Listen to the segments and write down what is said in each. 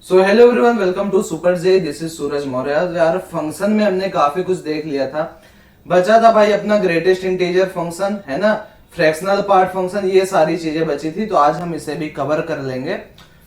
So hello everyone, welcome to super J. This is Suraj Maurya. यार function में हमने काफी कुछ देख लिया था। बचा था भाई अपना ग्रेटेस्ट इंटीजर फंक्शन, है ना, फ्रैक्शनल पार्ट फंक्शन, ये सारी चीजें बची थी। तो आज हम इसे भी कवर कर लेंगे।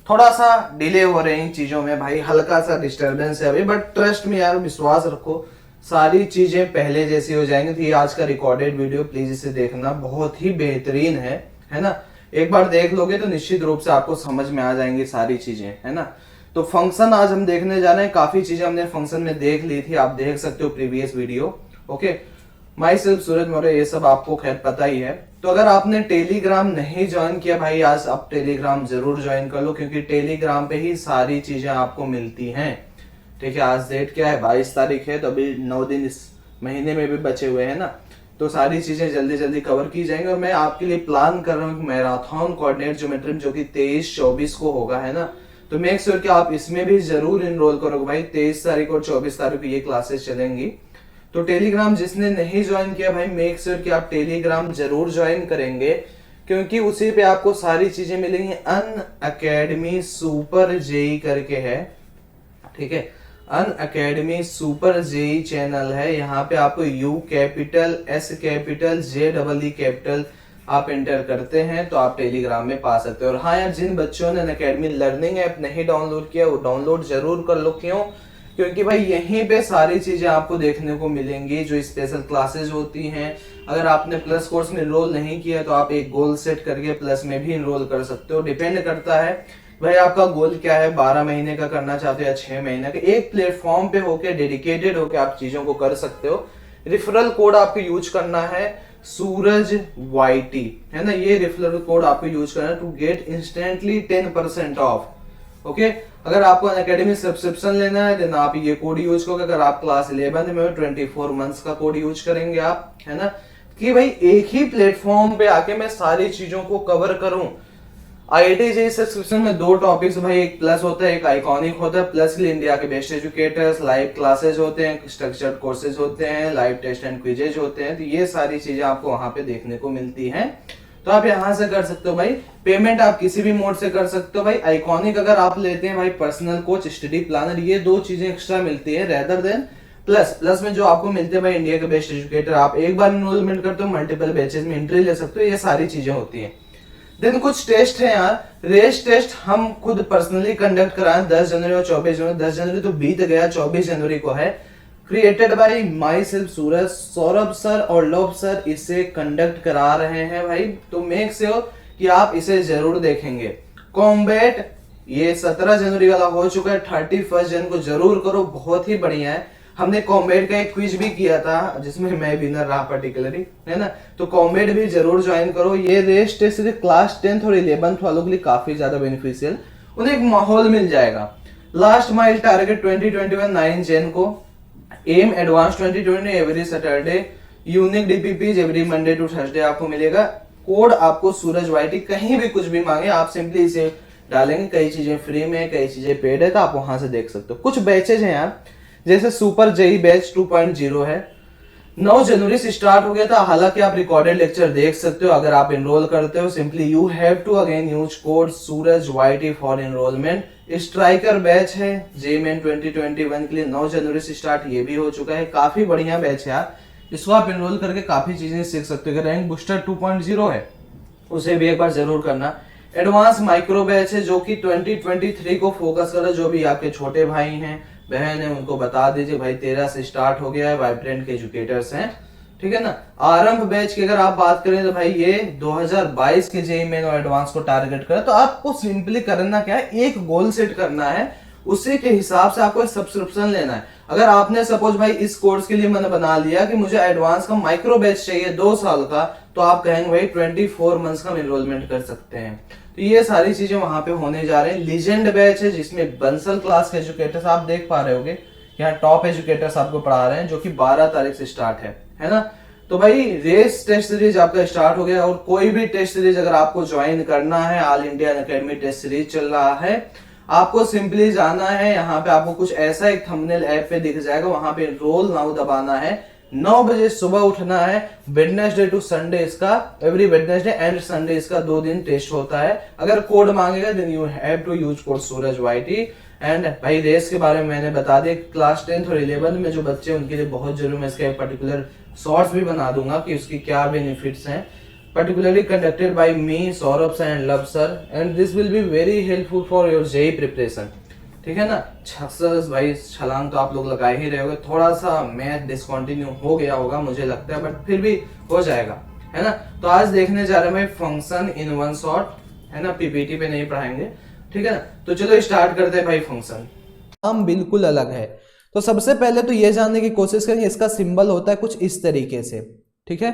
थोड़ा सा डिले हो रहे हैं इन चीजों में भाई, हल्का सा डिस्टरबेंस है अभी, बट ट्रस्ट में यार, विश्वास रखो सारी चीजें पहले जैसी हो जाएंगी। तो ये आज का रिकॉर्डेड वीडियो, प्लीज इसे देखना, बहुत ही बेहतरीन है ना। एक बार देख लोगे तो निश्चित रूप से आपको समझ में आ जाएंगी सारी चीजें, है ना। तो फंक्शन आज हम देखने जा रहे हैं। काफी चीजें हमने फंक्शन में देख ली थी, आप देख सकते हो previous video. Okay, myself Suraj Maurya, ये सब आपको खैर पता ही है। तो अगर आपने टेलीग्राम नहीं ज्वाइन किया भाई, आज आप टेलीग्राम जरूर ज्वाइन कर लो, क्योंकि टेलीग्राम पे ही सारी चीजें आपको मिलती हैं। ठीक है, आज डेट क्या है, 22 तारीख है, तो अभी 9 दिन इस महीने में भी बचे हुए हैं ना। तो सारी चीजें जल्दी जल्दी कवर की जाएंगी। और मैं आपके लिए प्लान कर रहा हूँ मैराथन कोऑर्डिनेट ज्योमेट्री, जो कि 23-24 को होगा, है ना। तो मेक श्योर कि आप इसमें भी जरूर इनरोल करोगे भाई। 23 तारीख और 24 तारीख को ये क्लासेस चलेंगी। तो टेलीग्राम जिसने नहीं ज्वाइन किया भाई, मेक श्योर कि आप टेलीग्राम जरूर ज्वाइन करेंगे, क्योंकि उसी पे आपको सारी चीजें मिलेंगी। अन अकेडमी सुपर जेई करके है, ठीक है, अन अकेडमी सुपर जेई चैनल है। यहाँ पे आपको you capital, S capital, J double E capital आप एंटर करते हैं तो आप टेलीग्राम में पा सकते हो। और हाँ यार, जिन बच्चों ने अकेडमी लर्निंग ऐप नहीं डाउनलोड किया, वो डाउनलोड जरूर कर लो। क्यों? क्योंकि भाई यहीं पे सारी चीजें आपको देखने को मिलेंगी, जो स्पेशल क्लासेस होती हैं। अगर आपने प्लस कोर्स में इनरोल नहीं किया तो आप एक गोल सेट करके प्लस में भी इनरोल कर सकते हो। डिपेंड करता है भाई आपका गोल क्या है, 12 महीने का करना चाहते हो या 6 महीने का। एक प्लेटफॉर्म पे होके, डेडिकेटेड होके आप चीजों को कर सकते हो। रिफरल कोड आपको यूज करना है सूरज वाईटी, है ना। ये रेफरल कोड आपको यूज करना है to get instantly 10% off. Okay, अगर आपको अनअकैडमी सब्सक्रिप्शन लेना है देन आप ये कोड यूज करोगे। अगर आप क्लास 11 में 24 मंथ्स का कोड यूज करेंगे आप, है ना, कि भाई एक ही प्लेटफॉर्म पे आके मैं सारी चीजों को कवर करूं। आईआईटी जेईई सब्सक्रिप्शन में 2 टॉपिक्स भाई, एक प्लस होता है, एक आइकॉनिक होता है। प्लस के लिए इंडिया के बेस्ट एजुकेटर्स, लाइव क्लासेस होते हैं, स्ट्रक्चर्ड कोर्सेज होते हैं, लाइव टेस्ट एंड क्विजेज होते हैं। तो ये सारी चीजें आपको वहां पे देखने को मिलती हैं। तो आप यहाँ से कर सकते हो भाई। पेमेंट आप किसी भी मोड से कर सकते हो भाई। आइकॉनिक अगर आप लेते हैं भाई, पर्सनल कोच, स्टडी प्लानर, ये 2 चीजें एक्स्ट्रा मिलती है रेदर देन प्लस। प्लस में जो आपको मिलते हैं भाई, इंडिया के बेस्ट एजुकेटर, आप एक बार एनरोलमेंट करते हो, मल्टीपल बैचेस में एंट्री ले सकते हो, ये सारी चीजें होती है। देन कुछ टेस्ट है यार, रेस टेस्ट हम खुद पर्सनली कंडक्ट कराएं 10 जनवरी और 24 जनवरी। 10 जनवरी तो बीत गया, 24 जनवरी को है। Created by my self Suraj, Saurabh sir और लव सर इसे कंडक्ट करा रहे हैं भाई। तो मेक श्योर कि आप इसे जरूर देखेंगे। कॉम्बैट ये 17 जनवरी वाला हो चुका है, 31 जनवरी को जरूर करो, बहुत ही बढ़िया है। हमने कॉम्बैट का एक क्विज भी किया था जिसमें मैं विनर रहा पर्टिकुलरली, है ना। तो कॉम्बैट भी जरूर ज्वाइन करो। ये रेस टेस्ट सिर्फ क्लास 10th और 11th वालों के लिए काफी ज्यादा बेनिफिशियल, उन्हें एक माहौल मिल जाएगा। लास्ट माइल टारगेट 2021 9 जैन को, एम advance 2020 every Saturday, unique DPPs every Monday to Thursday आपको मिलेगा। कोड आपको सूरज वाईटी, कहीं भी कुछ भी मांगे आप सिंपली इसे डालेंगे। कई चीजें फ्री में, कई चीजें पेड है, तो आप वहां से देख सकते हो। कुछ बैचेज हैं यार, जैसे सुपर जेई बैच 2.0 है, 9 जनवरी से स्टार्ट हो गया था। हालांकि आप रिकॉर्डेड लेक्चर देख सकते हो अगर आप एनरोल करते हो। Simply you have to again use code Suraj YT for enrolment. Striker batch है जेमेन 2021 के लिए, 9 जनवरी से स्टार्ट, ये भी हो चुका है। काफी बढ़िया बैच है यार, इसको आप एनरोल करके काफी चीजें सीख सकते हो। रैंक बूस्टर 2.0 है, उसे भी एक बार जरूर करना। एडवांस माइक्रो बैच है जो कि 2023 को फोकस कर रहा है। जो भी आपके छोटे भाई हैं, बहन है, उनको बता दीजिए भाई 13 से स्टार्ट हो गया है। वाइब्रेंट के एजुकेटर्स हैं, ठीक है ना। आरंभ बैच की अगर आप बात करें तो भाई ये 2022 के जेईई मेन और एडवांस को टारगेट करें। तो आपको सिंपली करना क्या है, एक गोल सेट करना है, उसी के हिसाब से आपको सब्सक्रिप्शन लेना है। अगर आपने सपोज भाई इस कोर्स के लिए मैंने बना लिया कि मुझे एडवांस का माइक्रो बैच चाहिए 2 साल का, तो आप कहेंगे भाई 24 मंथ्स का एनरोलमेंट कर सकते हैं। तो ये सारी चीजें वहां पे होने जा रहे हैं। लीजेंड बैच है जिसमें बंसल क्लास के एजुकेटर्स आप देख पा रहे होगे, यहाँ टॉप एजुकेटर्स आपको पढ़ा रहे हैं, जो कि 12 तारीख से स्टार्ट है ना। तो भाई रेस टेस्ट सीरीज आपका स्टार्ट हो गया। और कोई भी टेस्ट सीरीज अगर आपको ज्वाइन करना है, all India academy test series चल रहा है, आपको सिंपली जाना है, यहाँ पे आपको कुछ ऐसा एक थंबनेल ऐप पे दिख जाएगा, वहां पे रोल नाउ दबाना है। 9 बजे सुबह उठना है। वेडनेसडे टू संडे इसका, एवरी वेडनेसडे एंड संडे इसका 2 दिन टेस्ट होता है। अगर कोड मांगेगा then you have to use code Suraj YT. And भाई रेस के बारे में मैंने बता दिया, क्लास 10th और 11th में जो बच्चे उनके लिए बहुत जरूरी, मैं इसके पर्टिकुलर शॉर्ट्स भी बना दूंगा कि उसकी क्या बेनिफिट्स हैं, particularly conducted by me, Saurabh sir and Love sir, and this will be very helpful for your JEE preparation. ठीक है ना। सक्सेस भाई छलांग तो आप लोग लगा ही रहे होगे, थोड़ा सा मैथ डिसकंटिन्यू हो गया होगा मुझे लगता है, बट फिर भी हो जाएगा, है ना। तो आज देखने जा रहे हैं भाई फंक्शन इन वन शॉट, है ना, पीपीटी पे नहीं पढ़ाएंगे, ठीक है ना। तो चलो स्टार्ट करते हैं भाई। फंक्शन हम बिल्कुल अलग है, तो सबसे पहले तो ये जानने की कोशिश करेंगे इसका सिंबल होता है कुछ इस तरीके से, ठीक है।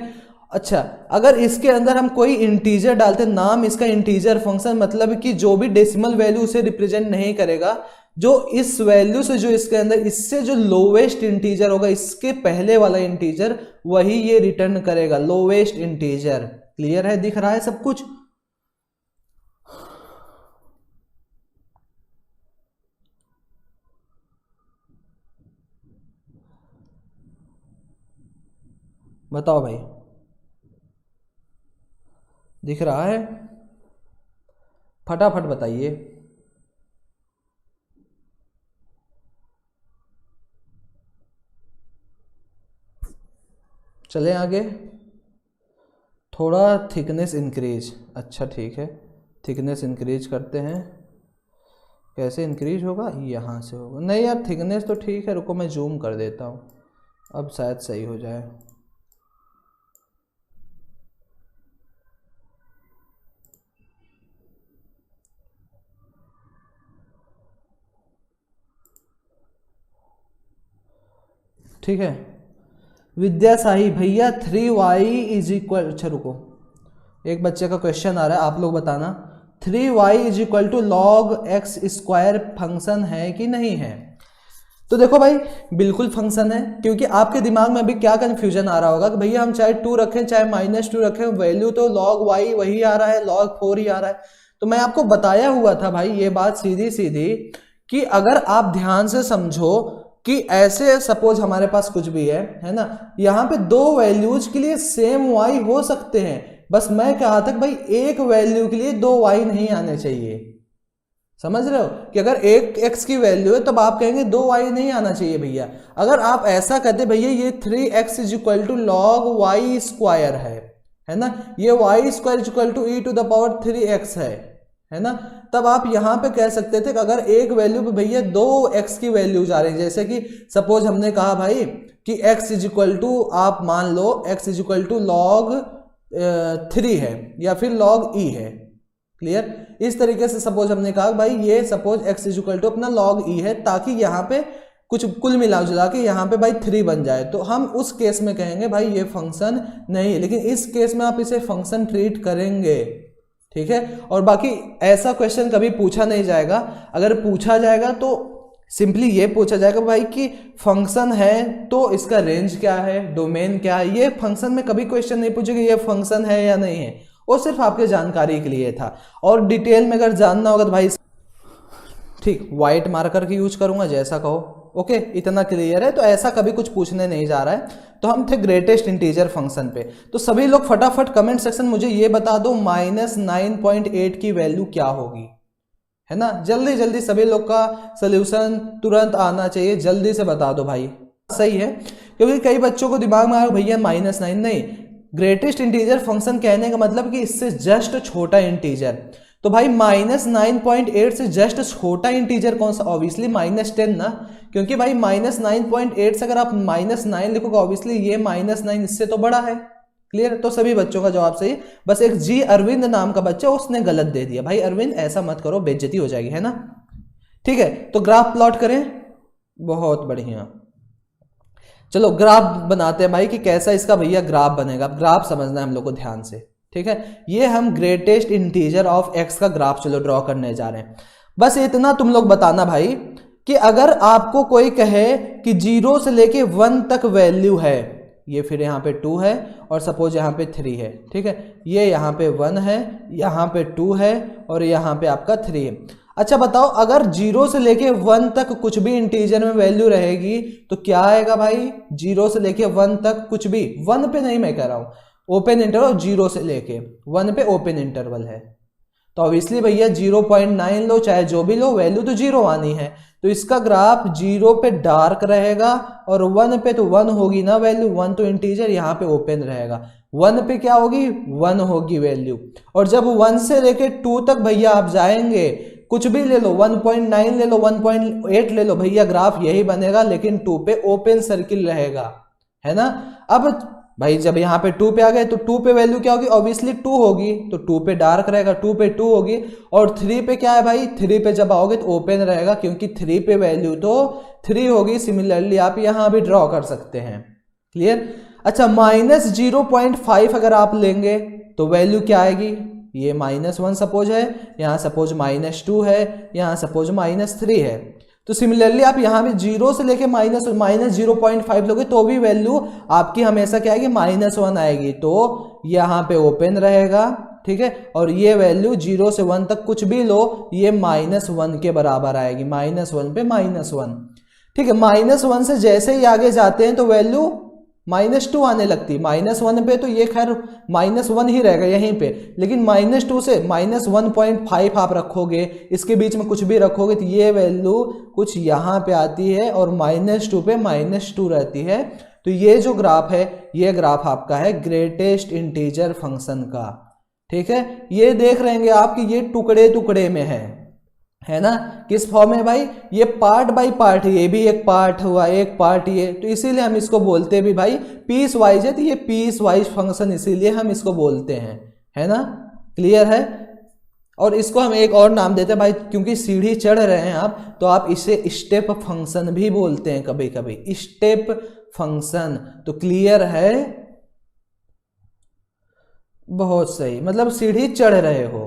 अच्छा, अगर इसके अंदर हम कोई इंटीजर डालते, नाम इसका इंटीजर फंक्शन, मतलब कि जो भी डेसिमल वैल्यू उसे रिप्रेजेंट नहीं करेगा, जो इस वैल्यू से, जो इसके अंदर इससे जो लोवेस्ट इंटीजर होगा, इसके पहले वाला इंटीजर, वही ये रिटर्न करेगा, लोवेस्ट इंटीजर। क्लियर है, दिख रहा है सब कुछ। बताओ भाई, दिख रहा है? फटाफट बताइए। चलें आगे। थोड़ा थिकनेस इंक्रीज, अच्छा ठीक है, थिकनेस इंक्रीज करते हैं। कैसे इंक्रीज होगा? यहाँ से होगा। नहीं यार, थिकनेस तो ठीक है, रुको मैं जूम कर देता हूँ, अब शायद सही हो जाए। ठीक है विद्या साही भैया, 3y इज इक्वल, अच्छा रुको, एक बच्चे का क्वेश्चन आ रहा है, आप लोग बताना, 3y is equal to log x square function है कि नहीं है? तो देखो भाई, बिल्कुल फंक्शन है, क्योंकि आपके दिमाग में अभी क्या कंफ्यूजन आ रहा होगा कि भैया हम चाहे 2 रखें चाहे -2 रखें, वैल्यू तो लॉग y वही आ रहा है, लॉग 4 ही आ रहा है। तो मैं आपको बताया हुआ था भाई ये बात सीधी सीधी, कि अगर आप ध्यान से समझो कि ऐसे सपोज हमारे पास कुछ भी है ना, यहाँ पे 2 वैल्यूज के लिए सेम y हो सकते हैं, बस मैं कहा था कि भाई एक वैल्यू के लिए 2 y नहीं आने चाहिए। समझ रहे हो कि अगर एक x की वैल्यू है तब आप कहेंगे 2 y नहीं आना चाहिए भैया। अगर आप ऐसा कहते भैया ये 3x is equal to log y square है ना, ये y square is equal to e to the power 3x है ना, तब आप यहां पे कह सकते थे कि अगर एक वैल्यू पे भैया 2x की वैल्यू जा रही है, जैसे कि सपोज हमने कहा भाई कि x इज इक्वल टू, आप मान लो x is equal to log 3 है या फिर लॉग e है। क्लियर? इस तरीके से सपोज हमने कहा भाई ये suppose x is equal to अपना लॉग e है, ताकि यहाँ पे कुछ कुल मिला जुला के यहाँ पे भाई 3 बन जाए, तो हम उस केस में कहेंगे भाई ये फंक्शन नहीं है, लेकिन इस केस में आप इसे फंक्शन ट्रीट करेंगे, ठीक है। और बाकी ऐसा क्वेश्चन कभी पूछा नहीं जाएगा, अगर पूछा जाएगा तो सिंपली ये पूछा जाएगा भाई कि फंक्शन है तो इसका रेंज क्या है, डोमेन क्या है। ये फंक्शन में कभी क्वेश्चन नहीं पूछेगा ये फंक्शन है या नहीं है, वो सिर्फ आपके जानकारी के लिए था। और डिटेल में अगर जानना होगा तो भाई ठीक व्हाइट मार्कर की यूज करूंगा, जैसा कहो। ओके, इतना क्लियर है। तो ऐसा कभी कुछ पूछने नहीं जा रहा है। तो हम थे ग्रेटेस्ट इंटीजर फंक्शन पे। तो सभी लोग फटाफट कमेंट सेक्शन मुझे ये बता दो -9.8 की वैल्यू क्या होगी, है ना। जल्दी जल्दी सभी लोग का सोल्यूशन तुरंत आना चाहिए, जल्दी से बता दो भाई। सही है, क्योंकि कई बच्चों को दिमाग में आया भैया -9 नहीं, ग्रेटेस्ट इंटीजर फंक्शन कहने का मतलब कि इससे जस्ट छोटा इंटीजर। तो भाई -9.8 से जस्ट छोटा इंटीजर कौन सा? ऑब्वियसली -10 ना, क्योंकि भाई -9.8 से अगर आप -9 लिखोगे ऑब्वियसली ये -9 इससे तो बड़ा है। क्लियर? तो सभी बच्चों का जवाब सही, बस एक जी अरविंद नाम का बच्चा उसने गलत दे दिया। भाई अरविंद ऐसा मत करो, बेइज्जती हो जाएगी, है ना। ठीक है, तो ग्राफ प्लॉट करें। बहुत बढ़िया, चलो ग्राफ बनाते हैं भाई कि कैसा इसका भैया ग्राफ बनेगा। ग्राफ समझना है हम लोग को ध्यान से, ठीक है। ये हम ग्रेटेस्ट इंटीजर ऑफ x का ग्राफ चलो ड्रॉ करने जा रहे हैं। बस इतना तुम लोग बताना भाई कि अगर आपको कोई कहे कि 0 से लेके 1 तक वैल्यू है, ये फिर यहाँ पे 2 है और सपोज यहाँ पे 3 है, ठीक है, ये यहाँ पे 1 है, यहाँ पे 2 है और यहाँ पे आपका 3 है। अच्छा बताओ, अगर 0 से लेके 1 तक कुछ भी इंटीजर में वैल्यू रहेगी तो क्या आएगा भाई? 0 से लेके 1 तक कुछ भी, 1 पे नहीं मैं कह रहा हूं, ओपन इंटरवल 0 से लेके 1 पे ओपन इंटरवल है, तो ऑब्वियसली भैया 0.9 लो, चाहे जो भी लो, वैल्यू तो 0 आनी है। तो इसका ग्राफ 0 पे डार्क रहेगा और 1 पे तो 1 होगी ना वैल्यू, 1 तो इंटीजर यहाँ पे ओपन रहेगा। 1 पे क्या होगी, 1 होगी वैल्यू। और जब 1 से लेके 2 तक भैया आप जाएंगे, कुछ भी ले लो, 1.9 ले लो, 1.8 ले लो, भैया ग्राफ यही बनेगा, लेकिन 2 पे ओपन सर्किल रहेगा, है ना। अब भाई जब यहाँ पे 2 पे आ गए तो 2 पे वैल्यू क्या होगी, ऑब्वियसली 2 होगी, तो 2 पे डार्क रहेगा, 2 पे 2 होगी। और 3 पे क्या है भाई, 3 पे जब आओगे तो ओपन रहेगा, क्योंकि 3 पे वैल्यू तो 3 होगी। सिमिलरली आप यहाँ भी ड्रॉ कर सकते हैं। क्लियर। अच्छा, -0.5 अगर आप लेंगे तो वैल्यू क्या आएगी, ये -1 सपोज है, यहाँ सपोज -2 है, यहाँ सपोज -3 है। तो सिमिलरली आप यहाँ भी 0 से लेके -0.5 लोगे तो भी वैल्यू आपकी हमेशा क्या आएगी, -1 आएगी। तो यहाँ पे ओपन रहेगा, ठीक है। और ये वैल्यू 0 से 1 तक कुछ भी लो, ये -1 के बराबर आएगी, -1 पे -1, ठीक है। -1 से जैसे ही आगे जाते हैं तो वैल्यू -2 आने लगती। -1 पे तो ये खैर -1 ही रहेगा यहीं पे, लेकिन -2 से -1.5 आप रखोगे, इसके बीच में कुछ भी रखोगे तो ये वैल्यू कुछ यहाँ पे आती है और -2 पे -2 रहती है। तो ये जो ग्राफ है, ये ग्राफ आपका है ग्रेटेस्ट इंटीजर फंक्शन का, ठीक है। ये देख रहे हैं आप कि ये टुकड़े टुकड़े में है ना। किस फॉर्म में भाई, ये पार्ट बाय पार्ट है, ये भी एक पार्ट हुआ, एक पार्ट ये, तो इसीलिए हम इसको बोलते भी भाई पीस वाइज है, तो ये पीस वाइज फंक्शन इसीलिए हम इसको बोलते हैं, है ना। क्लियर है। और इसको हम एक और नाम देते हैं भाई, क्योंकि सीढ़ी चढ़ रहे हैं आप, तो आप इसे स्टेप फंक्शन भी बोलते हैं कभी कभी, स्टेप फंक्शन। तो क्लियर है, बहुत सही, मतलब सीढ़ी चढ़ रहे हो।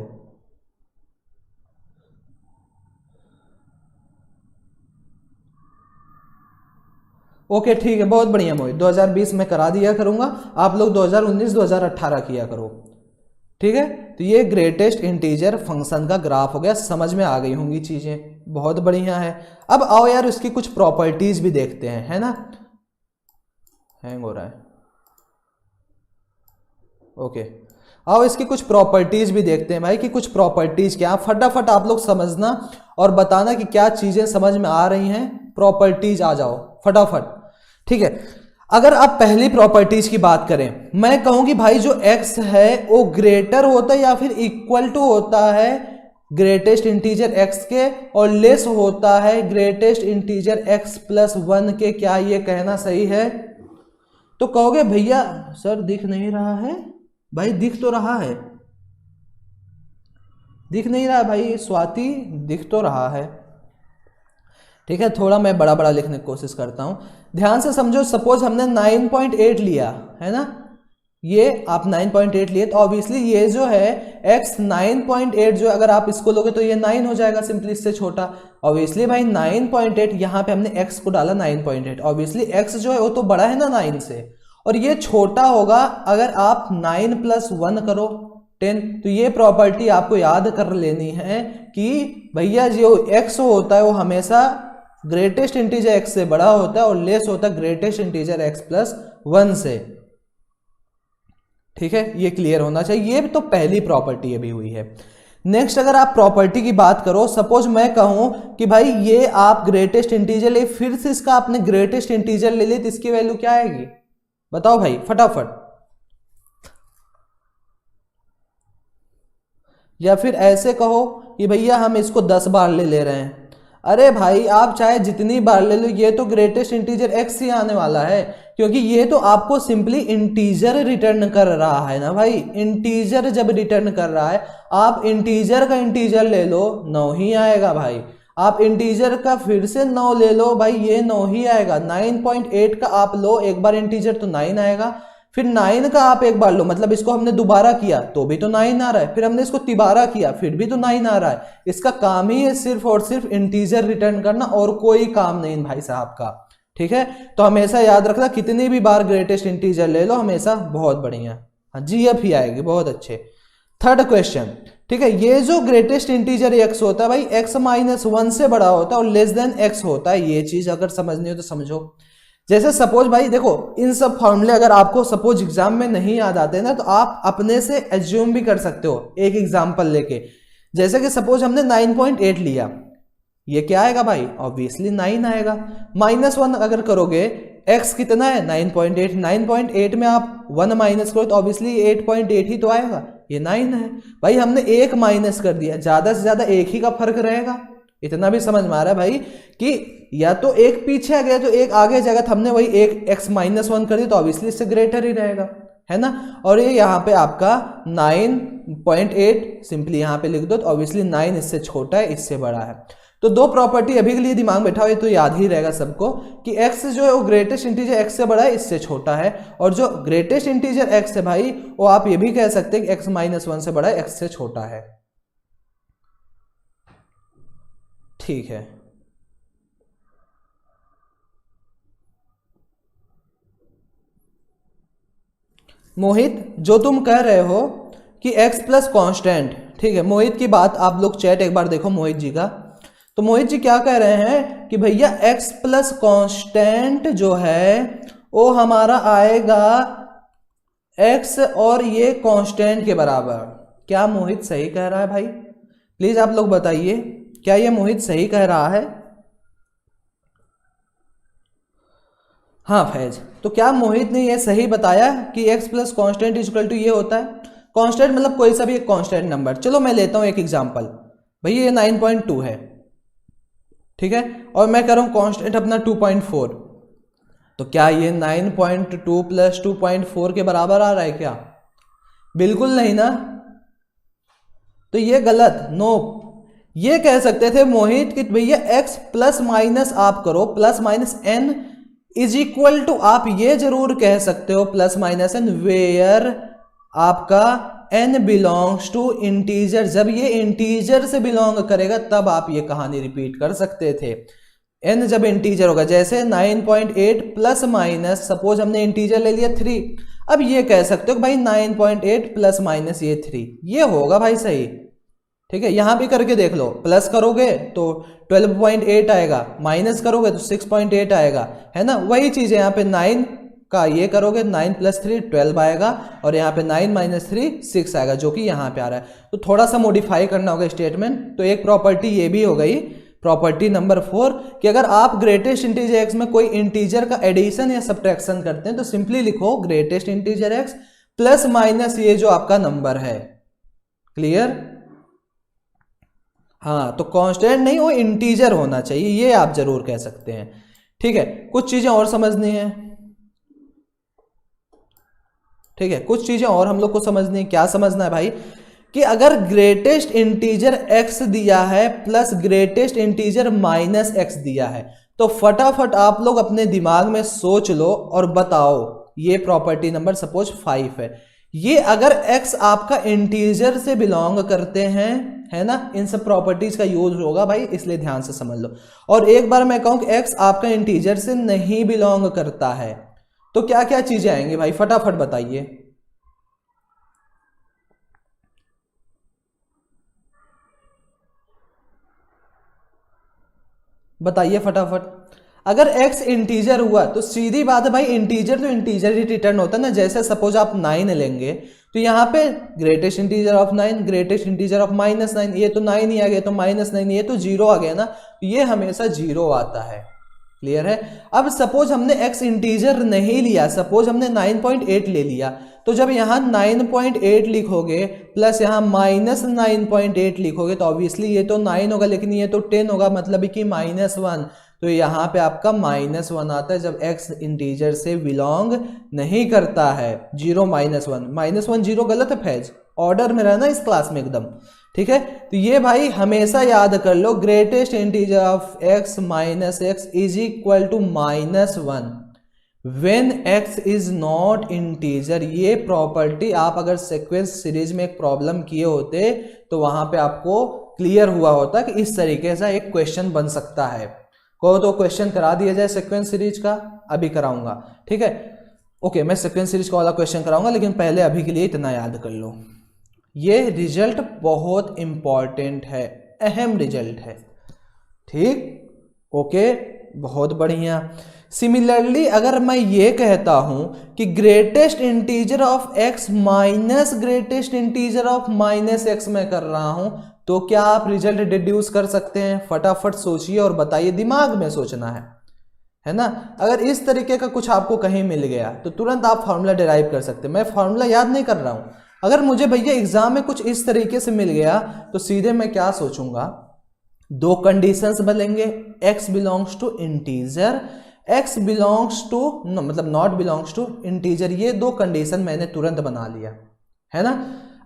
ओके ठीक है, बहुत बढ़िया मोहित, 2020 में करा दिया करूंगा, आप लोग 2019 2018 किया करो, ठीक है। तो ये ग्रेटेस्ट इंटीजर फंक्शन का ग्राफ हो गया, समझ में आ गई होंगी चीजें, बहुत बढ़िया है। अब आओ यार इसकी कुछ प्रॉपर्टीज भी देखते हैं, है ना। हैंग हो रहा है, ओके। आओ इसकी कुछ प्रॉपर्टीज भी देखते हैं भाई, कि कुछ प्रॉपर्टीज क्या, फटाफट आप लोग समझना और बताना कि क्या चीजें समझ में आ रही हैं। प्रॉपर्टीज आ जाओ फटाफट, ठीक है। अगर आप पहली प्रॉपर्टीज की बात करें, मैं कहूं कि भाई जो x है वो ग्रेटर होता है या फिर इक्वल टू होता है ग्रेटेस्ट इंटीजर x के, और लेस होता है ग्रेटेस्ट इंटीजर x प्लस 1 के, क्या ये कहना सही है। तो कहोगे भैया सर दिख नहीं रहा है, भाई दिख तो रहा है, दिख नहीं रहा भाई स्वाति, दिख तो रहा है, ठीक है। थोड़ा मैं बड़ा बड़ा लिखने की कोशिश करता हूं, ध्यान से समझो। सपोज हमने 9.8 लिया है ना, ये आप 9.8 लिए, तो ऑब्वियसली ये जो है x 9.8 जो, अगर आप इसको लोगे तो ये 9 हो जाएगा, सिंपली इससे छोटा। ऑब्वियसली भाई 9.8, यहाँ पे हमने x को डाला 9.8, ऑब्वियसली x जो है वो तो बड़ा है ना 9 से, और ये छोटा होगा अगर आप 9 + 1 करो 10। तो ये प्रॉपर्टी आपको याद कर लेनी है कि भैया जो x होता है वो हमेशा ग्रेटेस्ट इंटीजर x से बड़ा होता है और लेस होता है ग्रेटेस्ट इंटीजर x प्लस 1 से, ठीक है। ये क्लियर होना चाहिए, ये तो पहली प्रॉपर्टी अभी हुई है। नेक्स्ट अगर आप प्रॉपर्टी की बात करो, सपोज मैं कहूं कि भाई ये आप ग्रेटेस्ट इंटीजर ले, फिर से इसका आपने ग्रेटेस्ट इंटीजर ले ली, तो इसकी वैल्यू क्या आएगी बताओ भाई फटाफट। या फिर ऐसे कहो कि भैया हम इसको 10 बार ले रहे हैं, अरे भाई आप चाहे जितनी बार ले लो, ये तो ग्रेटेस्ट इंटीजर x ही आने वाला है, क्योंकि ये तो आपको सिंपली इंटीजर रिटर्न कर रहा है ना भाई। इंटीजर जब रिटर्न कर रहा है, आप इंटीजर का इंटीजर ले लो 9 ही आएगा भाई, आप इंटीजर का फिर से 9 ले लो भाई, ये 9 ही आएगा। 9.8 का आप लो एक बार इंटीजर तो 9 आएगा, फिर 9 का आप एक बार लो, मतलब इसको हमने दोबारा किया तो भी तो 9 आ रहा है, फिर हमने इसको तिबारा किया फिर भी तो 9 आ रहा है। इसका काम ही है सिर्फ और सिर्फ इंटीजर रिटर्न करना, और कोई काम नहीं भाई साहब का, ठीक है। तो हमेशा याद रखना, कितनी भी बार ग्रेटेस्ट इंटीजर ले लो हमेशा बहुत बढ़िया, हाँ GF ही आएगी, बहुत अच्छे। थर्ड क्वेश्चन, ठीक है। ये जो ग्रेटेस्ट इंटीजर x होता है भाई, x - 1 से बड़ा होता है और लेस देन x होता है। ये चीज अगर समझनी हो तो समझो। जैसे सपोज भाई देखो, इन सब फॉर्मूले अगर आपको सपोज एग्जाम में नहीं याद आते ना, तो आप अपने से एज्यूम भी कर सकते हो एक एग्जांपल लेके। जैसे कि सपोज हमने 9.8 लिया, ये क्या आएगा भाई, ऑब्वियसली 9 आएगा। -1 अगर करोगे, x कितना है 9.8, 9.8 में आप 1 माइनस करो तो ऑब्वियसली 8.8 ही तो आएगा, ये 9 है। भाई हमने एक माइनस कर दिया, ज्यादा से ज्यादा एक ही का फर्क रहेगा, इतना भी समझ में आ रहा है भाई कि या तो एक पीछे आ गया तो एक आगे जाएगा, तो हमने वही एक x -1 कर दिया तो ऑब्वियसली इससे ग्रेटर ही रहेगा, है ना। और ये यहाँ पे आपका 9.8 सिंपली यहाँ पे लिख दो तो ऑब्वियसली 9 इससे छोटा है, इससे बड़ा है। तो दो प्रॉपर्टी अभी के लिए दिमाग में बैठा हुआ, तो याद ही रहेगा सबको कि x जो है वो ग्रेटेस्ट इंटीजर x से बड़ा है, इससे छोटा है, और जो ग्रेटेस्ट इंटीजर x है भाई वो आप ये भी कह सकते हैं कि x -1 से बड़ा है, x से छोटा है। ठीक है, मोहित जो तुम कह रहे हो कि x प्लस कॉन्स्टेंट, ठीक है मोहित की बात आप लोग चैट एक बार देखो मोहित जी का। तो मोहित जी क्या कह रहे हैं कि भैया x प्लस कॉन्स्टेंट जो है वो हमारा आएगा x और ये कांस्टेंट के बराबर। क्या मोहित सही कह रहा है भाई? प्लीज आप लोग बताइए, क्या ये मोहित सही कह रहा है? हाँ फैज, तो क्या मोहित ने ये सही बताया कि x plus constant equal to ये होता है? कांस्टेंट मतलब कोई सा भी एक कांस्टेंट नंबर। चलो मैं लेता हूं एक एग्जांपल, भैया ये 9.2 है, ठीक है, और मैं कह रहा हूं कांस्टेंट अपना 2.4, तो क्या ये 9.2 प्लस 2.4 के बराबर आ रहा है क्या? बिल्कुल नहीं ना, तो ये गलत, नो। ये कह सकते थे मोहित कि भैया x प्लस माइनस आप करो, plus minus n is equal to, आप ये जरूर कह सकते हो प्लस माइनस n वेयर आपका n बिलोंग्स टू इंटीजर। जब ये इंटीजर से बिलोंग करेगा तब आप ये कहानी रिपीट कर सकते थे। n जब इंटीजर होगा, जैसे 9.8 प्लस माइनस, सपोज हमने इंटीजर ले लिया 3, अब ये कह सकते हो कि भाई 9.8 प्लस माइनस ये 3, ये होगा भाई सही। ठीक है, यहां भी करके देख लो, प्लस करोगे तो 12.8 आएगा, माइनस करोगे तो 6.8 आएगा, है ना। वही चीज है यहाँ पे 9 का ये करोगे 9 प्लस 3 12 आएगा, और यहाँ पे 9 माइनस 3 6 आएगा, जो कि यहाँ पे आ रहा है। तो थोड़ा सा मॉडिफाई करना होगा स्टेटमेंट। तो एक प्रॉपर्टी ये भी हो गई, प्रॉपर्टी नंबर 4, कि अगर आप ग्रेटेस्ट इंटीजर एक्स में कोई इंटीजर का एडिशन या सब्ट्रैक्शन करते हैं तो सिंपली लिखो greatest integer x plus minus ये जो आपका नंबर है। क्लियर? हाँ, तो कांस्टेंट नहीं, वो इंटीजर होना चाहिए, ये आप जरूर कह सकते हैं। ठीक है, कुछ चीजें और समझनी है। ठीक है, कुछ चीजें और हम लोग को समझनी है। क्या समझना है भाई? कि अगर ग्रेटेस्ट इंटीजर x दिया है plus greatest integer minus x दिया है, तो फटाफट आप लोग अपने दिमाग में सोच लो और बताओ। ये प्रॉपर्टी नंबर सपोज 5 है, ये अगर x आपका इंटीजर से बिलोंग करते हैं, है ना, इन सब प्रॉपर्टीज का यूज होगा भाई, इसलिए ध्यान से समझ लो। और एक बार मैं कहूं कि x आपका इंटीजर से नहीं बिलोंग करता है, तो क्या क्या चीजें आएंगी भाई, फटाफट बताइए। बताइए फटाफट। अगर x इंटीजर हुआ तो सीधी बात है भाई, इंटीजर तो इंटीजर ही रिटर्न होता है ना। जैसे सपोज आप 9 लेंगे तो यहाँ पे greatest integer of 9, greatest integer of -9, ये तो 9 ही आ गया, तो -9 ये तो 0 आ गया ना, तो ये हमेशा 0 आता है। क्लियर है? अब सपोज हमने x इंटीजर नहीं लिया, सपोज हमने 9.8 ले लिया, तो जब यहाँ 9.8 लिखोगे प्लस यहाँ -9.8 लिखोगे तो ऑब्वियसली ये तो 9 होगा, लेकिन ये तो 10 होगा, मतलब कि -1, तो यहाँ पे आपका -1 आता है जब x इंटीजर से बिलोंग नहीं करता है। 0 -1 0 गलत है फैज, ऑर्डर में रहना इस क्लास में एकदम। ठीक है, तो ये भाई हमेशा याद कर लो, greatest integer of x minus x is equal to -1 when x is not integer. ये प्रॉपर्टी आप अगर सीक्वेंस सीरीज में एक प्रॉब्लम किए होते तो वहां पे आपको क्लियर हुआ होता कि इस तरीके से एक क्वेश्चन बन सकता है। कहो तो क्वेश्चन करा दिया जाए सीक्वेंस सीरीज का, अभी कराऊंगा। ठीक है, ओके, मैं सीक्वेंस सीरीज का वाला क्वेश्चन कराऊंगा, लेकिन पहले अभी के लिए इतना याद कर लो, ये रिजल्ट बहुत इंपॉर्टेंट है, अहम रिजल्ट है। ठीक, ओके, बहुत बढ़िया। सिमिलरली अगर मैं ये कहता हूं कि greatest integer of x minus greatest integer of -x में कर रहा हूं, तो क्या आप रिजल्ट डिड्यूस कर सकते हैं? फटाफट सोचिए और बताइए, दिमाग में सोचना है ना। अगर इस तरीके का कुछ आपको कहीं मिल गया तो तुरंत आप फॉर्मूला डिराइव कर सकते हैं। मैं फॉर्मूला याद नहीं कर रहा हूं, अगर मुझे भैया एग्जाम में कुछ इस तरीके से मिल गया तो सीधे मैं क्या सोचूंगा, दो कंडीशंस बनेंगे, x belongs to integer, x belongs to मतलब नॉट बिलोंग्स टू इंटीजर, ये दो कंडीशन मैंने तुरंत बना लिया, है ना।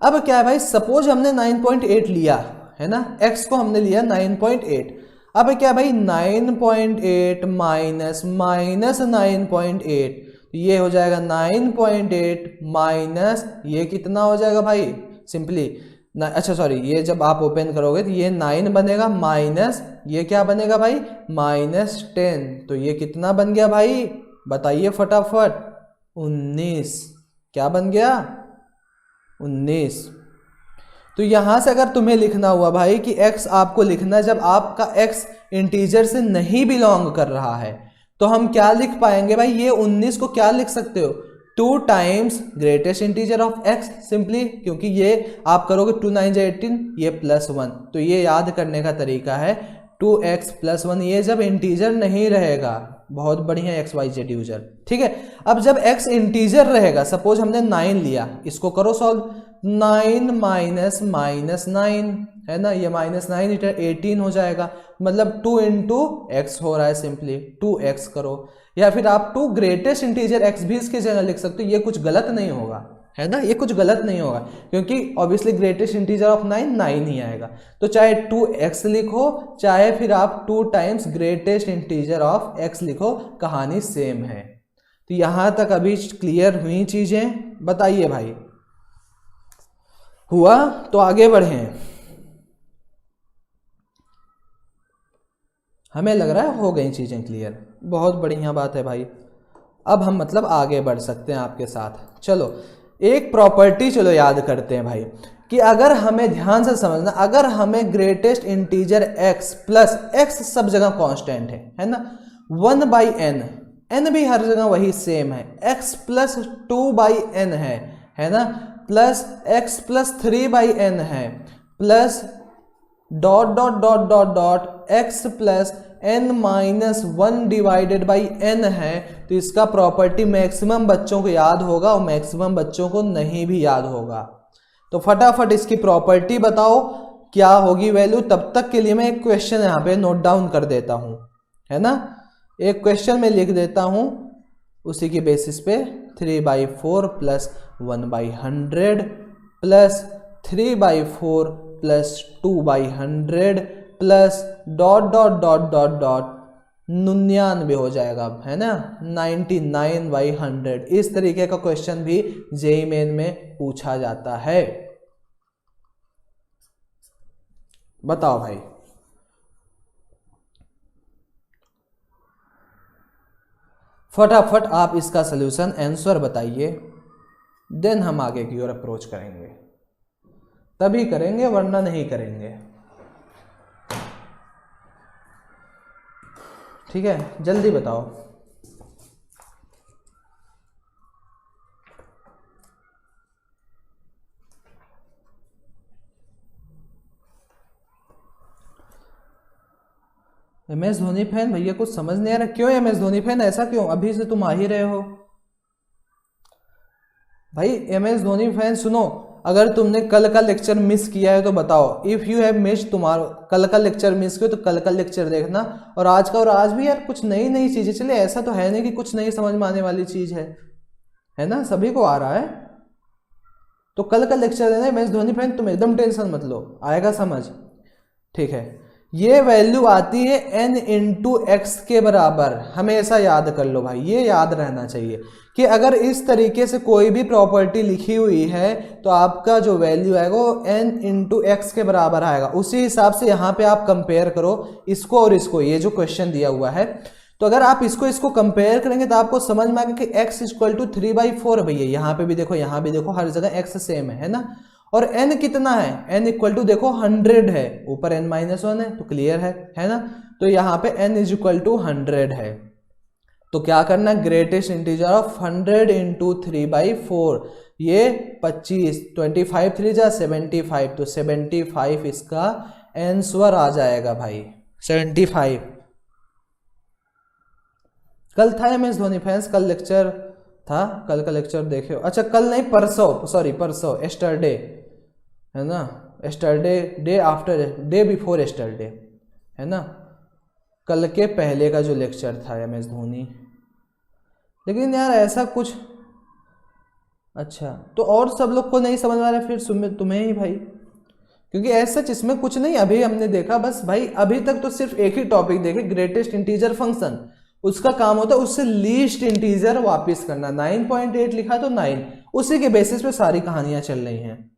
अब क्या है भाई, सपोज हमने 9.8 लिया, है ना, x को हमने लिया 9.8। अब क्या भाई 9.8 माइनस 9.8, ये हो जाएगा 9.8 माइनस ये कितना हो जाएगा भाई, सिंपली अच्छा सॉरी, ये जब आप ओपन करोगे तो ये 9 बनेगा माइनस ये क्या बनेगा भाई -10, तो ये कितना बन गया भाई बताइए फटाफट, 19। क्या बन गया 19। तो यहां से अगर तुम्हें लिखना हुआ भाई कि x आपको लिखना है जब आपका x इंटीजर से नहीं बिलोंग कर रहा है, तो हम क्या लिख पाएंगे भाई, ये 19 को क्या लिख सकते हो, 2 times greatest integer of x, simply, क्योंकि ये आप करोगे 2 9 18, ये +1, तो ये याद करने का तरीका है 2x + 1, ये जब इंटीजर नहीं रहेगा, बहुत बढ़िया XYZ यूजर, ठीक है। अब जब x इंटीजर रहेगा, सपोज हमने 9 लिया, इसको करो सॉल्व, 9 माइनस -9 है ना, ये -9 इधर 18 हो जाएगा, मतलब 2 इंटू एक्स हो रहा है, सिंपली 2x करो, या फिर आप 2 ग्रेटेस्ट इंटीजर x भी इसकी जगह लिख सकते हो, ये कुछ गलत नहीं होगा, है ना, ये कुछ गलत नहीं होगा, क्योंकि ऑब्वियसली ग्रेटेस्ट इंटीजर ऑफ 9 ही आएगा, तो चाहे 2x लिखो, चाहे फिर आप 2 times greatest integer of x लिखो, कहानी सेम है। तो यहां तक अभी क्लियर हुई चीजें, बताइए भाई, हुआ? तो आगे बढ़े, हमें लग रहा है हो गई चीजें क्लियर, बहुत बढ़िया बात है भाई। अब हम मतलब आगे बढ़ सकते हैं आपके साथ। चलो एक प्रॉपर्टी चलो याद करते हैं भाई, कि अगर हमें ध्यान से समझना, अगर हमें greatest integer x plus x सब जगह कांस्टेंट है ना, 1/n, n भी हर जगह वही सेम है, x प्लस 2/n है ना, प्लस x प्लस 3/n है, plus ... x plus n minus 1 divided by n है, तो इसका प्रॉपर्टी मैक्सिमम बच्चों को याद होगा और मैक्सिमम बच्चों को नहीं भी याद होगा। तो फटाफट इसकी प्रॉपर्टी बताओ क्या होगी वैल्यू। तब तक के लिए मैं एक क्वेश्चन यहाँ पे नोट डाउन कर देता हूँ, है ना, एक क्वेश्चन में लिख देता हूँ, उसी की बेसिस पे 3/4 प्लस 1/100 प्लस 3/4 प्लस 2/100 प्लस ... 99 हो जाएगा, है ना, 99/100। इस तरीके का क्वेश्चन भी जेईई मेन में पूछा जाता है। बताओ भाई, फटाफट आप इसका सलूशन आंसर बताइए, देन हम आगे की ओर अप्रोच करेंगे, तभी करेंगे वरना नहीं करेंगे, ठीक है, जल्दी बताओ। MS धोनी फैन भैया कुछ समझ नहीं आ रहा, क्यों MS धोनी फैन, ऐसा क्यों, अभी से तुम आ ही रहे हो भाई। MS धोनी फैन सुनो, अगर तुमने कल का लेक्चर मिस किया है तो बताओ, इफ यू हैव मिस, तुम्हारा कल का लेक्चर मिस किया तो कल का लेक्चर देखना, और आज का, और आज भी यार कुछ नई नई चीजें चले, ऐसा तो है नहीं कि कुछ नहीं समझ में आने वाली चीज है ना, सभी को आ रहा है, तो कल का लेक्चर देना। MS धोनी फैन तुम एकदम टेंशन मत लो, आएगा समझ, ठीक है। ये वैल्यू आती है n इंटू एक्स के बराबर, हमेशा याद कर लो भाई, ये याद रहना चाहिए कि अगर इस तरीके से कोई भी प्रॉपर्टी लिखी हुई है तो आपका जो वैल्यू आएगा वो n इंटू एक्स के बराबर आएगा। उसी हिसाब से यहाँ पे आप कंपेयर करो इसको और इसको, ये जो क्वेश्चन दिया हुआ है, तो अगर आप इसको कंपेयर करेंगे तो आपको समझ में आएगा कि x इक्वल टू 3/4 भैया, यहाँ पे भी देखो, यहाँ भी देखो, हर जगह x सेम है ना, और n कितना है, n इक्वल टू देखो 100 है, ऊपर n-1 है तो क्लियर है ना, तो यहाँ पे n इज इक्वल टू 100 है। तो क्या करना है, ग्रेटेस्ट इंटीजर ऑफ 100 इंटू 3/4, ये 25, 25 3 जा 75, तो 75 इसका आंसर आ जाएगा भाई 75। कल था एमएस धोनी फैंस, कल लेक्चर था, कल का लेक्चर देखे हो? अच्छा कल नहीं, परसों, सॉरी परसों, एस्टरडे है ना, yesterday, day after, day before yesterday है ना, कल के पहले का जो लेक्चर था एमएस धोनी। लेकिन यार ऐसा कुछ, अच्छा तो और सब लोग को नहीं समझ आ रहा है, फिर तुम्हें ही भाई, क्योंकि ऐसा इसमें कुछ नहीं अभी हमने देखा, बस भाई अभी तक तो सिर्फ एक ही टॉपिक देखे, ग्रेटेस्ट इंटीजर फंक्शन, उसका काम होता है उससे लीस्ट इंटीजर वापस करना। 9.8 लिखा तो 9, उसी के बेसिस पे सारी कहानियां चल रही हैं।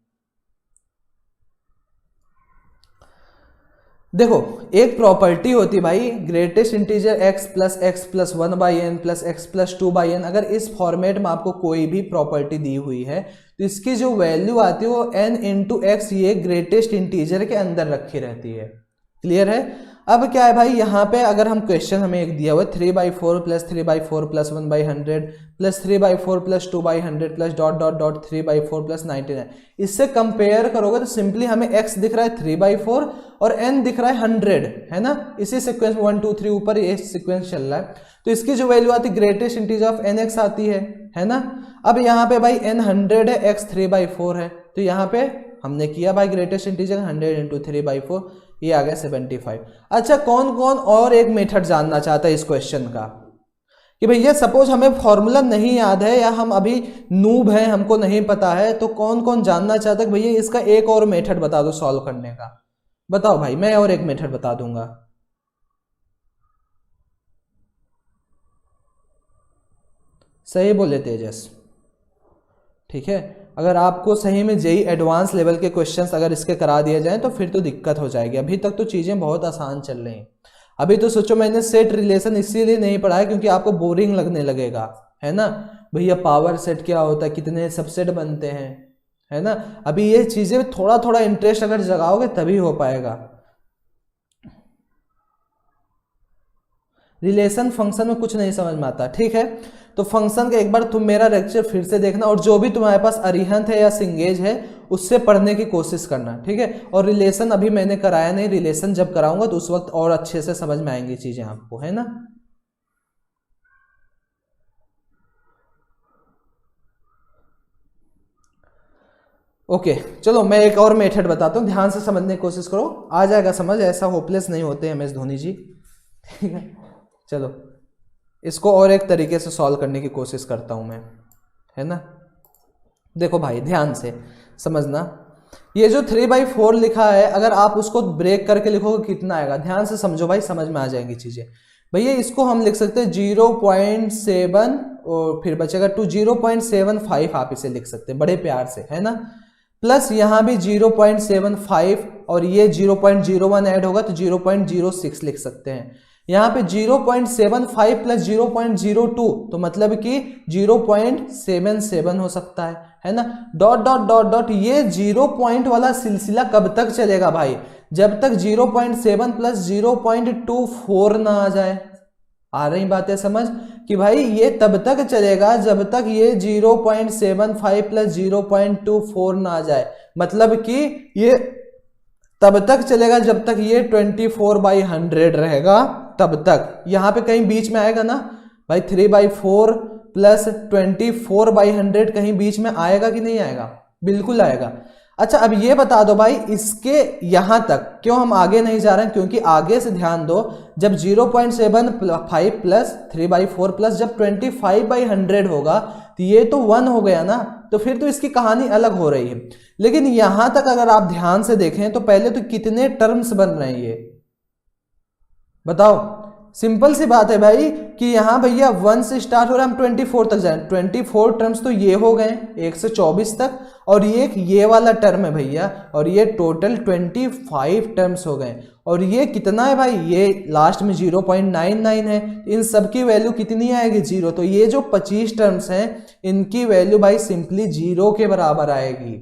देखो एक प्रॉपर्टी होती भाई, greatest integer x plus 1/n plus x plus 2/n, अगर इस फॉर्मेट में आपको कोई भी प्रॉपर्टी दी हुई है तो इसकी जो वैल्यू आती है वो n इंटू एक्स, ये ग्रेटेस्ट इंटीजर के अंदर रखी रहती है। क्लियर है? अब क्या है भाई, यहाँ पे अगर हम क्वेश्चन हमें एक दिया हुआ है 3/4 plus 3/4 plus 1/100 plus 3/4 plus 2/100 plus dot dot dot 3/4 plus 99, इससे कंपेयर करोगे तो सिंपली हमें x दिख रहा है 3/4 और n दिख रहा है 100, है ना, इसी सीक्वेंस 1 2 3 ऊपर ये सीक्वेंस चल रहा है, तो इसकी जो वैल्यू आती है ग्रेटेस्ट इंटीजर ऑफ nx आती है ना। अब यहाँ पे भाई n 100 है, x 3/4 है, तो यहाँ पे हमने किया भाई ग्रेटेस्ट इंटीजर 100 इंटू 3/4, ये आ गया 75। अच्छा कौन कौन और एक मेथड जानना चाहता है इस क्वेश्चन का, कि भैया सपोज हमें फॉर्मूला नहीं याद है या हम अभी नूब हैं, हमको नहीं पता है, तो कौन कौन जानना चाहता है भैया इसका एक और मेथड बता दो सॉल्व करने का? बताओ भाई, मैं और एक मेथड बता दूंगा। सही बोले तेजस, ठीक है। अगर आपको सही में जेई एडवांस लेवल के क्वेश्चंस अगर इसके करा दिए जाएं तो फिर तो दिक्कत हो जाएगी। अभी तक तो चीज़ें बहुत आसान चल रही हैं। अभी तो सोचो मैंने सेट रिलेशन इसीलिए नहीं पढ़ा है क्योंकि आपको बोरिंग लगने लगेगा, है ना भैया, पावर सेट क्या होता है, कितने सबसेट बनते हैं, है ना। अभी ये चीज़ें थोड़ा थोड़ा इंटरेस्ट अगर जगाओगे तभी हो पाएगा। रिलेशन फंक्शन में कुछ नहीं समझ में आता, ठीक है। तो फंक्शन का एक बार तुम मेरा लेक्चर फिर से देखना और जो भी तुम्हारे पास अरिहंत है या सिंगेज है उससे पढ़ने की कोशिश करना, ठीक है। और रिलेशन अभी मैंने कराया नहीं, रिलेशन जब कराऊंगा तो उस वक्त और अच्छे से समझ में आएंगी चीजें आपको, है ना। ओके चलो मैं एक और मेथड बताता हूँ, ध्यान से समझने की कोशिश करो, आ जाएगा समझ, ऐसा होपलेस नहीं होते एमएस धोनी जी, ठीक है। चलो इसको और एक तरीके से सॉल्व करने की कोशिश करता हूं मैं, है ना। देखो भाई ध्यान से समझना, ये जो 3/4 लिखा है अगर आप उसको ब्रेक करके लिखोगे कितना आएगा, ध्यान से समझो भाई, समझ में आ जाएंगी चीजें। भैया इसको हम लिख सकते हैं 0.7 और फिर बचेगा 0.75, आप इसे लिख सकते हैं बड़े प्यार से, है ना। प्लस यहाँ भी 0.75 और ये 0.01 ऐड होगा तो 0.06 लिख सकते हैं। यहाँ पे 0.75 प्लस 0.02 तो मतलब कि 0.77 हो सकता है ना। डॉट डॉट डॉट डॉट, ये 0 पॉइंट वाला सिलसिला कब तक चलेगा भाई, जब तक 0.7 प्लस 0.24 ना आ जाए। आ रही बातें समझ कि भाई ये तब तक चलेगा जब तक ये 0.75 प्लस 0.24 ना आ जाए, मतलब कि ये तब तक चलेगा जब तक ये 24/100 रहेगा, तब तक। यहां पे कहीं बीच में आएगा ना भाई 3/4 प्लस 24/100 कहीं बीच में आएगा कि नहीं आएगा, बिल्कुल आएगा। अच्छा अब ये बता दो भाई इसके यहां तक क्यों हम आगे नहीं जा रहे हैं, क्योंकि आगे से ध्यान दो, जब 0.75 प्लस 3/4 प्लस जब 25/100 होगा तो ये तो 1 हो गया ना, तो फिर तो इसकी कहानी अलग हो रही है। लेकिन यहां तक अगर आप ध्यान से देखें तो पहले तो कितने टर्म्स बन रहे हैं ये बताओ। सिंपल सी बात है भाई कि यहां भैया 1 से स्टार्ट हो रहा है, हम 24 तक जाए, 24 टर्म्स तो ये हो गए 1 से 24 तक, और ये वाला टर्म है भैया, और ये टोटल 25 टर्म्स हो गए। और ये कितना है भाई, ये लास्ट में 0.99 है, इन सब की वैल्यू कितनी आएगी 0, तो ये जो 25 टर्म्स हैं इनकी वैल्यू भाई सिंपली 0 के बराबर आएगी।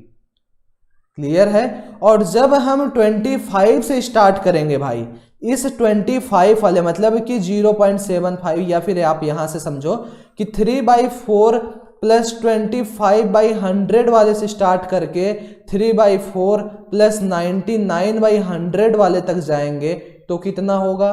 क्लियर है। और जब हम 25 से स्टार्ट करेंगे भाई, इस 25 वाले मतलब कि 0.75 या फिर आप यहां से समझो कि 3/4 प्लस 25/100 वाले से स्टार्ट करके 3/4 प्लस 99/100 वाले तक जाएंगे तो कितना होगा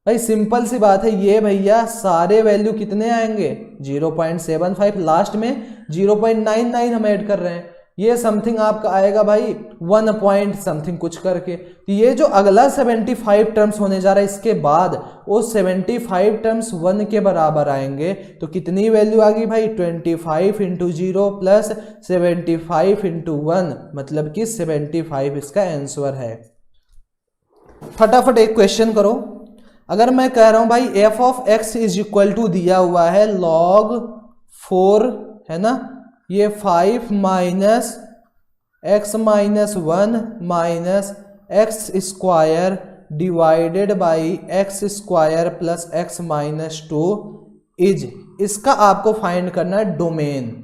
भाई? सिंपल सी बात है ये भैया, सारे वैल्यू कितने आएंगे 0.75, लास्ट में 0.99 हम ऐड कर रहे हैं, ये समथिंग आपका आएगा भाई 1 पॉइंट समथिंग कुछ करके। तो ये जो अगला 75 टर्म्स होने जा रहा है इसके बाद वो 75 टर्म्स 1 के बराबर आएंगे। तो कितनी वैल्यू आ गई भाई? 25 इंटू 0 प्लस 75 इंटू 1 मतलब कि 75 इसका आंसर है। फटाफट एक क्वेश्चन करो। अगर मैं कह रहा हूं भाई f of x is equal to दिया हुआ है log 4 है ना, ये 5 minus x minus 1 minus x square divided by x square plus x minus 2 is, इसका आपको फाइंड करना है डोमेन।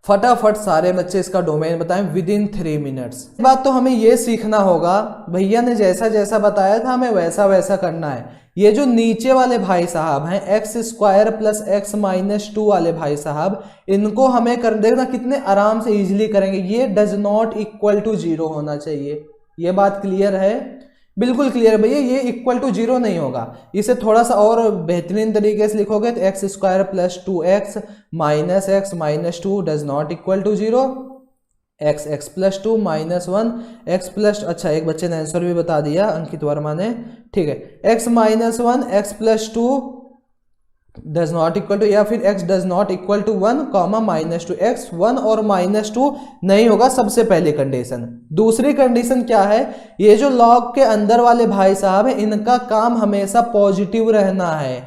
फटाफट सारे बच्चे इसका डोमेन बताएं विद इन 3 मिनट्स। बात तो हमें ये सीखना होगा, भैया ने जैसा जैसा बताया था हमें वैसा वैसा करना है। ये जो नीचे वाले भाई साहब हैं x square plus x minus 2 वाले भाई साहब, इनको हमें कर देखना कितने आराम से इजीली करेंगे। ये डज नॉट इक्वल टू 0 होना चाहिए, ये बात क्लियर है? बिल्कुल क्लियर भैया, ये इक्वल टू 0 नहीं होगा। इसे थोड़ा सा और बेहतरीन तरीके से लिखोगे तो x square plus 2x minus x minus 2 does not equal to 0, x plus 2 minus 1 x plus, अच्छा एक बच्चे ने आंसर भी बता दिया अंकित वर्मा ने, ठीक है, x minus 1 x plus 2 does not equal to, या फिर x does not equal to 1 comma minus 2, x 1 और माइनस 2 नहीं होगा सबसे पहली कंडीशन। दूसरी कंडीशन क्या है? ये जो लॉग के अंदर वाले भाई साहब है इनका काम हमेशा पॉजिटिव रहना है,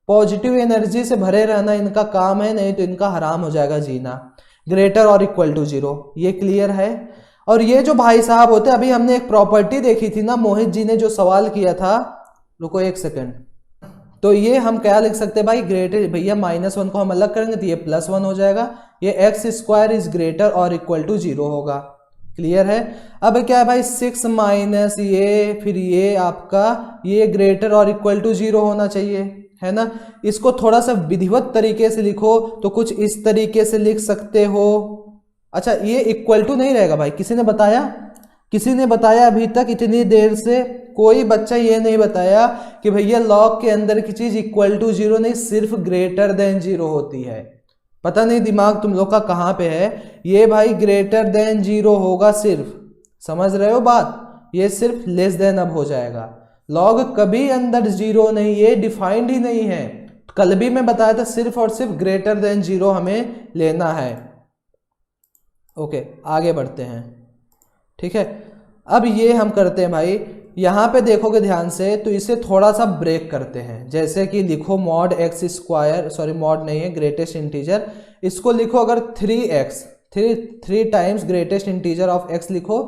पॉजिटिव एनर्जी से भरे रहना इनका काम है, नहीं तो इनका हराम हो जाएगा जीना। ग्रेटर और इक्वल टू 0, ये क्लियर है? और ये जो भाई साहब होते, अभी हमने एक प्रॉपर्टी देखी थी ना, मोहित जी ने जो सवाल किया था, रुको एक सेकेंड, तो ये हम क्या लिख सकते हैं भाई? ग्रेटर, भैया -1 को हम अलग करेंगे तो ये +1 हो जाएगा, ये एक्स स्क्वायर इज ग्रेटर और इक्वल टू 0 होगा। क्लियर है? अब क्या है भाई 6 माइनस ये फिर ये आपका ये ग्रेटर और इक्वल टू 0 होना चाहिए, है ना। इसको थोड़ा सा विधिवत तरीके से लिखो तो कुछ इस तरीके से लिख सकते हो। अच्छा ये इक्वल टू नहीं रहेगा भाई, किसी ने बताया? किसी ने बताया अभी तक इतनी देर से? कोई बच्चा ये नहीं बताया कि भैया लॉग के अंदर की चीज इक्वल टू 0 नहीं, सिर्फ ग्रेटर देन 0 होती है। पता नहीं दिमाग तुम लोग का कहाँ पे है। ये भाई ग्रेटर देन 0 होगा सिर्फ, समझ रहे हो बात? ये सिर्फ लेस देन अब हो जाएगा। लॉग कभी अंदर 0 नहीं, ये डिफाइंड ही नहीं है। कल भी मैं बताया था सिर्फ और सिर्फ ग्रेटर देन 0 हमें लेना है। ओके आगे बढ़ते हैं, ठीक है। अब ये हम करते हैं भाई, यहाँ पे देखोगे ध्यान से तो इसे थोड़ा सा ब्रेक करते हैं। जैसे कि लिखो mod x square, sorry mod नहीं है, ग्रेटेस्ट इंटीजर, इसको लिखो अगर 3x, 3 times greatest integer of x लिखो,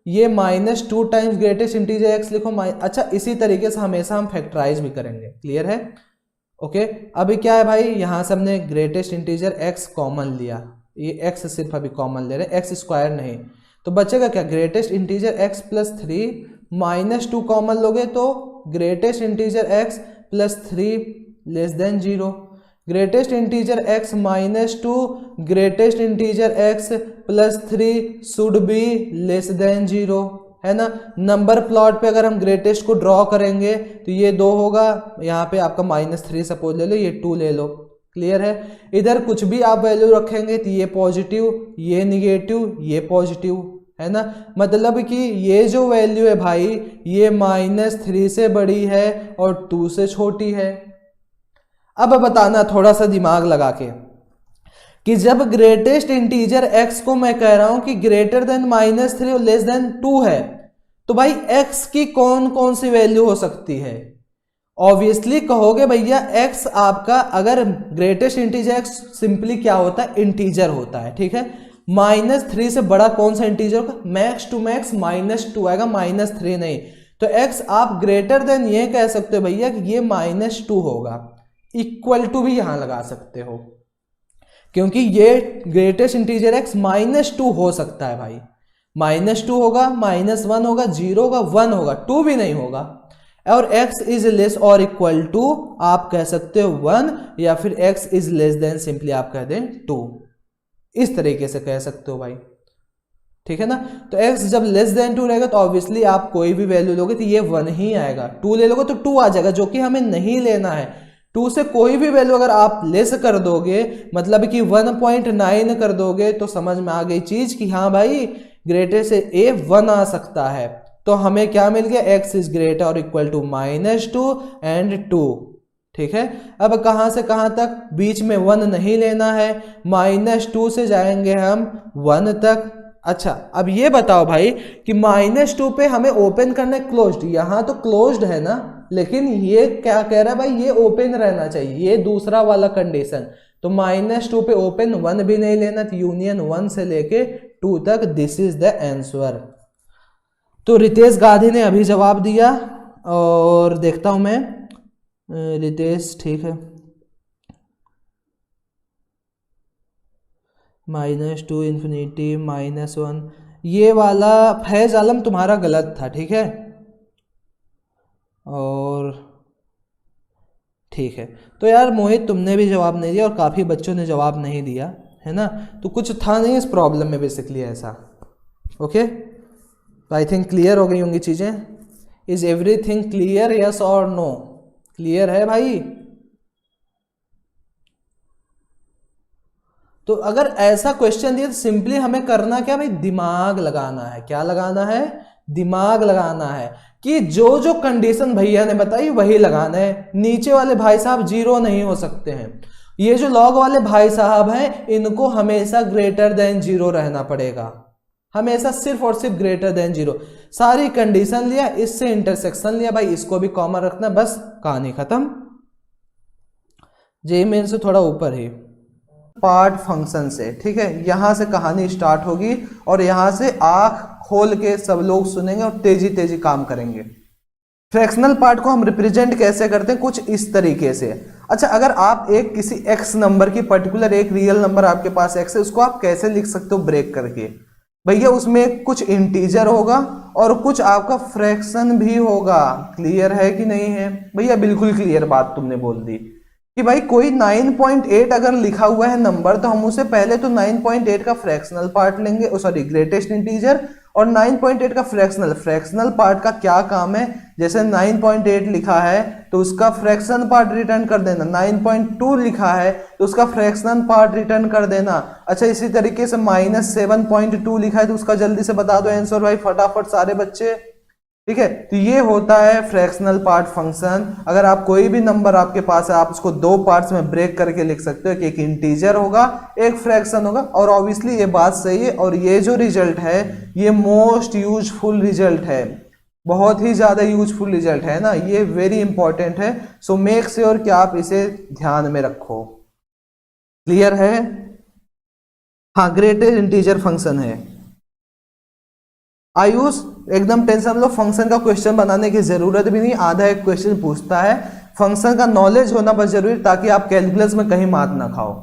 ये -2 टाइम्स ग्रेटेस्ट इंटीजर x लिखो। अच्छा इसी तरीके से हमेशा हम फैक्टराइज भी करेंगे। क्लियर है? ओके अभी क्या है भाई, यहाँ से हमने ग्रेटेस्ट इंटीजर x कॉमन लिया, ये x सिर्फ अभी कॉमन ले रहे हैं, एक्स स्क्वायर नहीं, तो बचेगा क्या? Greatest integer x plus 3 -2 common लोगे तो greatest integer x plus 3 less than 0, greatest integer x -2 greatest integer x plus 3 should be less than 0, है ना। नंबर प्लॉट पे अगर हम ग्रेटेस्ट को ड्रॉ करेंगे तो ये 2 होगा, यहाँ पे आपका -3 सपोज ले लो, ये 2 ले लो। क्लियर है? इधर कुछ भी आप वैल्यू रखेंगे तो ये पॉजिटिव, ये निगेटिव, ये पॉजिटिव, है ना। मतलब कि ये जो वैल्यू है भाई ये -3 से बड़ी है और 2 से छोटी है। अब बताना थोड़ा सा दिमाग लगा के कि जब ग्रेटेस्ट इंटीजर x को मैं कह रहा हूं कि ग्रेटर देन -3 और लेस देन 2 है, तो भाई x की कौन कौन सी वैल्यू हो सकती है? ऑब्वियसली कहोगे भैया x आपका, अगर ग्रेटेस्ट इंटीजर x सिंपली क्या होता है? इंटीजर होता है, ठीक है। -3 से बड़ा कौन सा इंटीजर होगा? मैक्स टू मैक्स -2 आएगा, -3 नहीं। तो x आप ग्रेटर देन ये कह सकते हो भैया कि ये -2 होगा, इक्वल टू भी यहां लगा सकते हो, क्योंकि ये ग्रेटेस्ट इंटीजर x -2 हो सकता है भाई। -2 होगा, -1 होगा, 0 होगा, 1 होगा, 2 भी नहीं होगा। और x इज लेस और इक्वल टू आप कह सकते हो 1, या फिर x is less then simply आप कह दें 2, इस तरीके से कह सकते हो भाई, ठीक है ना। तो x जब लेस देन 2 रहेगा तो ऑब्वियसली आप कोई भी वैल्यू लोगे तो ये 1 ही आएगा, 2 ले लोगे तो 2 आ जाएगा, जो कि हमें नहीं लेना है। 2 से कोई भी वैल्यू अगर आप लेस कर दोगे, मतलब कि 1.9 कर दोगे, तो समझ में आ गई चीज कि हाँ भाई ग्रेटेस्ट से a 1 आ सकता है। तो हमें क्या मिल गया, x इज ग्रेटर और इक्वल टू -2 एंड 2, ठीक है। अब कहां से कहां तक, बीच में 1 नहीं लेना है, -2 से जाएंगे हम 1 तक। अच्छा अब ये बताओ भाई कि -2 पे हमें ओपन करना है क्लोज्ड, यहां तो क्लोज्ड है ना, लेकिन ये क्या कह रहा है भाई, ये ओपन रहना चाहिए, ये दूसरा वाला कंडीशन। तो -2 पे ओपन, 1 भी नहीं लेना, तो यूनियन 1 से लेके 2 तक, दिस इज द आंसर। तो रितेश गांधी ने अभी जवाब दिया, और देखता हूं मैं, रितेश ठीक है, -2 इन्फिनिटी -1, ये वाला फैज आलम तुम्हारा गलत था, ठीक है। और ठीक है, तो यार मोहित तुमने भी जवाब नहीं दिया और काफ़ी बच्चों ने जवाब नहीं दिया, है ना। तो कुछ था नहीं इस प्रॉब्लम में बेसिकली ऐसा, ओके। तो आई थिंक क्लियर हो गई होंगी चीज़ें। इज एवरीथिंग क्लियर, यस और नो? क्लियर है भाई? तो अगर ऐसा क्वेश्चन दिया तो सिंपली हमें करना क्या भाई, दिमाग लगाना है। क्या लगाना है? दिमाग लगाना है कि जो जो कंडीशन भैया ने बताई वही लगाना है। नीचे वाले भाई साहब जीरो नहीं हो सकते हैं, ये जो लॉग वाले भाई साहब हैं इनको हमेशा ग्रेटर देन जीरो रहना पड़ेगा, हमेशा सिर्फ और सिर्फ ग्रेटर देन जीरो। सारी कंडीशन लिया, इससे इंटरसेक्शन लिया भाई, इसको भी कॉमन रखना, बस कहानी खत्म। जे मेन से थोड़ा ऊपर ही पार्ट फंक्शन से, ठीक है, यहां से कहानी स्टार्ट होगी और यहां से आंख खोल के सब लोग सुनेंगे और तेजी तेजी काम करेंगे। फ्रैक्शनल पार्ट को हम रिप्रेजेंट कैसे करते हैं, कुछ इस तरीके से। अच्छा, अगर आप एक किसी x नंबर की पर्टिकुलर एक रियल नंबर आपके पास x है, उसको आप कैसे लिख सकते हो ब्रेक करके? भैया उसमें कुछ इंटीजर होगा और कुछ आपका फ्रैक्शन भी होगा। क्लियर है कि नहीं है भैया? बिल्कुल क्लियर बात तुमने बोल दी कि भाई कोई 9.8 अगर लिखा हुआ है नंबर, तो हम उसे पहले तो 9.8 का फ्रैक्शनल पार्ट लेंगे, सॉरी ग्रेटेस्ट इंटीजर, और 9.8 का फ्रैक्शनल पार्ट का क्या काम है, जैसे 9.8 लिखा है तो उसका फ्रैक्शन पार्ट रिटर्न कर देना, 9.2 लिखा है तो उसका फ्रैक्शन पार्ट रिटर्न कर देना। अच्छा, इसी तरीके से -7.2 लिखा है तो उसका जल्दी से बता दो आंसर भाई फटाफट सारे बच्चे, ठीक है। तो ये होता है फ्रैक्शनल पार्ट फंक्शन। अगर आप कोई भी नंबर आपके पास है, आप उसको दो पार्ट्स में ब्रेक करके लिख सकते हो कि एक इंटीजर होगा, एक फ्रैक्शन होगा, और ऑब्वियसली ये बात सही है। और ये जो रिजल्ट है ये मोस्ट यूजफुल रिजल्ट है, बहुत ही ज्यादा यूजफुल रिजल्ट है ना, ये वेरी इंपॉर्टेंट है। सो मेक श्योर कि आप इसे ध्यान में रखो। क्लियर है? हाँ, ग्रेटेस्ट इंटीजर फंक्शन है। आयुष एकदम टेंशन लो, फंक्शन का क्वेश्चन बनाने की जरूरत भी नहीं, आधा एक क्वेश्चन पूछता है। फंक्शन का नॉलेज होना बस जरूरी, ताकि आप कैलकुलस में कहीं मात ना खाओ,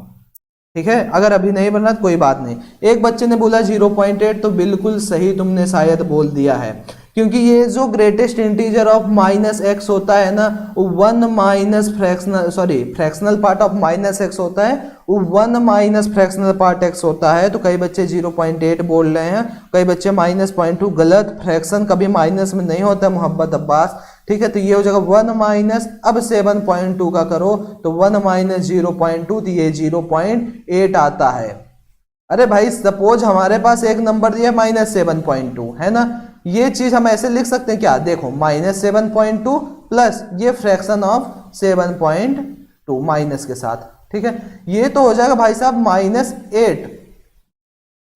ठीक है। अगर अभी नहीं बनना तो कोई बात नहीं। एक बच्चे ने बोला 0.8, तो बिल्कुल सही तुमने शायद बोल दिया है, क्योंकि ये जो ग्रेटेस्ट इंटीजर ऑफ -x होता है ना, वो 1 minus fractional part of -x होता है, वो 1 माइनस फ्रैक्शनल पार्ट x होता है। तो कई बच्चे 0.8 बोल रहे हैं, कई बच्चे -0.2, गलत। फ्रैक्शन कभी माइनस में नहीं होता मोहब्बत अब्बास, ठीक है। तो ये हो जाएगा 1 माइनस, अब 7.2 का करो तो 1 माइनस 0.2, तो ये 0.8 आता है। अरे भाई सपोज हमारे पास एक नंबर दिया -7.2 है ना, ये चीज हम ऐसे लिख सकते हैं क्या, देखो -7.2 प्लस ये फ्रैक्शन ऑफ 7.2 माइनस के साथ, ठीक है। ये तो हो जाएगा भाई साहब -8।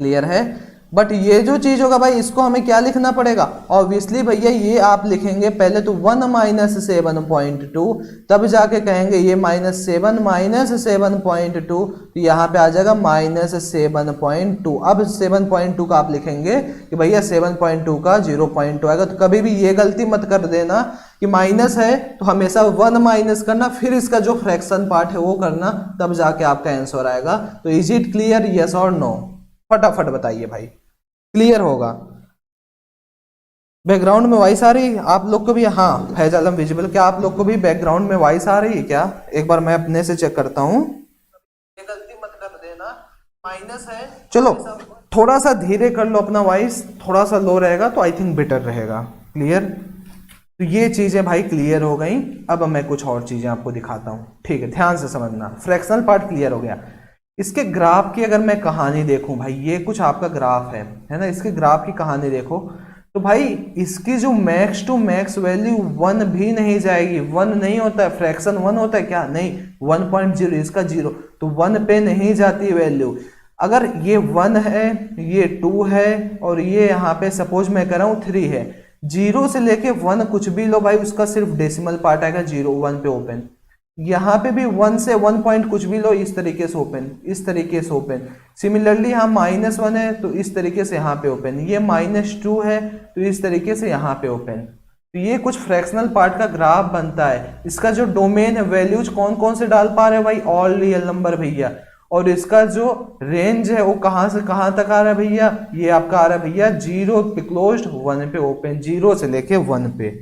क्लियर है? बट ये जो चीज होगा भाई, इसको हमें क्या लिखना पड़ेगा? ऑब्वियसली भैया ये आप लिखेंगे पहले तो 1 माइनस 7.2, तब जाके कहेंगे ये -7 माइनस 7.2, तो यहाँ पे आ जाएगा -7.2। अब 7.2 का आप लिखेंगे कि भैया 7.2 का 0.2 आएगा। तो कभी भी ये गलती मत कर देना कि माइनस है तो हमेशा 1 माइनस करना, फिर इसका जो फ्रैक्शन पार्ट है वो करना, तब जाके आपका आंसर आएगा। तो इज इट क्लियर, यस और नो? फटाफट बताइए भाई, क्लियर होगा। बैकग्राउंड में वॉइस आ रही है आप लोग को भी? हाँ फैज आलम विजिबल, क्या आप लोग को भी बैकग्राउंड में वॉइस आ रही है क्या? एक बार मैं अपने से चेक करता हूँ। ये गलती मत कर देना, माइनस है। चलो थोड़ा सा धीरे कर लो अपना वॉइस, थोड़ा सा लो रहेगा तो आई थिंक बेटर रहेगा। क्लियर? तो ये चीजें भाई क्लियर हो गई। अब मैं कुछ और चीजें आपको दिखाता हूँ, ठीक है? ध्यान से समझना। फ्रैक्शनल पार्ट क्लियर हो गया। इसके ग्राफ की अगर मैं कहानी देखूं भाई, ये कुछ आपका ग्राफ है ना? इसके ग्राफ की कहानी देखो तो भाई इसकी जो मैक्स टू मैक्स वैल्यू 1 भी नहीं जाएगी। 1 नहीं होता है, फ्रैक्शन 1 होता है क्या? नहीं, 1.0, इसका 0, तो 1 पे नहीं जाती वैल्यू। अगर ये 1 है, ये 2 है और ये यहाँ पे सपोज मैं कर रहा हूँ 3 है, 0 से लेके 1 कुछ भी लो भाई, उसका सिर्फ डेसिमल पार्ट आएगा 0, 1 पे ओपन। यहाँ पे भी 1 से 1 पॉइंट कुछ भी लो, इस तरीके से ओपन, इस तरीके से ओपन। सिमिलरली यहाँ -1 है तो इस तरीके से यहाँ पे ओपन, ये -2 है तो इस तरीके से यहाँ पे ओपन। तो ये कुछ फ्रैक्शनल पार्ट का ग्राफ बनता है। इसका जो डोमेन है, वैल्यूज कौन कौन से डाल पा रहे हैं भाई? ऑल रियल नंबर भैया। और इसका जो रेंज है वो कहाँ से कहाँ तक आ रहा है भैया? ये आपका आ रहा है भैया 0 पे क्लोज्ड, 1 पे ओपन, 0 से लेके 1 पे।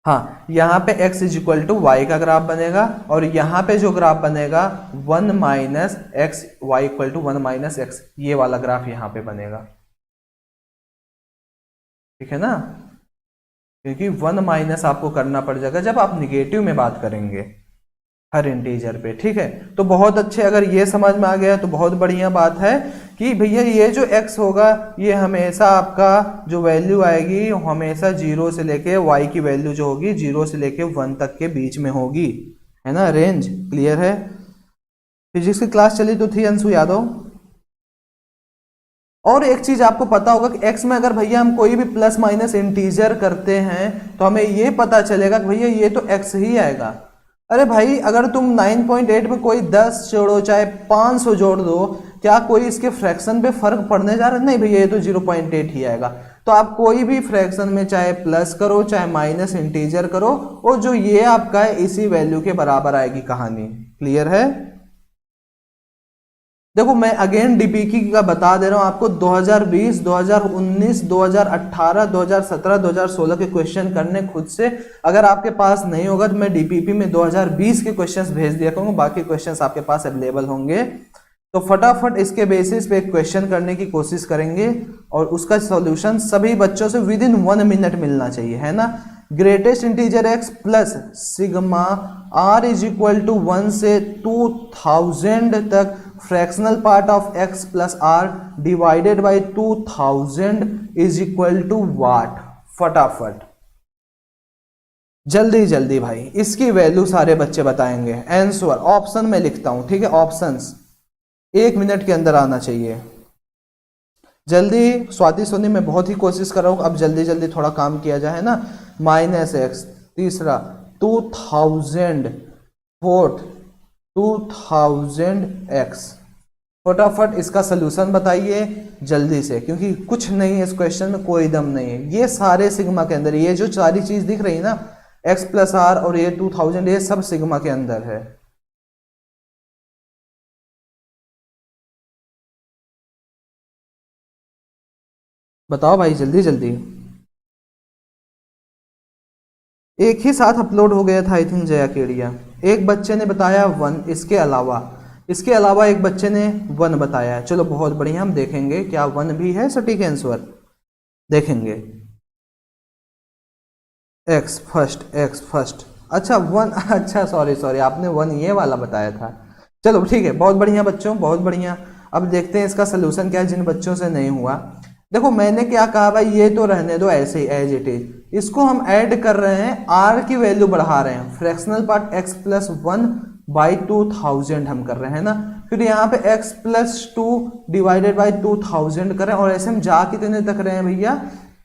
हाँ, यहाँ पे x is equal to y का ग्राफ बनेगा और यहाँ पे जो ग्राफ बनेगा 1 minus x, y equal to 1 minus x, ये वाला ग्राफ यहाँ पे बनेगा। ठीक है ना? क्योंकि 1 माइनस आपको करना पड़ जाएगा जब आप निगेटिव में बात करेंगे हर इंटीजर पे। ठीक है, तो बहुत अच्छे, अगर ये समझ में आ गया तो बहुत बढ़िया बात है कि भैया ये जो x होगा ये हमेशा आपका जो वैल्यू आएगी हमेशा 0 से लेके y की वैल्यू जो होगी 0 से लेके 1 तक के बीच में होगी, है ना? रेंज क्लियर है? फिजिक्स की क्लास चली तो थी अंशु यादव। और एक चीज आपको पता होगा कि x में अगर भैया हम कोई भी प्लस माइनस इंटीजर करते हैं तो हमें ये पता चलेगा कि भैया ये तो x ही आएगा। अरे भाई अगर तुम 9.8 में कोई 10 जोड़ो चाहे 500 जोड़ दो, क्या कोई इसके फ्रैक्शन पे फर्क पड़ने जा रहा है? नहीं भैया, ये तो 0.8 ही आएगा। तो आप कोई भी फ्रैक्शन में चाहे प्लस करो चाहे माइनस इंटीजर करो, और जो ये आपका है इसी वैल्यू के बराबर आएगी कहानी। क्लियर है? देखो मैं अगेन डीपीकी का बता दे रहा हूं आपको, 2020, 2019, 2018, 2017, 2016 के क्वेश्चन करने खुद से। अगर आपके पास नहीं होगा तो मैं डीपीपी में 2020 के क्वेश्चंस भेज दिया करूंगा, बाकी क्वेश्चंस आपके पास अवेलेबल होंगे। तो फटाफट इसके बेसिस पे एक क्वेश्चन करने की कोशिश करेंगे और उसका सॉल्यूशन सभी बच्चों से विद इन 1 मिनट मिलना चाहिए, है ना? Greatest integer x plus sigma r is equal to 1 से 2000 तक fractional part of x plus r divided by 2000 is equal to what. फटाफट जल्दी जल्दी भाई इसकी वैल्यू सारे बच्चे बताएंगे। आंसर ऑप्शन में लिखता हूं, ठीक है? ऑप्शंस 1 मिनट के अंदर आना चाहिए। जल्दी स्वाति सोनी, मैं बहुत ही कोशिश कर रहा हूं, अब जल्दी जल्दी थोड़ा काम किया जाए, है ना? -x, तीसरा 2000, फोर्थ 2000x। फटाफट इसका सलूशन बताइए जल्दी से, क्योंकि कुछ नहीं है इस क्वेश्चन में, कोई दम नहीं है। ये सारे सिग्मा के अंदर, ये जो सारी चीज दिख रही है ना, x प्लस आर और ये 2000, ये सब सिग्मा के अंदर है। बताओ भाई जल्दी जल्दी। एक ही साथ अपलोड हो गया था आई थिंक जया केड़िया। एक बच्चे ने बताया 1, इसके अलावा एक बच्चे ने 1 बताया है। चलो बहुत बढ़िया, हम देखेंगे क्या 1 भी है सटीक आंसर, देखेंगे। x फर्स्ट, अच्छा 1, अच्छा सॉरी आपने 1 ये वाला बताया था। चलो ठीक है, बहुत बढ़िया बच्चों, बहुत बढ़िया। अब देखते हैं इसका सोल्यूशन क्या है जिन बच्चों से नहीं हुआ। देखो मैंने क्या कहा भाई, ये तो रहने दो ऐसे ही एज इट इज, इसको हम ऐड कर रहे हैं, r की वैल्यू बढ़ा रहे हैं। Fractional part x plus 1 by 2000 हम कर रहे हैं ना, फिर यहाँ पे x प्लस 2 डिवाइडेड बाई 2000 कर रहे हैं, और ऐसे हम जा कितने तक रहे हैं भैया?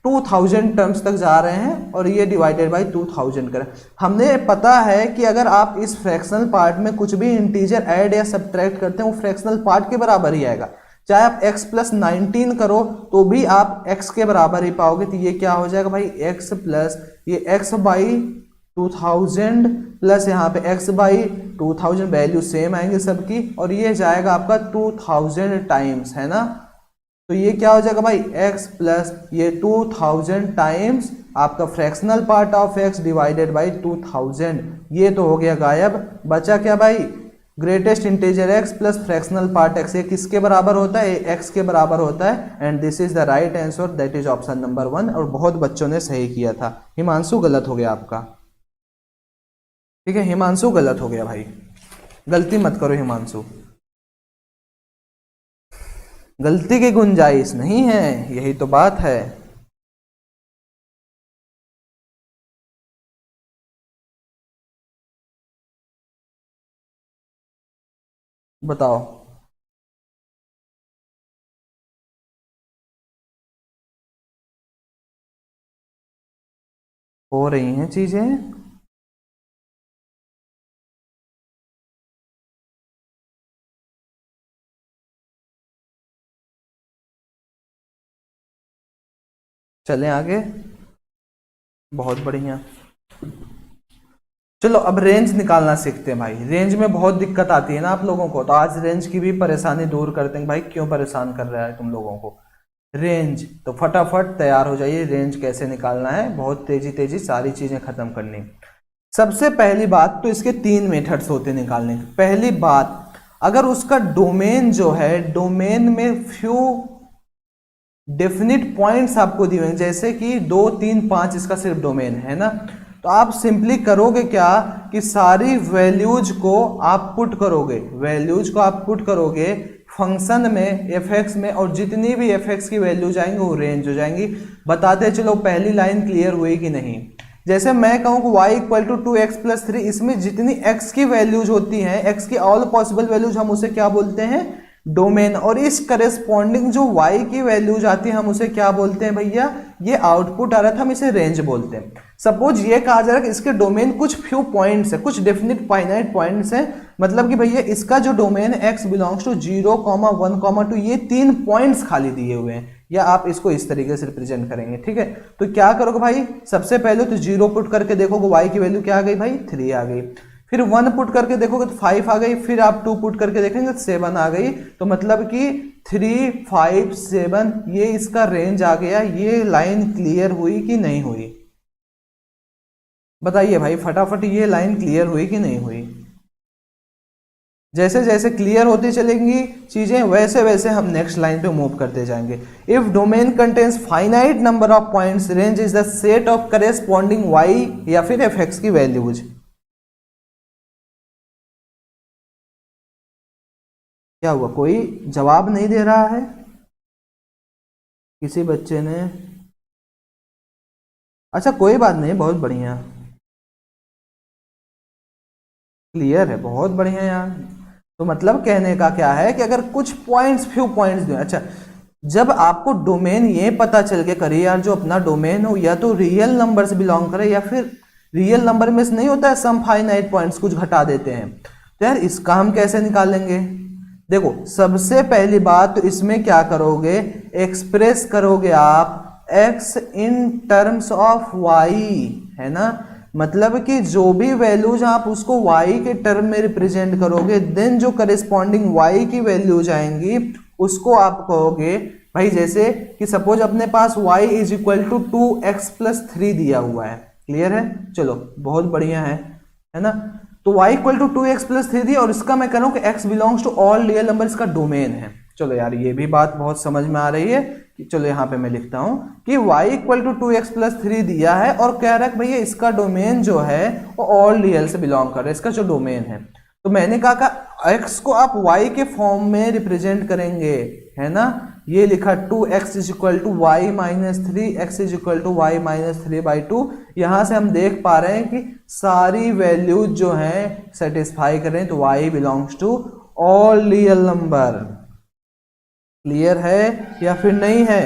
2000 टर्म्स तक जा रहे हैं, और ये डिवाइडेड बाई 2000 करें। हमने पता है कि अगर आप इस फ्रैक्शनल पार्ट में कुछ भी इंटीजर ऐड या सब्ट्रैक्ट करते हैं वो फ्रैक्शनल पार्ट के बराबर ही आएगा। चाहे आप x प्लस 19 करो तो भी आप x के बराबर ही पाओगे। तो ये क्या हो जाएगा भाई, x प्लस ये x बाई 2000 प्लस यहाँ पे x बाई 2000, वैल्यू सेम आएंगे सबकी, और ये जाएगा आपका 2000 टाइम्स, है ना? तो ये क्या हो जाएगा भाई, x प्लस ये 2000 टाइम्स आपका fractional part of x divided by 2000, ये तो हो गया गायब। बचा क्या भाई, greatest integer x plus fractional part x, ये किसके बराबर होता है, x के बराबर होता है। And this is the right answer, that is option number 1। और बहुत बच्चों ने सही किया था। हिमांशु गलत हो गया आपका, ठीक है, हिमांशु गलत हो गया भाई, गलती मत करो हिमांशु, गलती की गुंजाइश नहीं है, यही तो बात है। बताओ, हो रही हैं चीजें। चलें आगे, बहुत बढ़िया। चलो अब रेंज निकालना सीखते हैं भाई। रेंज में बहुत दिक्कत आती है ना आप लोगों को, तो आज रेंज की भी परेशानी दूर करते हैं। भाई क्यों परेशान कर रहा है तुम लोगों को रेंज, तो फटाफट तैयार हो जाइए, रेंज कैसे निकालना है, बहुत तेजी तेजी सारी चीजें खत्म करनी। सबसे पहली बात तो इसके 3 मेथड्स होते हैं निकालने के। पहली बात, अगर उसका डोमेन जो है, डोमेन में फ्यू डेफिनिट पॉइंट्स आपको दिए हुए, जैसे कि 2 3 5 इसका सिर्फ डोमेन है ना, तो आप सिंपली करोगे क्या कि सारी वैल्यूज को आप पुट करोगे, वैल्यूज को आप पुट करोगे फंक्शन में, एफ में, और जितनी भी एफ की वैल्यूज आएंगी वो रेंज हो जाएंगी। बताते चलो पहली लाइन क्लियर हुई कि नहीं। जैसे मैं कहूँ कि y equal to 2x plus 3, इसमें जितनी x की वैल्यूज होती हैं, x की ऑल पॉसिबल वैल्यूज, हम उसे क्या बोलते हैं, डोमेन। और इस करेस्पॉन्डिंग जो y की वैल्यूज आती है हम उसे क्या बोलते हैं भैया, ये आउटपुट आ रहा था, हम इसे रेंज बोलते हैं। सपोज ये कहा जा रहा है कि इसके डोमेन कुछ फ्यू पॉइंट्स है, कुछ डेफिनिट फाइनाइट पॉइंट्स हैं, मतलब कि भैया इसका जो डोमेन x बिलोंग्स टू 0, 1, 2, ये 3 पॉइंट्स खाली दिए हुए हैं, या आप इसको इस तरीके से रिप्रेजेंट करेंगे, ठीक है। तो क्या करोगे भाई, सबसे पहले तो 0 पुट करके देखोगे, y की वैल्यू क्या आ गई भाई, 3 आ गई। फिर 1 पुट करके देखोगे तो 5 आ गई, फिर आप 2 पुट करके देखेंगे तो 7 आ गई। तो मतलब कि 3, 5, 7 ये इसका रेंज आ गया। ये लाइन क्लियर हुई कि नहीं हुई, बताइए भाई फटाफट, ये लाइन क्लियर हुई कि नहीं हुई। जैसे जैसे क्लियर होती चलेंगी चीजें, वैसे वैसे हम नेक्स्ट लाइन पे मूव करते जाएंगे। If domain contains finite number of points, range is the set of corresponding y या फिर f(x) की वैल्यूज। क्या हुआ, कोई जवाब नहीं दे रहा है किसी बच्चे ने। अच्छा कोई बात नहीं, बहुत बढ़िया, क्लियर है, बहुत बढ़िया यार। तो मतलब कहने का क्या है कि अगर कुछ पॉइंट्स, फ्यू पॉइंट्स दो, अच्छा जब आपको डोमेन ये पता चल के करिए यार, जो अपना डोमेन हो या तो रियल नंबर से बिलोंग करे, या फिर रियल नंबर में से नहीं होता है सम फाइनाइट पॉइंट्स कुछ घटा देते हैं, तो यार इसका हम कैसे निकालेंगे। देखो सबसे पहली बात तो इसमें क्या करोगे, एक्सप्रेस करोगे आप x in terms of y, है ना, मतलब कि जो भी वैल्यूज आप उसको y के टर्म में रिप्रेजेंट करोगे, देन जो करेस्पॉन्डिंग y की वैल्यूज आएंगी उसको आप कहोगे भाई, जैसे कि सपोज अपने पास y is equal to 2x plus 3 दिया हुआ है, क्लियर है, चलो बहुत बढ़िया है ना। तो y equal to 2x plus 3 दिया, और इसका मैं कह रहा हूं कि x belongs to all real number, इसका डोमेन है। चलो यार ये भी बात बहुत समझ में आ रही है कि चलो यहाँ पे मैं लिखता हूं कि y equal to 2x plus 3 दिया है, और कह रहा है भैया इसका डोमेन जो है वो ऑल रियल से बिलोंग कर रहा है, इसका जो डोमेन है। तो मैंने कहा x को आप y के फॉर्म में रिप्रेजेंट करेंगे, है ना, ये लिखा 2x is equal to y minus 3, x is equal to y minus 3/2। यहां से हम देख पा रहे हैं कि सारी वैल्यूज जो हैं सेटिस्फाई करें, तो y belongs to all real number. Clear है या फिर नहीं है,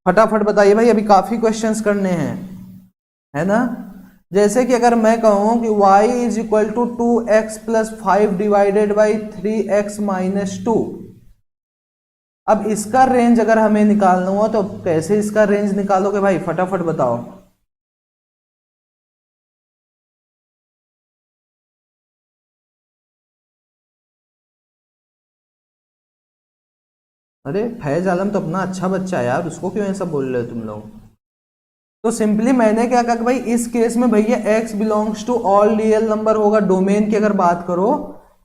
फटाफट बताइए भाई, अभी काफी क्वेश्चंस करने हैं, है ना। जैसे कि अगर मैं कहूं कि y is equal to 2x plus 5 divided by 3x minus 2, अब इसका रेंज अगर हमें निकालना हो तो कैसे इसका रेंज निकालोगे भाई, फटाफट बताओ। अरे फैज आलम तो अपना अच्छा बच्चा है यार, उसको क्यों ऐसा बोल रहे हो तुम लोग। तो सिंपली मैंने क्या कहा कि भाई इस केस में भैया x belongs to all real number होगा, डोमेन की अगर बात करो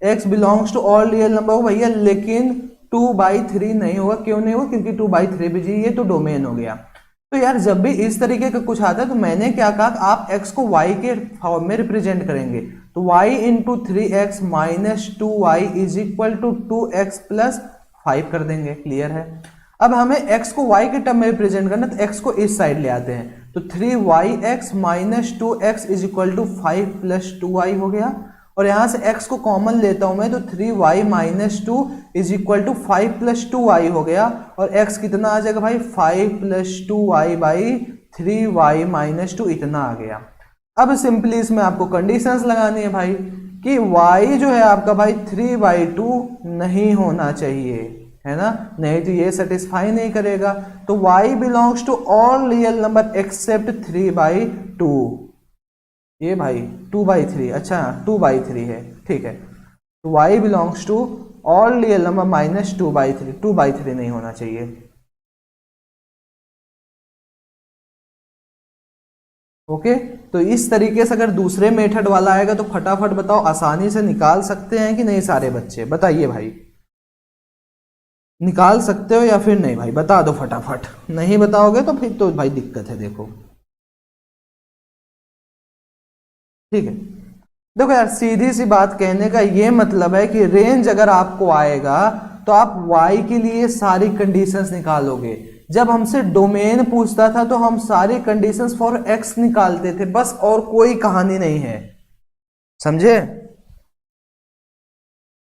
x belongs to all real number होगा भैया, लेकिन 2/3 नहीं होगा। क्यों नहीं होगा? क्योंकि 2/3 भी जी ये तो डोमेन हो गया। तो यार जब भी इस तरीके का कुछ आता है तो मैंने क्या कहा, आप x को y के फॉर्म में रिप्रेजेंट करेंगे, तो y into 3x minus 2y is equal to 2x plus 5 कर देंगे। क्लियर है? अब हमें x को y के टर्म में रिप्रेजेंट करना, तो x को इस साइड ले आते हैं, तो 3yx minus 2x is equal to 5 plus 2y हो गया। और यहां से x को कॉमन लेता हूं मैं, तो 3y minus 2 is equal to 5 plus 2y हो गया। और x कितना आ जाएगा भाई? 5 plus 2y by 3y minus 2 इतना आ गया। अब सिंपली इसमें आपको कंडीशंस लगानी है भाई कि y जो है आपका भाई 3/2 नहीं होना चाहिए, है ना, नहीं तो ये सेटिस्फाई नहीं करेगा। तो y belongs to all real number except 3/2। ये भाई 2/3, अच्छा 2/3 है, ठीक है। तो y belongs to all real number minus 2/3, 2/3 नहीं होना चाहिए। ओके, तो इस तरीके से अगर दूसरे मेथड वाला आएगा तो फटाफट बताओ, आसानी से निकाल सकते हैं कि नहीं सारे बच्चे? बताइए भाई, निकाल सकते हो या फिर नहीं? भाई बता दो फटाफट, नहीं बताओगे तो फिर तो भाई दिक्कत है। देखो ठीक है, देखो यार सीधी सी बात कहने का ये मतलब है कि रेंज अगर आपको आएगा तो आप y के लिए सारी कंडीशंस निकालोगे। जब हमसे डोमेन पूछता था तो हम सारी कंडीशंस फॉर x निकालते थे बस, और कोई कहानी नहीं है, समझे?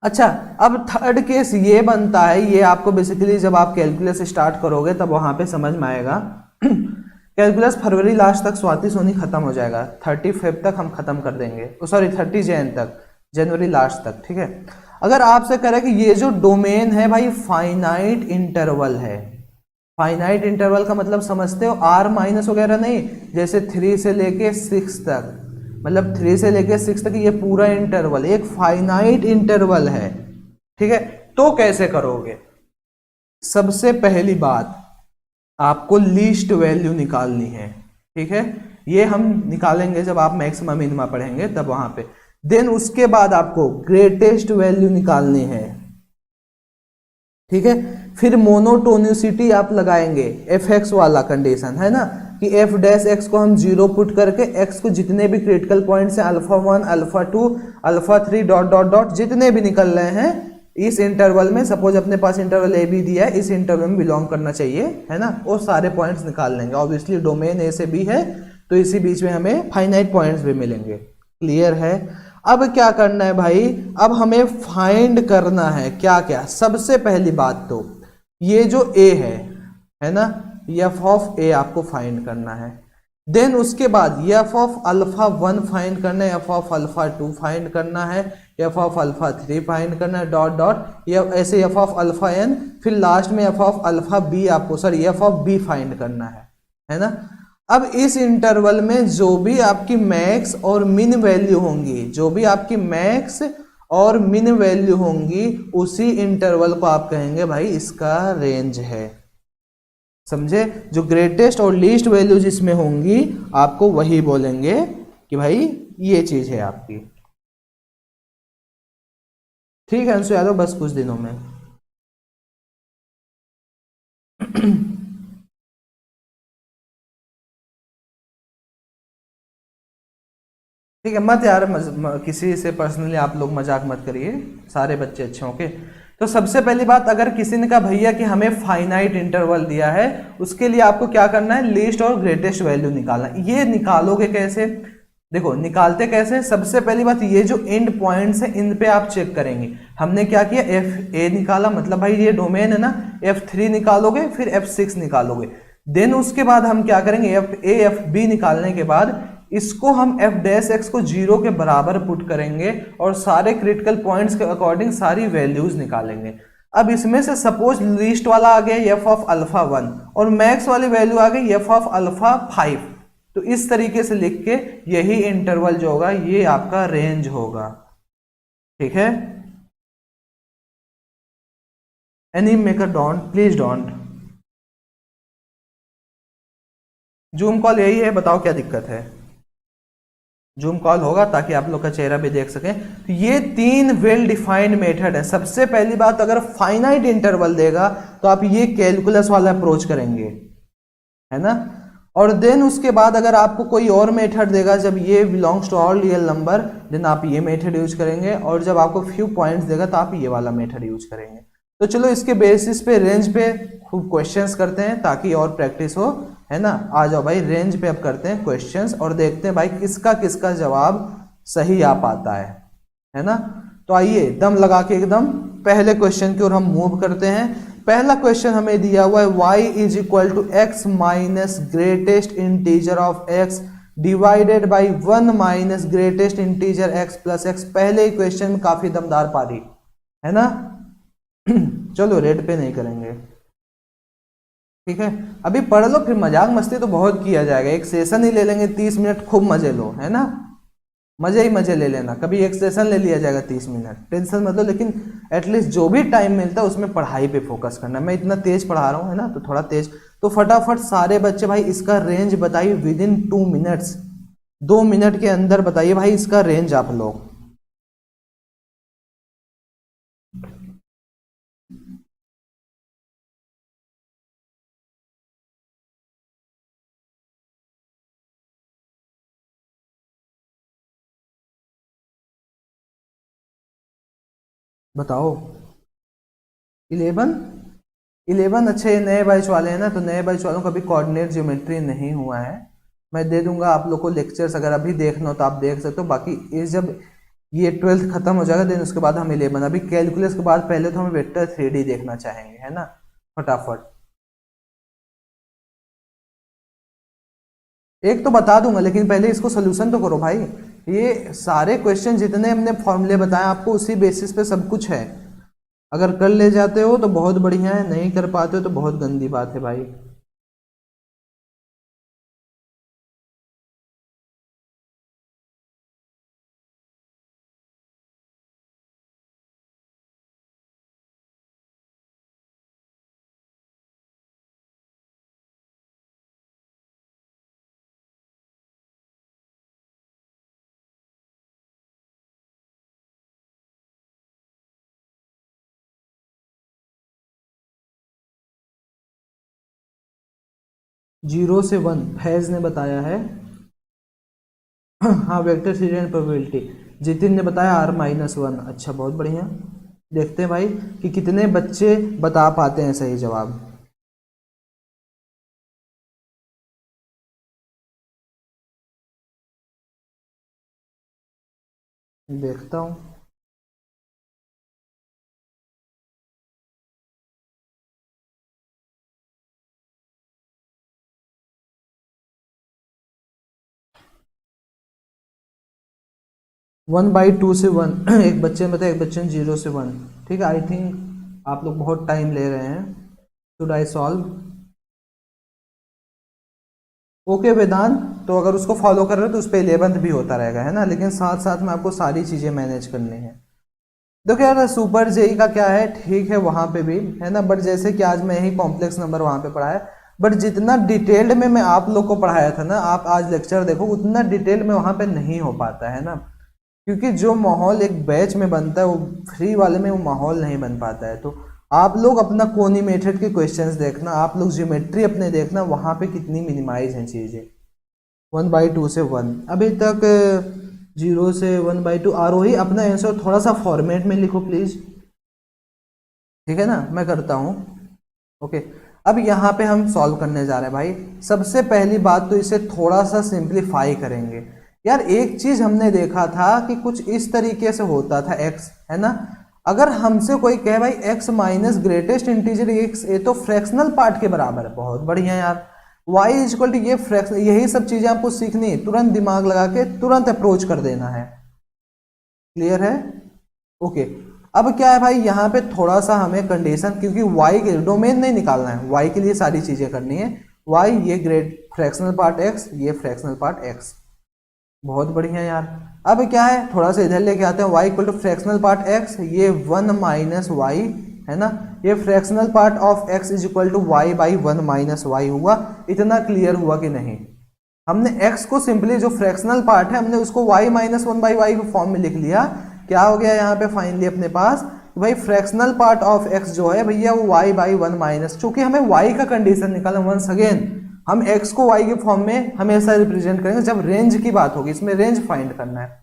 अच्छा, अब थर्ड केस ये बनता है, ये आपको बेसिकली जब आप कैलकुलस स्टार्ट करोगे तब वहां पे समझ में आएगा। कैलकुलस फरवरी लास्ट तक स्वाति सोनी खत्म हो जाएगा, 35 तक हम खत्म कर देंगे, सॉरी 30 जैन तक, जनवरी लास्ट तक, ठीक है। अगर आपसे करें कि ये जो डोमेन है भाई फाइनाइट इंटरवल है, फाइनाइट इंटरवल का मतलब समझते हो, r माइनस वगैरह नहीं, जैसे 3 से लेके 6 तक, मतलब 3 से लेके 6 तक ये पूरा इंटरवल एक फाइनाइट इंटरवल है, ठीक है। तो कैसे करोगे? सबसे पहली बात आपको लीस्ट वैल्यू निकालनी है, ठीक है। ये हम निकालेंगे जब आप मैक्सिमम मिनिमा पढ़ेंगे तब वहां पे। देन उसके बाद आपको ग्रेटेस्ट वैल्यू निकालनी है, ठीक है। फिर मोनोटोनिसिटी आप लगाएंगे, एफ एक्स वाला कंडीशन है ना, कि एफ डैश एक्स को हम 0 पुट करके एक्स को जितने भी क्रिटिकल पॉइंट्स हैं alpha 1 alpha 2 alpha 3 dot dot dot जितने भी निकल रहे हैं इस इंटरवल में, सपोज अपने पास इंटरवल ए बी दिया है, इस इंटरवल में बिलोंग करना चाहिए, है ना, वो सारे पॉइंट्स निकाल लेंगे। ऑब्वियसली डोमेन ए से बी है तो इसी बीच में हमें फाइनाइट पॉइंट्स भी मिलेंगे। क्लियर है? अब क्या करना है भाई? अब हमें फाइंड करना है क्या क्या। सबसे पहली बात तो ये जो ए है ना, एफ ऑफ ए आपको फाइंड करना है। देन उसके बाद एफ ऑफ अल्फा 1 फाइंड करना है, एफ ऑफ अल्फा 2 फाइंड करना है, एफ ऑफ अल्फा 3 फाइंड करना है, डॉट डॉट ऐसे एफ ऑफ अल्फा एन, फिर लास्ट में एफ ऑफ अल्फा बी आपको, sorry f of b find करना है ना। अब इस इंटरवल में जो भी आपकी मैक्स और मिन वैल्यू होंगी, जो भी आपकी मैक्स और मिन वैल्यू होंगी, उसी इंटरवल को आप कहेंगे भाई इसका रेंज है। समझे? जो ग्रेटेस्ट और लीस्ट वैल्यू जिसमें होंगी आपको वही बोलेंगे कि भाई ये चीज है आपकी। ठीक है अंशु यादव, बस कुछ दिनों में। ठीक है, मत यार किसी से पर्सनली आप लोग मजाक मत करिए, सारे बच्चे अच्छे होंगे। तो सबसे पहली बात, अगर किसी ने कहा भैया कि हमें फाइनाइट इंटरवल दिया है, उसके लिए आपको क्या करना है? लीस्ट और ग्रेटेस्ट वैल्यू निकालना। ये निकालोगे कैसे? देखो निकालते कैसे। सबसे पहली बात, ये जो एंड पॉइंट्स है इन पे आप चेक करेंगे। हमने क्या किया? एफ ए निकाला, मतलब भाई ये डोमेन है ना, F3 निकालोगे, फिर F6 निकालोगे। देन उसके बाद हम क्या करेंगे? एफ ए एफ बी निकालने के बाद इसको हम एफ डैश एक्स को 0 के बराबर पुट करेंगे और सारे क्रिटिकल पॉइंट्स के अकॉर्डिंग सारी वैल्यूज निकालेंगे। अब इसमें से सपोज लीस्ट वाला आ गया एफ ऑफ अल्फा 1 और मैक्स वाली वैल्यू आ गई एफ ऑफ अल्फा 5, तो इस तरीके से लिख के यही इंटरवल जो होगा ये आपका रेंज होगा। ठीक है, any maker don't, please don't. Zoom call यही है, बताओ क्या दिक्कत है। जूम कॉल होगा ताकि आप लोग का चेहरा भी देख सकें। तो ये 3 वेल डिफाइंड मेथड है। सबसे पहली बात, अगर फाइनाइट इंटरवल देगा तो आप ये कैलकुलस वाला अप्रोच करेंगे, है ना। और देन उसके बाद अगर आपको कोई और मेथड देगा, जब ये belongs to all real number, then आप ये मेथड यूज करेंगे। और जब आपको फ्यू पॉइंट्स देगा तो आप ये वाला मेथड यूज करेंगे। तो चलो इसके बेसिस पे रेंज पे खूब क्वेश्चंस करते हैं ताकि और प्रैक्टिस हो, है ना। आ जाओ भाई, रेंज पे अब करते हैं क्वेश्चंस और देखते हैं भाई किसका किसका जवाब सही आ पाता है ना। तो आइए दम लगा के एकदम पहले क्वेश्चन की ओर हम मूव करते हैं। पहला क्वेश्चन हमें दिया हुआ है y is equal to x minus greatest integer of x divided by 1 minus greatest integer x plus x। पहले ही क्वेश्चन में काफी दमदार पारी है ना। चलो रेड पे नहीं करेंगे, ठीक है। अभी पढ़ लो, फिर मजाक मस्ती तो बहुत किया जाएगा। एक सेशन ही ले लेंगे 30 मिनट, खूब मजे लो, है ना। मजे ही मजे ले लेना। कभी एक सेशन ले लिया जाएगा 30 मिनट, टेंशन मत लो। लेकिन एटलीस्ट जो भी टाइम मिलता है उसमें पढ़ाई पे फोकस करना। मैं इतना तेज पढ़ा रहा हूँ, है ना, तो थोड़ा तेज। तो फटाफट सारे बच्चे भाई इसका रेंज बताइए विद इन 2 मिनट्स। 2 मिनट के अंदर बताइए भाई इसका रेंज आप लोग। बताओ। 11 11। अच्छा, ये नए बैच वाले हैं ना, तो नए बैच वालों का भी कोऑर्डिनेट ज्योमेट्री नहीं हुआ है। मैं दे दूंगा आप लोग को लेक्चर्स, अगर अभी देखना हो तो आप देख सकते हो। बाकी ये जब ये 12th खत्म हो जाएगा देन उसके बाद हम 11, अभी कैलकुलस के बाद पहले तो हम वेक्टर 3D देखना चाहेंगे, है ना। फटाफट एक तो बता दूंगा, लेकिन पहले इसको सोल्यूशन तो करो भाई। ये सारे क्वेश्चन जितने हमने फॉर्मूले बताए आपको, उसी बेसिस पे सब कुछ है। अगर कर ले जाते हो तो बहुत बढ़िया है, नहीं कर पाते हो तो बहुत गंदी बात है भाई। जीरो से 1 फैज ने बताया है। हाँ, vector theory and probability Jitin ने बताया R-1। अच्छा, बहुत बढ़िया। देखते हैं भाई कि कितने बच्चे बता पाते हैं सही जवाब। देखता हूँ। वन बाई टू से 1 एक बच्चे ने बताया, एक बच्चे ने 0 से 1। ठीक है, आई थिंक आप लोग बहुत टाइम ले रहे हैं। Should I solve? ओके वेदांत, तो अगर उसको फॉलो कर रहे हो तो उस पर 11th भी होता रहेगा, है ना। लेकिन साथ साथ में आपको सारी चीज़ें मैनेज करनी है। देखो यार, सुपर जेई का क्या है, ठीक है वहाँ पे भी है ना, बट जैसे कि आज मैं ही कॉम्प्लेक्स नंबर वहाँ पे पढ़ाया, बट जितना डिटेल्ड में मैं आप लोग को पढ़ाया था ना, आप आज लेक्चर देखो, उतना डिटेल में वहाँ पे नहीं हो पाता है ना। क्योंकि जो माहौल एक बैच में बनता है वो फ्री वाले में वो माहौल नहीं बन पाता है। तो आप लोग अपना कोनी मेथड के क्वेश्चंस देखना, आप लोग ज्योमेट्री अपने देखना, वहाँ पे कितनी मिनिमाइज हैं चीज़ें। 1/2 से 1 अभी तक 0 से 1/2। आरोही अपना आंसर थोड़ा सा फॉर्मेट में लिखो प्लीज, ठीक है ना, मैं करता हूँ। ओके, अब यहाँ पे हम सॉल्व करने जा रहे हैं भाई। सबसे पहली बात तो इसे थोड़ा सा सिंप्लीफाई करेंगे। यार एक चीज हमने देखा था कि कुछ इस तरीके से होता था x, है ना। अगर हमसे कोई कहे भाई x minus greatest integer x, ये तो फ्रैक्शनल पार्ट के बराबर है, बहुत बढ़िया यार। y इज इक्वल टू ये फ्रैक्शन, यही सब चीजें आपको सीखनी है, तुरंत दिमाग लगा के तुरंत अप्रोच कर देना है। क्लियर है? ओके, अब क्या है भाई, यहाँ पे थोड़ा सा हमें कंडीशन, क्योंकि y के डोमेन नहीं निकालना है, y के लिए सारी चीजें करनी है। y ये ग्रेट फ्रैक्शनल पार्ट x, ये फ्रैक्शनल पार्ट x, बहुत बढ़िया यार। अब क्या है, थोड़ा सा इधर लेके आते हैं, y equal to fractional part x, ये 1 माइनस वाई, है ना। ये fractional part of x is equal to y by 1 minus y हुआ। इतना क्लियर हुआ कि नहीं? हमने x को सिंपली जो फ्रैक्शनल पार्ट है हमने उसको y minus one by y के फॉर्म में लिख लिया। क्या हो गया यहाँ पे फाइनली अपने पास? भाई फ्रैक्शनल पार्ट ऑफ x जो है भैया वो y बाई 1 माइनस, चूंकि हमें y का कंडीशन निकालना, वंस अगेन हम x को y के फॉर्म में हमेशा रिप्रेजेंट करेंगे जब रेंज की बात होगी, इसमें रेंज फाइंड करना है।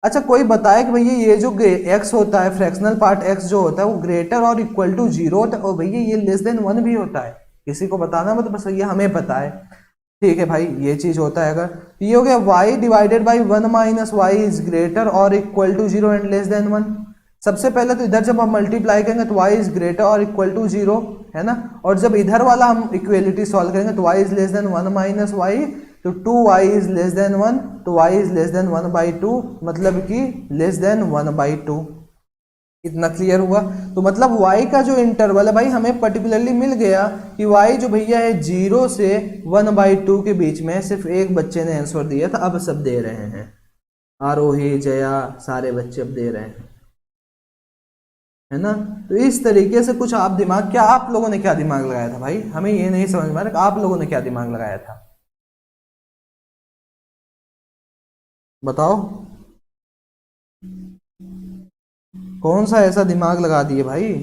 अच्छा कोई बताए कि भैया ये जो x होता है, फ्रैक्शनल पार्ट x जो होता है वो ग्रेटर और इक्वल टू 0 होता है, और भैया ये लेस देन 1 भी होता है। किसी को बताना मतलब बस ये हमें पता है, ठीक है भाई, ये चीज होता है। अगर ये हो गया y divided by 1 minus y is greater और equal to 0 and less than 1। सबसे पहले तो इधर जब हम मल्टीप्लाई करेंगे तो y इज ग्रेटर और इक्वल टू 0, है ना। और जब इधर वाला हम इक्वेलिटी सॉल्व करेंगे तो y is less than 1 minus y, तो 2y इज लेस देन 1, तो y is less than 1 by 2, मतलब कि लेस देन 1 बाई 2। इतना क्लियर हुआ? तो मतलब y का जो इंटरवल है भाई हमें पर्टिकुलरली मिल गया कि y जो भैया है 0 से 1 बाई 2 के बीच में। सिर्फ एक बच्चे ने आंसर दिया था, अब सब दे रहे हैं, आरोही, जया, सारे बच्चे अब दे रहे हैं, है ना। तो इस तरीके से कुछ आप दिमाग, क्या आप लोगों ने क्या दिमाग लगाया था भाई? हमें ये नहीं समझ में आ रहा आप लोगों ने क्या दिमाग लगाया था, बताओ। कौन सा ऐसा दिमाग लगा दिए भाई?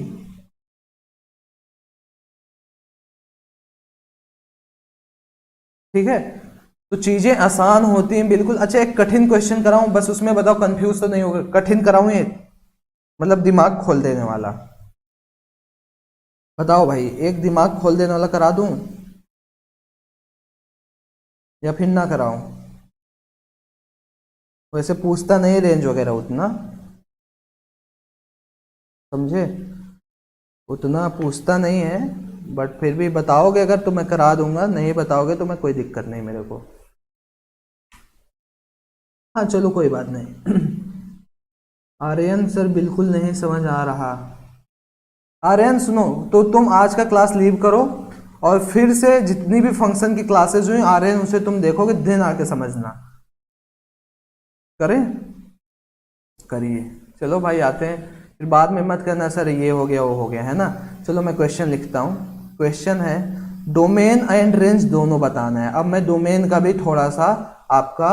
ठीक है, तो चीजें आसान होती हैं बिल्कुल। अच्छा एक कठिन क्वेश्चन कराऊं, बस उसमें बताओ कंफ्यूज तो नहीं होगा? कठिन कराऊं ये, मतलब दिमाग खोल देने वाला? बताओ भाई, एक दिमाग खोल देने वाला करा दूं या फिर ना कराऊं? वैसे पूछता नहीं रेंज वगैरह उतना, समझे, उतना पूछता नहीं है, बट फिर भी बताओगे अगर तो मैं करा दूंगा, नहीं बताओगे तो मैं कोई दिक्कत नहीं मेरे को। हाँ चलो कोई बात नहीं। आर्यन सर बिल्कुल नहीं समझ आ रहा। आर्यन सुनो, तो तुम आज का क्लास लीव करो और फिर से जितनी भी फंक्शन की क्लासेस हुई आर्यन उसे तुम देखोगे, दिन आके समझना। करें? करिए। चलो भाई आते हैं, फिर बाद में मत करना सर ये हो गया वो हो गया, है ना। चलो मैं क्वेश्चन लिखता हूँ। क्वेश्चन है डोमेन एंड रेंज दोनों बताना है। अब मैं डोमेन का भी थोड़ा सा आपका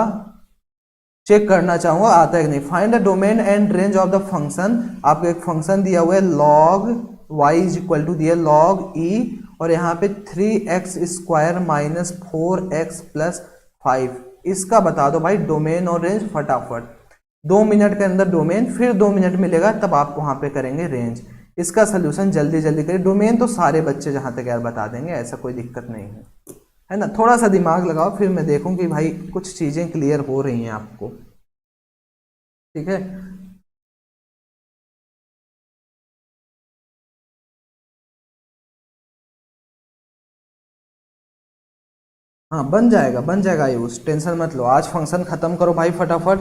चेक करना चाहूंगा आता है कि नहीं। Find the domain and range of the function. आपको एक फंक्शन दिया हुआ है log y is equal to दिया log e, और यहाँ पे 3x square minus 4x plus 5। इसका बता दो भाई डोमेन और रेंज फटाफट। 2 मिनट के अंदर डोमेन, फिर 2 मिनट मिलेगा तब आप वहां पे करेंगे रेंज। इसका सोल्यूशन जल्दी जल्दी करिए। डोमेन तो सारे बच्चे जहां तक यार बता देंगे, ऐसा कोई दिक्कत नहीं है ना। थोड़ा सा दिमाग लगाओ, फिर मैं देखूं कि भाई कुछ चीजें क्लियर हो रही हैं आपको, ठीक है। हाँ बन जाएगा आयुष, टेंशन मत लो। आज फंक्शन खत्म करो भाई फटाफट,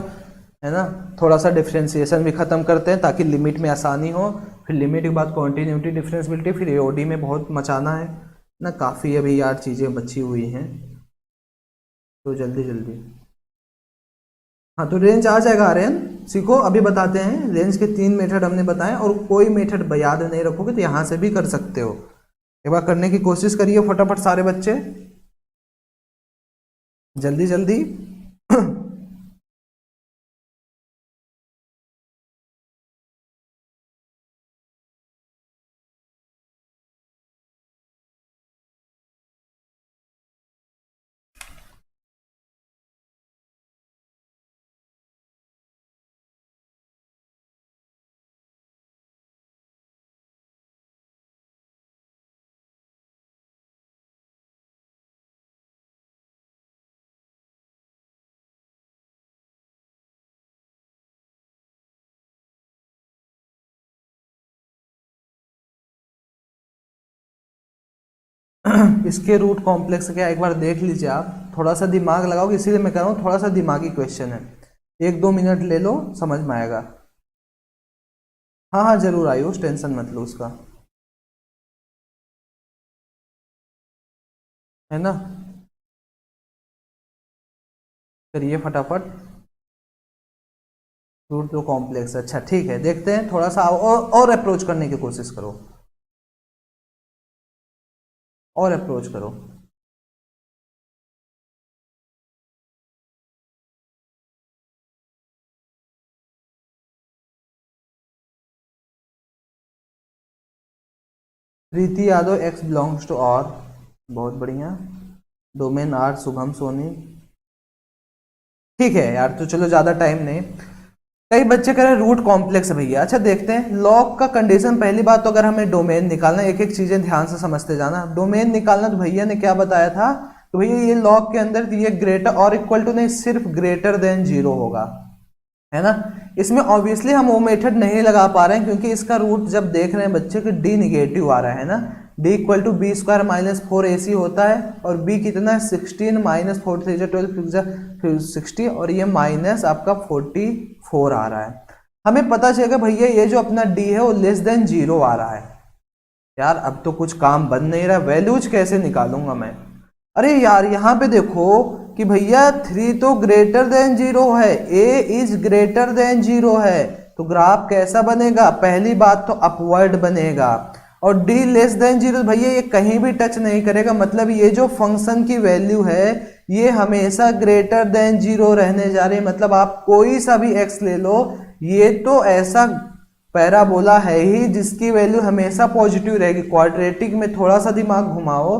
है ना। थोड़ा सा डिफ्रेंसिएशन भी खत्म करते हैं ताकि लिमिट में आसानी हो। फिर लिमिट के बाद कॉन्टिन्यूटी, डिफरेंशियबिलिटी, फिर एओडी में बहुत मचाना है ना। काफ़ी अभी यार चीज़ें बची हुई हैं, तो जल्दी जल्दी। हाँ तो रेंज आ जाएगा आर्यन, सीखो। अभी बताते हैं रेंज के 3 मेथड हमने बताए, और कोई मेथड याद नहीं रखोगे तो यहाँ से भी कर सकते हो। एक बार करने की कोशिश करिए फटाफट सारे बच्चे, जल्दी जल्दी। इसके रूट कॉम्प्लेक्स क्या एक बार देख लीजिए आप, थोड़ा सा दिमाग लगाओगे, इसीलिए मैं कह रहा हूँ थोड़ा सा दिमागी क्वेश्चन है। 1-2 मिनट ले लो, समझ में आएगा। हाँ हाँ जरूर आयुष, टेंशन मत लो उसका, है ना। करिए फटाफट। रूट तो कॉम्प्लेक्स, अच्छा ठीक है, देखते हैं थोड़ा सा और अप्रोच करने की कोशिश करो। और अप्रोच करो। प्रीति यादव एक्स बिलोंग्स टू और, बहुत बढ़िया। डोमेन आर शुभम सोनी, ठीक है यार, तो चलो ज्यादा टाइम नहीं। कई बच्चे कह रहे हैं रूट कॉम्प्लेक्स है भैया। अच्छा देखते हैं लॉग का कंडीशन। पहली बात तो अगर हमें डोमेन निकालना, एक एक चीजें ध्यान से समझते जाना। डोमेन निकालना तो भैया ने क्या बताया था, तो भैया ये लॉग के अंदर ये ग्रेटर और इक्वल टू नहीं, सिर्फ ग्रेटर देन 0 होगा, है ना। इसमें ऑब्वियसली हम वो मेथड नहीं लगा पा रहे हैं क्योंकि इसका रूट जब देख रहे हैं बच्चे कि डी निगेटिव आ रहा है ना। D equal to b square minus 4ac होता है, और बी कितना है 16 माइनस 4 3 12 60, और ये माइनस आपका 44 आ रहा है। हमें पता चलेगा भैया ये जो अपना डी है वो लेस देन 0 आ रहा है। यार अब तो कुछ काम बन नहीं रहा, वैल्यूज कैसे निकालूंगा मैं। अरे यार यहाँ पे देखो कि भैया 3 तो ग्रेटर देन 0 है, a इज ग्रेटर देन 0 है, तो ग्राफ कैसा बनेगा, पहली बात तो अपवर्ड बनेगा। और d लेस देन 0 भैया ये कहीं भी टच नहीं करेगा, मतलब ये जो फंक्शन की वैल्यू है ये हमेशा ग्रेटर देन 0 रहने जा रही है। मतलब आप कोई सा भी x ले लो, ये तो ऐसा पैराबोला है ही जिसकी वैल्यू हमेशा पॉजिटिव रहेगी। क्वाड्रेटिक में थोड़ा सा दिमाग घुमाओ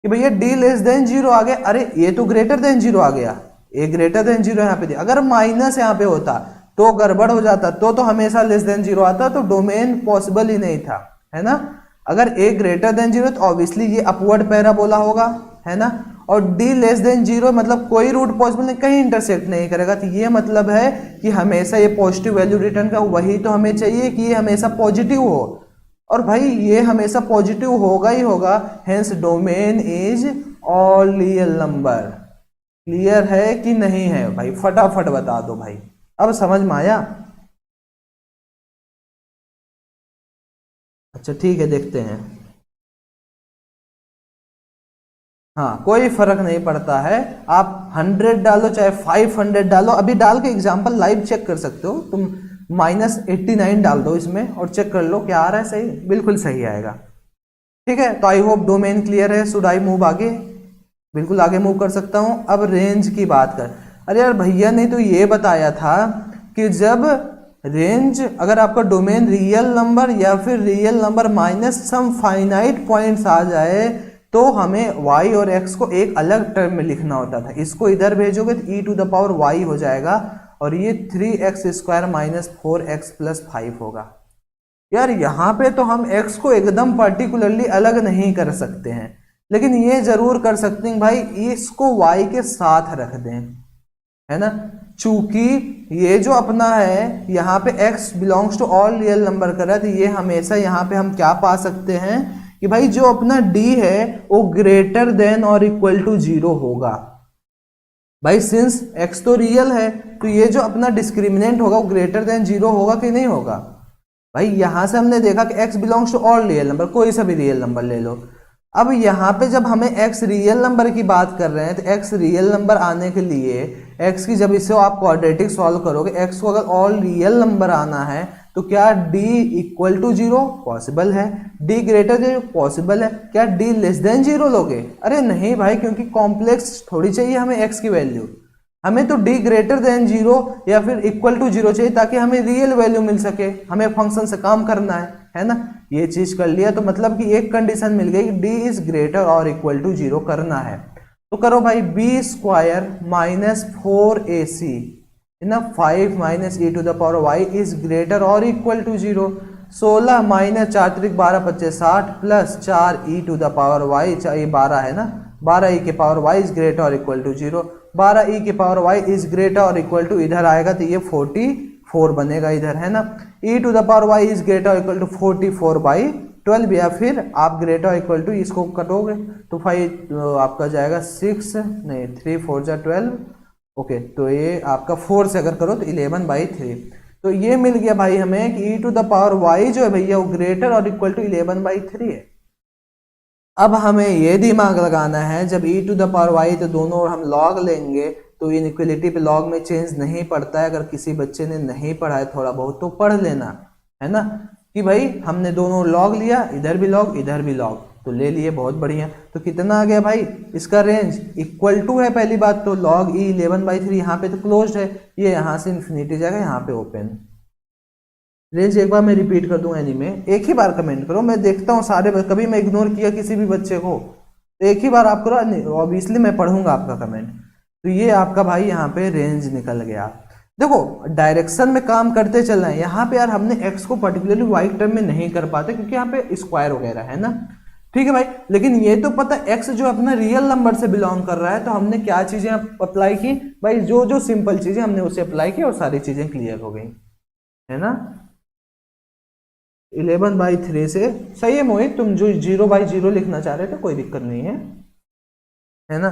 कि भैया d लेस देन 0 आ गया, अरे ये तो ग्रेटर देन 0 आ गया, ये ग्रेटर देन 0 यहाँ पे दिया। अगर माइनस यहाँ पे होता तो गड़बड़ हो जाता, तो हमेशा लेस देन 0 आता, तो डोमेन पॉसिबल ही नहीं था, है ना। अगर a ग्रेटर देन 0 तो ऑब्वियसली ये अपवर्ड पैराबोला होगा, है ना। और d लेस देन 0 मतलब कोई रूट पॉसिबल नहीं, कहीं इंटरसेक्ट नहीं करेगा, तो ये मतलब है कि हमेशा ये पॉजिटिव वैल्यू रिटर्न का, वही तो हमें चाहिए कि ये हमेशा पॉजिटिव हो। और भाई ये हमेशा पॉजिटिव होगा ही होगा, hence domain is all real number. Clear है कि नहीं है भाई, फटाफट बता दो भाई, अब समझ में आया। अच्छा ठीक है, देखते हैं। हाँ कोई फर्क नहीं पड़ता है, आप 100 डालो चाहे 500 डालो, अभी डाल के एग्जाम्पल लाइव चेक कर सकते हो तुम। -89 डाल दो इसमें और चेक कर लो क्या आ रहा है, सही, बिल्कुल सही आएगा। ठीक है, तो आई होप डोमेन क्लियर है। शुड आई मूव आगे, बिल्कुल आगे मूव कर सकता हूं। अब रेंज की बात कर, अरे यार भैया ने तो ये बताया था कि जब रेंज, अगर आपका डोमेन रियल नंबर या फिर real number minus some finite points आ जाए तो हमें y और x को एक अलग टर्म में लिखना होता था। इसको इधर भेजोगे तो e to the power y हो जाएगा, और ये 3x square minus 4x plus 5 होगा। यार यहाँ पे तो हम x को एकदम पर्टिकुलरली अलग नहीं कर सकते हैं, लेकिन ये जरूर कर सकते हैं भाई इसको y के साथ रख दें, है ना। चूंकि ये जो अपना है यहाँ पे x belongs to all real number कर रहा है, तो ये हमेशा यहाँ पे हम क्या पा सकते हैं कि भाई जो अपना d है वो ग्रेटर देन और इक्वल टू 0 होगा। भाई सिंस x तो रियल है तो ये जो अपना डिस्क्रिमिनेंट होगा वो ग्रेटर देन 0 होगा कि नहीं होगा। भाई यहां से हमने देखा कि x belongs to all real number, कोई सा भी रियल नंबर ले लो। अब यहाँ पे जब हमें x रियल नंबर की बात कर रहे हैं तो x रियल नंबर आने के लिए x की, जब इसे आप क्वाड्रेटिक सॉल्व करोगे, x को अगर ऑल रियल नंबर आना है तो क्या d इक्वल टू 0 पॉसिबल है, d ग्रेटर देन पॉसिबल है, क्या d लेस देन 0 लोगे। अरे नहीं भाई, क्योंकि कॉम्प्लेक्स थोड़ी चाहिए हमें x की वैल्यू, हमें तो d ग्रेटर देन 0 या फिर इक्वल टू 0 चाहिए ताकि हमें रियल वैल्यू मिल सके, हमें फंक्शन से काम करना है ना। ये चीज कर लिया तो मतलब कि एक कंडीशन मिल गई, d इज ग्रेटर और इक्वल टू 0 करना है। तो करो भाई b स्क्वायर माइनस 4ac ना 5 minus e to the power y is greater और इक्वल टू 0। 16 माइनस 4 त्रिक 12 25 60 plus 4 e to the power y, ये 12 है ना, 12 e के पावर y इज ग्रेटर और इक्वल टू 0। 12 e के पावर y इज ग्रेटर और इक्वल टू, इधर आएगा तो ये 44 बनेगा इधर, है ना। e to the power y is greater और इक्वल टू 44 बाई 12, या फिर आप ग्रेटर इक्वल टू इसको कटोगे तो 5 आपका जाएगा 6 नहीं 3 4 जा 12, ओके। तो ये आपका 4 से अगर करो तो 11/3, तो ये मिल गया भाई हमें कि e to the power y जो है भैया वो ग्रेटर और इक्वल टू 11/3 है। अब हमें ये दिमाग लगाना है जब e to the power y तो दोनों ओर हम log लेंगे तो इनइक्वलिटी पे log में चेंज नहीं पड़ता है। अगर किसी बच्चे ने नहीं पढ़ा है थोड़ा बहुत तो पढ़ लेना, है ना, कि भाई हमने दोनों log लिया, इधर भी log इधर भी log, तो ले लिए, बहुत बढ़िया। तो कितना आ गया भाई इसका रेंज, इक्वल टू है पहली बात तो log e 11/3, यहाँ पे तो क्लोज्ड है, ये यहाँ से इन्फिनिटी जाएगा, यहाँ पे ओपन। रेंज एक बार मैं रिपीट कर दूं एनी में, एक ही बार कमेंट करो, मैं देखता हूँ सारे, कभी मैं इग्नोर किया किसी भी बच्चे को तो एक ही बार आप करो, ऑब्वियसली मैं पढ़ूंगा आपका कमेंट। तो ये आपका भाई यहाँ पे रेंज निकल गया। देखो डायरेक्शन में काम करते चल रहे हैं, यहाँ पे यार हमने एक्स को पर्टिकुलरली वाई टर्म में नहीं कर पाते क्योंकि यहाँ पे स्क्वायर वगैरह है ना, ठीक है भाई। लेकिन ये तो पता एक्स जो अपना रियल नंबर से बिलोंग कर रहा है, तो हमने क्या चीजें अप्लाई की भाई, जो जो सिंपल चीजें हमने उसे अप्लाई की और सारी चीजें क्लियर हो गई, है ना। 11/3 से सही है मोहित, तुम जो 0/0 लिखना चाह रहे थे कोई दिक्कत नहीं है ना।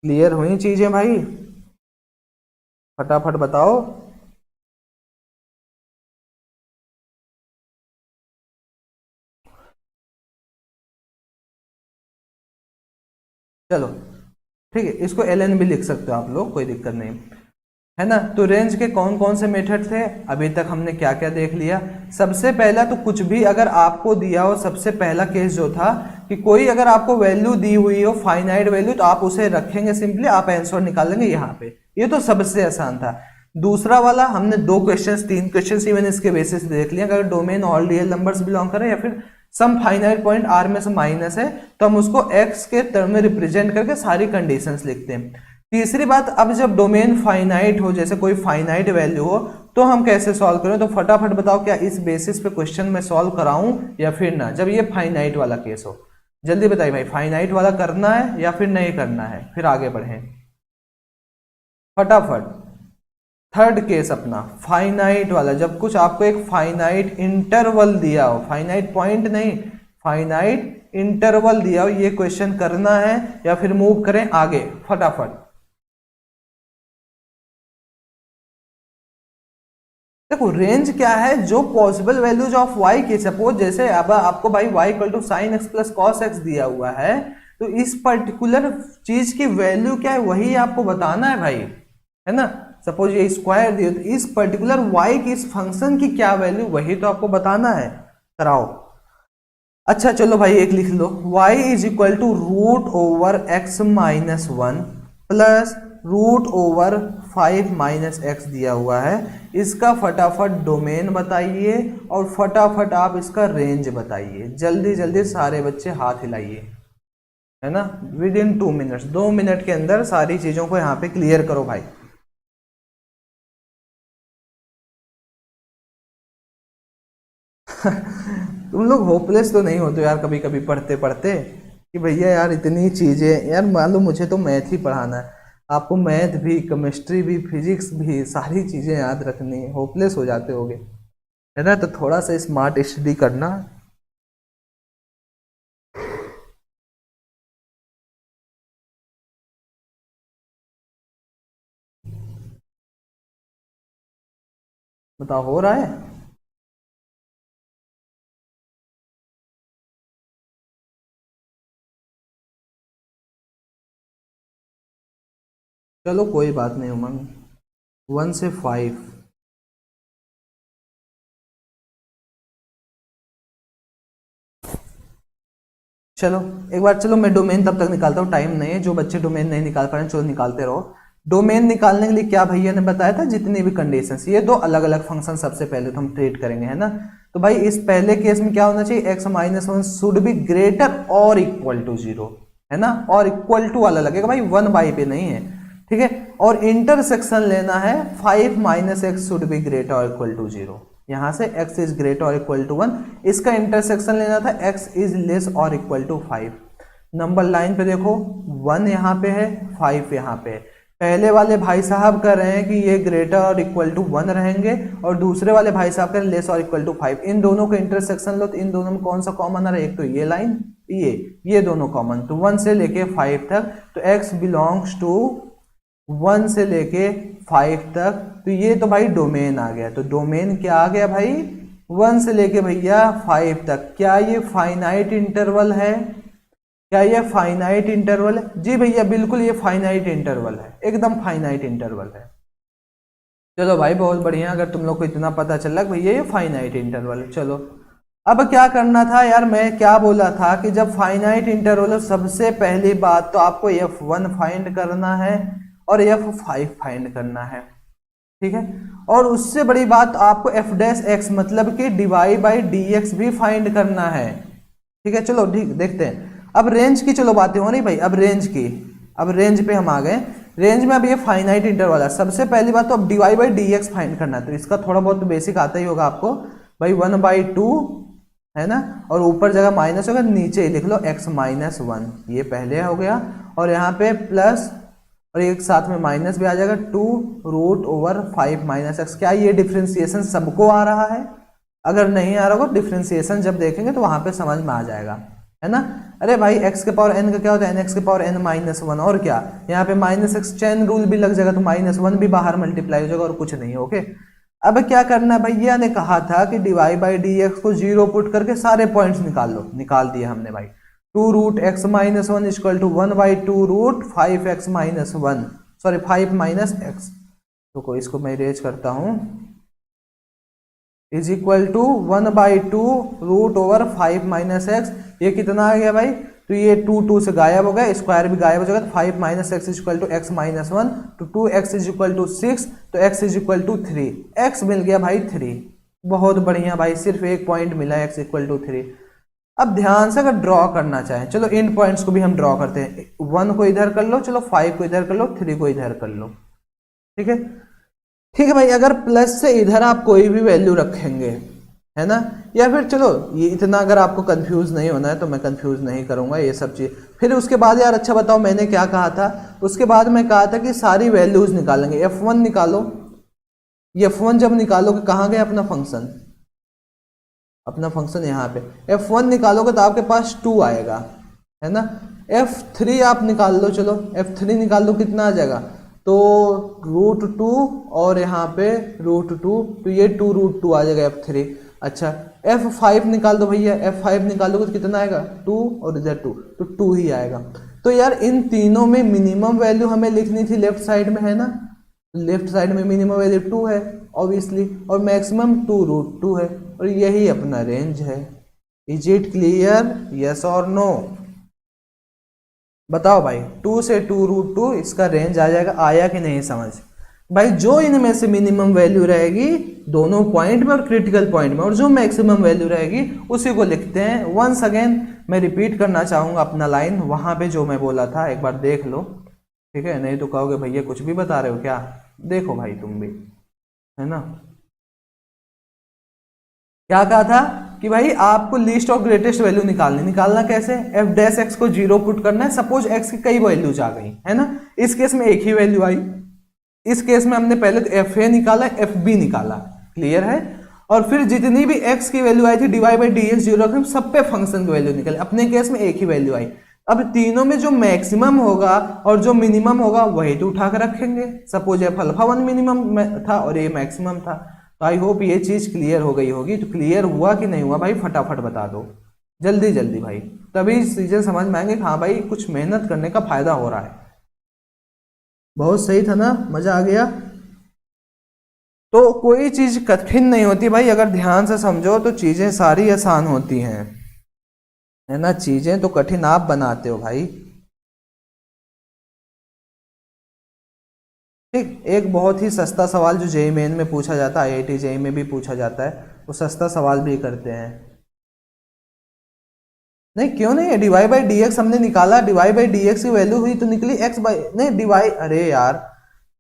क्लियर हुई चीजें भाई, फटाफट बताओ। चलो ठीक है, इसको ln भी लिख सकते हो आप लोग, कोई दिक्कत नहीं है ना। तो रेंज के कौन कौन से मेथड थे, अभी तक हमने क्या क्या देख लिया। सबसे पहला तो कुछ भी अगर आपको दिया हो, सबसे पहला केस जो था कि कोई अगर आपको वैल्यू दी हुई हो फाइनाइट वैल्यू, तो आप उसे रखेंगे सिंपली, आप आंसर निकाल लेंगे यहाँ पे, ये तो सबसे आसान था। दूसरा वाला हमने 2 क्वेश्चंस 3 क्वेश्चंस इवन इसके बेसिस देख लिया, अगर domain all real numbers belong करे या फिर सम फाइनाइट पॉइंट आर में से माइनस है, तो हम उसको एक्स के टर्म में रिप्रेजेंट करके सारी कंडीशंस लिखते हैं। तीसरी बात, अब जब डोमेन फाइनाइट हो, जैसे कोई फाइनाइट वैल्यू हो, तो हम कैसे सॉल्व करें, तो फटाफट बताओ क्या इस बेसिस पे क्वेश्चन में सॉल्व कराऊं या फिर ना, जब ये फाइनाइट वाला केस हो, जल्दी बताइए भाई, फाइनाइट वाला करना है या फिर नहीं करना है, फिर आगे बढ़ें फटाफट। थर्ड केस अपना फाइनाइट वाला, जब कुछ आपको एक फाइनाइट इंटरवल दिया हो, फाइनाइट पॉइंट नहीं, फाइनाइट इंटरवल दिया हो, ये क्वेश्चन करना है या फिर मूव करें आगे फटाफट। देखो रेंज क्या है, जो पॉसिबल वैल्यूज ऑफ y की, सपोज जैसे अब आपको भाई y equal to sine x plus cos x दिया हुआ है, तो इस पर्टिकुलर चीज की वैल्यू क्या है वही आपको बताना है भाई, है ना। सपोज ये स्क्वायर दिया, तो इस पर्टिकुलर y की, इस फंक्शन की क्या वैल्यू, वही तो आपको बताना है, कराओ। अच्छा चलो भाई एक लिख लो, y is equal to root over x minus 1 plus root over 5 minus x दिया हुआ है, इसका फटाफट डोमेन बताइए और फटाफट आप इसका रेंज बताइए। जल्दी जल्दी सारे बच्चे हाथ हिलाइए, है ना, विद इन 2 मिनट्स, 2 मिनट के अंदर सारी चीजों को यहाँ पे क्लियर करो भाई। तुम लोग होपलेस तो नहीं होते यार कभी कभी पढ़ते पढ़ते कि भैया यार इतनी चीजें, यार मान लो मुझे तो मैथ ही पढ़ाना है, आपको मैथ भी, केमिस्ट्री भी, फिजिक्स भी, सारी चीजें याद रखनी है, होपलेस हो जाते होगे, है ना। तो थोड़ा सा स्मार्ट स्टडी करना। बताओ हो रहा है। चलो कोई बात नहीं उमंग, 1 से 5, चलो एक बार, चलो मैं डोमेन तब तक निकालता हूँ, टाइम नहीं है, जो बच्चे डोमेन नहीं निकाल पा रहे चलो निकालते रहो। डोमेन निकालने के लिए क्या भैया ने बताया था, जितनी भी कंडीशंस, ये 2 अलग अलग फंक्शन सबसे पहले तो हम ट्रीट करेंगे, है ना। तो भाई इस पहले केस में क्या होना चाहिए, x minus 1 should be greater और इक्वल टू 0, है ना, और इक्वल टू वाला लगेगा भाई, 1/, पे नहीं है, ठीक है। और इंटरसेक्शन लेना है 5 minus x should be greater और इक्वल टू 0, यहां से x इज ग्रेटर और इक्वल टू 1, इसका इंटरसेक्शन लेना था x इज लेस और इक्वल टू 5। नंबर लाइन पे देखो 1 यहाँ पे है, 5 यहाँ पे है। पहले वाले भाई साहब कह रहे हैं कि ये ग्रेटर और इक्वल टू 1 रहेंगे, और दूसरे वाले भाई साहब कह रहे हैं लेस और इक्वल टू 5। इन दोनों का इंटरसेक्शन लो तो इन दोनों में कौन सा कॉमन आ रहा है, एक तो ये लाइन, ये दोनों कॉमन, तो 1 से लेके 5 तक, तो x बिलोंग्स टू 1 से लेके 5 तक, तो ये तो भाई डोमेन आ गया। तो डोमेन क्या आ गया भाई, 1 से लेके भैया 5 तक। क्या ये फाइनाइट इंटरवल है, क्या ये फाइनाइट इंटरवल है, जी भैया बिल्कुल ये फाइनाइट इंटरवल है, एकदम फाइनाइट इंटरवल है। चलो भाई बहुत बढ़िया, अगर तुम लोग को इतना पता चल रहा है भैया ये फाइनाइट इंटरवल है। चलो अब क्या करना था यार, मैं क्या बोला था कि जब फाइनाइट इंटरवल हो सबसे पहली बात तो आपको f1 फाइंड करना है और f5 फाइंड करना है, ठीक है। और उससे बड़ी बात आपको f डैश x मतलब कि dy बाई dx भी फाइंड करना है, ठीक है। चलो ठीक देखते हैं। अब रेंज की चलो बातें हो रही भाई, अब रेंज की, अब रेंज पे हम आ गए। रेंज में अब ये फाइनाइट इंटरवल है, सबसे पहली बात तो अब dy बाई dx फाइंड करना है, तो इसका थोड़ा बहुत तो बेसिक आता ही होगा आपको भाई, 1/2 है ना, और ऊपर जगह माइनस होगा नीचे ही लिख लो x माइनस 1, ये पहले हो गया। और यहाँ पे प्लस और एक साथ में माइनस भी आ जाएगा, 2√5 माइनस एक्स। क्या ये डिफ्रेंसिएशन सबको आ रहा है? अगर नहीं आ रहा होगा डिफ्रेंसिएशन जब देखेंगे तो वहां पे समझ में आ जाएगा, है ना। अरे भाई x के पावर n का क्या होता है, n x के पावर n माइनस 1, और क्या यहाँ पे माइनस एक्स चैन रूल भी लग जाएगा, तो -1 भी बाहर मल्टीप्लाई हो जाएगा और कुछ नहीं। ओके, अब क्या करना है, भैया ने कहा था कि dy बाई dx को 0 पुट करके सारे पॉइंट्स निकाल लो, निकाल दिए हमने भाई। 2√x minus 1 equal to 1/2√5x minus 1, sorry 5 minus x, तो इसको मैं इरेज करता हूं, is equal to 1/2√5 minus x. ये कितना आ गया भाई, तो ये 2 से गायब हो गया, स्क्वायर भी गायब हो जाएगा, तो 5 minus x is equal to x minus 1, तो 2x इज इक्वल टू 6, तो x is equal to 3, x मिल गया भाई 3। बहुत बढ़िया भाई, सिर्फ एक पॉइंट मिला x इक्वल टू 3। अब ध्यान से अगर ड्रॉ करना चाहें, चलो इन पॉइंट्स को भी हम ड्रॉ करते हैं, 1 को इधर कर लो, चलो 5 को इधर कर लो, 3 को इधर कर लो, ठीक है। ठीक है भाई, अगर प्लस से इधर आप कोई भी वैल्यू रखेंगे, है ना, या फिर चलो ये इतना अगर आपको कंफ्यूज नहीं होना है तो मैं कंफ्यूज नहीं करूंगा ये सब चीज। फिर उसके बाद यार अच्छा बताओ मैंने क्या कहा था, उसके बाद मैं कहा था कि सारी वैल्यूज निकालेंगे, f1 निकालो। f1 जब निकालोगे कहाँ गया अपना फंक्शन, अपना फंक्शन यहाँ पे, f1 निकालोगे तो आपके पास 2 आएगा, है ना। f3 आप निकाल लो, चलो f3 निकाल लो, कितना आ जाएगा, तो √2 और यहाँ पे √2, तो ये 2√2 आ जाएगा f3। अच्छा f5 निकाल दो भैया, f5 निकालोगे तो कितना आएगा, 2 और इधर 2, तो 2 ही आएगा। तो यार इन तीनों में मिनिमम वैल्यू हमें लिखनी थी लेफ्ट साइड में, है ना, लेफ्ट साइड में मिनिमम वैल्यू 2 है ऑब्वियसली, और मैक्सिमम 2√2 है, और यही अपना रेंज है। इज इट क्लियर, यस और नो? बताओ भाई, 2 से 2√2 इसका रेंज आ जाएगा, आया कि नहीं समझ भाई। जो इनमें से मिनिमम वैल्यू रहेगी दोनों पॉइंट में और क्रिटिकल पॉइंट में, और जो मैक्सिमम वैल्यू रहेगी उसी को लिखते हैं। वंस अगेन मैं रिपीट करना चाहूंगा अपना लाइन, वहां पे जो मैं बोला था एक बार देख लो, ठीक है, नहीं तो कहोगे भैया कुछ भी बता रहे हो क्या। देखो भाई तुम भी, है ना, क्या कहा था कि भाई आपको लिस्ट ऑफ ग्रेटेस्ट वैल्यू निकालना कैसे, एफ डैश एक्स को 0 पुट करना है। सपोज एक्स की कई वैल्यूज आ गई, है ना, इस केस में एक ही वैल्यू आई, इस केस में हमने पहले तो एफ ए निकाला, एफ बी निकाला, क्लियर है, और फिर जितनी भी एक्स की वैल्यू आई थी dy बाई डी एक्स 0 रखें, सब पे फंक्शन की वैल्यू निकले। अपने केस में एक ही वैल्यू आई। अब तीनों में जो मैक्सिमम होगा और जो मिनिमम होगा वही तो उठा कर रखेंगे। सपोज एफ अल्फा 1 मिनिमम था और ये मैक्सिमम था, तो आई होप ये चीज क्लियर हो गई होगी। तो क्लियर हुआ कि नहीं हुआ भाई, फटाफट बता दो, जल्दी जल्दी भाई, तभी चीजें समझ में आएंगे, हाँ भाई कुछ मेहनत करने का फायदा हो रहा है। बहुत सही था ना, मजा आ गया। तो कोई चीज कठिन नहीं होती भाई, अगर ध्यान से समझो तो चीजें सारी आसान होती हैं, है ना। चीजें तो कठिन आप बनाते हो भाई। ठीक, एक बहुत ही सस्ता सवाल जो जेईई मेन में पूछा जाता है, आईआईटी जेईई में भी पूछा जाता है, वो सस्ता सवाल भी करते हैं। नहीं क्यों नहीं है, डिवाई बाई डी एक्स हमने निकाला, डिवाई बाई डी एक्स की वैल्यू हुई तो निकली एक्स बाई, नहीं डिवाई, अरे यार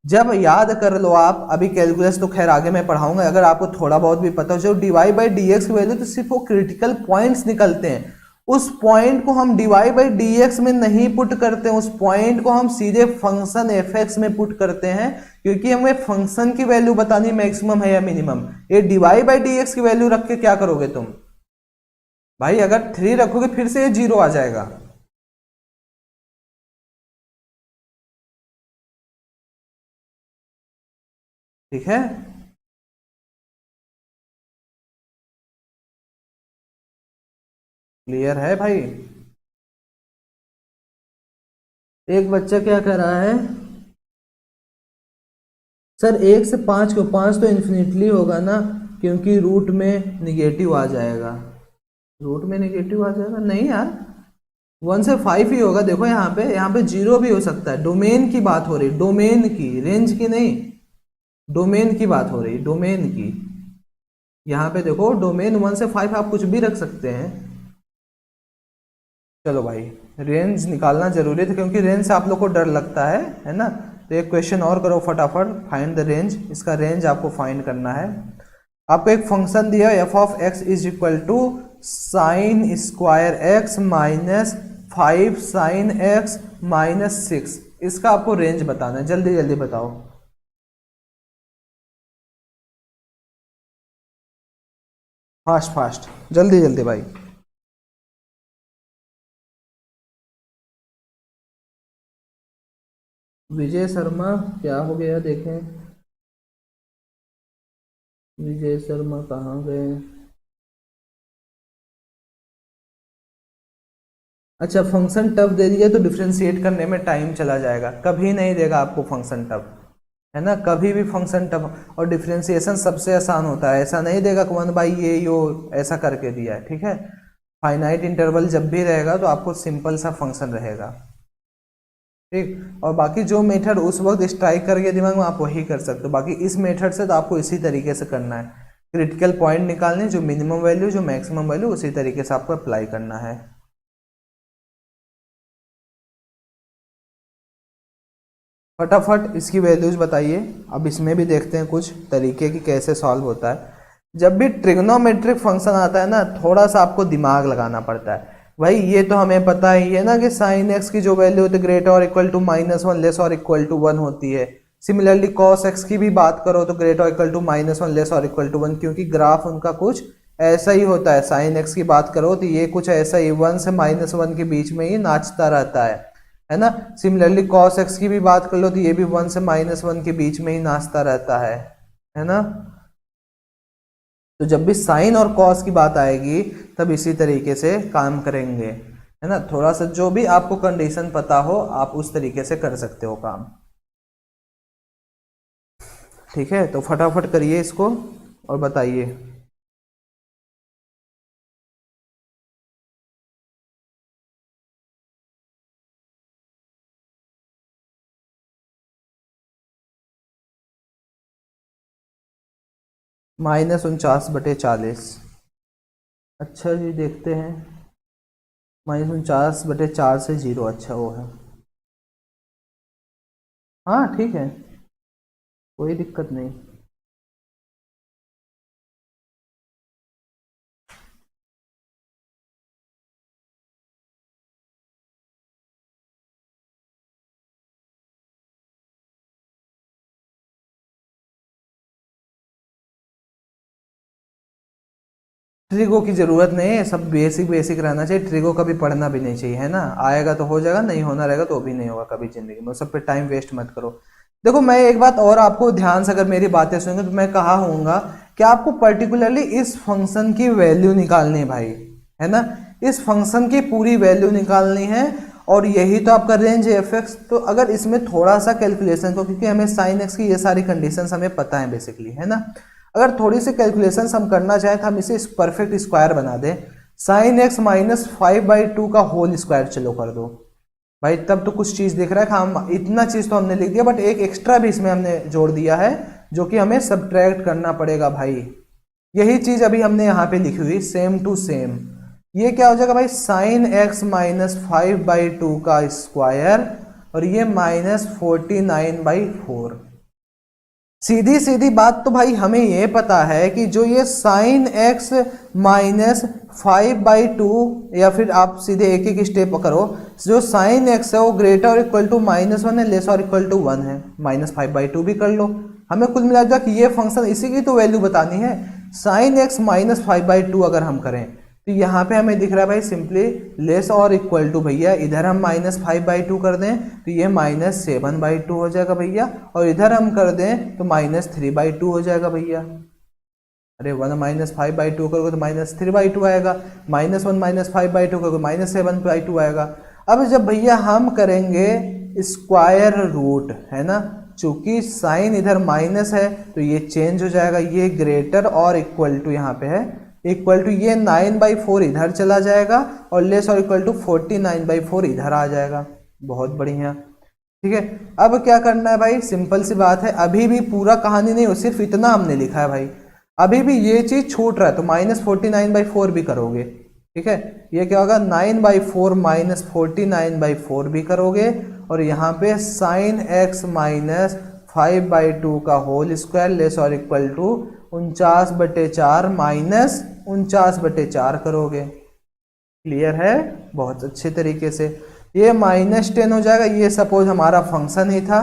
जब याद कर लो आप, अभी कैलकुलस तो खैर आगे मैं पढ़ाऊंगा, अगर आपको थोड़ा बहुत भी पता हो, जो डिवाई बाई डी एक्स की वैल्यू तो सिर्फ वो क्रिटिकल पॉइंट्स निकलते हैं, उस पॉइंट को हम डिवाई बाई डी एक्स में नहीं पुट करते हैं, उस पॉइंट को हम सीधे फंक्शन एफ एक्स में पुट करते हैं, क्योंकि हमें फंक्शन की वैल्यू बतानी मैक्सिमम है या मिनिमम। ये डिवाई बाई डी एक्स की वैल्यू रख के क्या करोगे तुम भाई, अगर 3 रखोगे फिर से ये 0 आ जाएगा। ठीक है, क्लियर है भाई। एक बच्चा क्या कर रहा है, सर 1 से 5 को, 5 तो इन्फिनिटली होगा ना, क्योंकि रूट में निगेटिव आ जाएगा। रूट में नेगेटिव आ जाएगा, नहीं यार 1 से 5 ही होगा। देखो यहाँ पे 0 भी हो सकता है। डोमेन की बात हो रही, डोमेन की, रेंज की नहीं, डोमेन की बात हो रही, डोमेन की। यहाँ पे देखो डोमेन 1 से 5 आप कुछ भी रख सकते हैं। चलो भाई रेंज निकालना जरूरी था क्योंकि रेंज से आप लोग को डर लगता है ना। तो एक क्वेश्चन और करो फटाफट, फाइंड द रेंज। इसका रेंज आपको फाइंड करना है। आपको एक फंक्शन दिया f of x is equal to sine square x minus 5 sine x minus 6। इसका आपको रेंज बताना है, जल्दी जल्दी बताओ। फास्ट फास्ट, जल्दी जल्दी भाई। विजय शर्मा क्या हो गया देखें, विजय शर्मा कहाँ गए। अच्छा फंक्शन टफ दे दिया तो डिफ्रेंशिएट करने में टाइम चला जाएगा, कभी नहीं देगा आपको फंक्शन टफ, है ना, कभी भी फंक्शन टफ। और डिफ्रेंशिएशन सबसे आसान होता है, ऐसा नहीं देगा कि 1/a यो ऐसा करके दिया है, ठीक है। फाइनाइट इंटरवल जब भी रहेगा तो आपको सिंपल सा फंक्शन रहेगा, ठीक। और बाकी जो मेथड उस वक्त स्ट्राइक करके दिमाग में आप वही कर सकते हो। बाकी इस मेथड से तो आपको इसी तरीके से करना है, क्रिटिकल पॉइंट निकालने, जो मिनिमम वैल्यू जो मैक्सिमम वैल्यू उसी तरीके से आपको अप्लाई करना है। फटाफट इसकी वैल्यूज बताइए। अब इसमें भी देखते हैं कुछ तरीके की कैसे सॉल्व होता है। जब भी ट्रिग्नोमेट्रिक फंक्शन आता है ना, थोड़ा सा आपको दिमाग लगाना पड़ता है। भाई ये तो हमें पता ही है ना कि साइन एक्स की जो वैल्यू होती है ग्रेटर और इक्वल टू -1 लेस और इक्वल टू 1 होती है। सिमिलरली कॉस एक्स की भी बात करो तो ग्रेटर और इक्वल टू -1 लेस और इक्वल टू 1, क्योंकि ग्राफ उनका कुछ ऐसा ही होता है। साइन एक्स की बात करो तो ये कुछ ऐसा ही 1 से -1 के बीच में ही नाचता रहता है ना। सिमिलरली कॉस एक्स की भी बात कर लो तो ये भी 1 से -1 के बीच में ही नाचता रहता है ना। तो जब भी साइन और कॉस की बात आएगी तब इसी तरीके से काम करेंगे, है ना। थोड़ा सा जो भी आपको कंडीशन पता हो आप उस तरीके से कर सकते हो काम, ठीक है। तो फटाफट करिए इसको और बताइए। -49/40। अच्छा जी देखते हैं, -49/4 से 0, अच्छा वो है, हाँ ठीक है, कोई दिक्कत नहीं। ट्रिगो की जरूरत नहीं है, सब बेसिक बेसिक रहना चाहिए। ट्रिगो कभी पढ़ना भी नहीं चाहिए, है ना। आएगा तो हो जाएगा, नहीं होना रहेगा तो भी नहीं होगा कभी जिंदगी में। सब पे टाइम वेस्ट मत करो। देखो मैं एक बात और आपको ध्यान से अगर मेरी बातें सुनेंगे तो मैं कहा हूँगा कि आपको पर्टिकुलरली इस फंक्शन की वैल्यू निकालनी है भाई, है ना। इस फंक्शन की पूरी वैल्यू निकालनी है और यही तो आपका रेंज है एफ एक्स। तो अगर इसमें थोड़ा सा कैलकुलेशन को, क्योंकि हमें साइन एक्स की ये सारी कंडीशंस हमें पता है बेसिकली, है ना। अगर थोड़ी सी कैलकुलेशंस हम करना चाहें तो हम इसे परफेक्ट स्क्वायर बना दें। साइन एक्स -5/2 का होल स्क्वायर चलो कर दो भाई, तब तो कुछ चीज दिख रहा है। हम इतना चीज तो हमने लिख दिया, बट एक एक्स्ट्रा भी इसमें हमने जोड़ दिया है जो कि हमें सब्ट्रैक्ट करना पड़ेगा भाई। यही चीज अभी हमने यहाँ पे लिखी हुई सेम टू सेम। ये क्या हो जाएगा भाई, साइन एक्स -5/2 का स्क्वायर और ये -49/4। सीधी सीधी बात तो भाई हमें ये पता है कि जो ये साइन एक्स -5/2, या फिर आप सीधे एक एक स्टेप करो, जो साइन एक्स है वो ग्रेटर और इक्वल टू -1 है, लेस और इक्वल टू 1 है। -5/2 भी कर लो, हमें कुल मिला जाए कि ये फंक्शन इसी की तो वैल्यू बतानी है। साइन एक्स -5/2 अगर हम करें तो यहाँ पे हमें दिख रहा है भाई सिंपली लेस और इक्वल टू, भैया इधर हम -5/2 कर दें तो ये -7/2 हो जाएगा भैया, और इधर हम कर दें तो -3/2 हो जाएगा भैया। अरे 1 -5/2 करोगे तो -3/2 आएगा, -1 -5/2 करोगे -7/2 आएगा। अब जब भैया हम करेंगे स्क्वायर रूट, है ना, चूंकि साइन इधर माइनस है तो ये चेंज हो जाएगा, ये ग्रेटर और इक्वल टू यहाँ पे है, इक्वल टू ये 9/4 इधर चला जाएगा और लेस और इक्वल टू 49/4 इधर आ जाएगा। बहुत बढ़िया, ठीक है। अब क्या करना है भाई, सिंपल सी बात है, अभी भी पूरा कहानी नहीं हो, सिर्फ इतना हमने लिखा है भाई, अभी भी ये चीज छूट रहा है तो -49/4 भी करोगे, ठीक है। ये क्या होगा, 9/4 -49/4 भी करोगे, और यहाँ पे sin x -5/2 का होल स्क्वायर लेस और इक्वल टू 49/4 -49/4 करोगे। क्लियर है, बहुत अच्छे तरीके से। ये -10 हो जाएगा, ये सपोज हमारा फंक्शन ही था,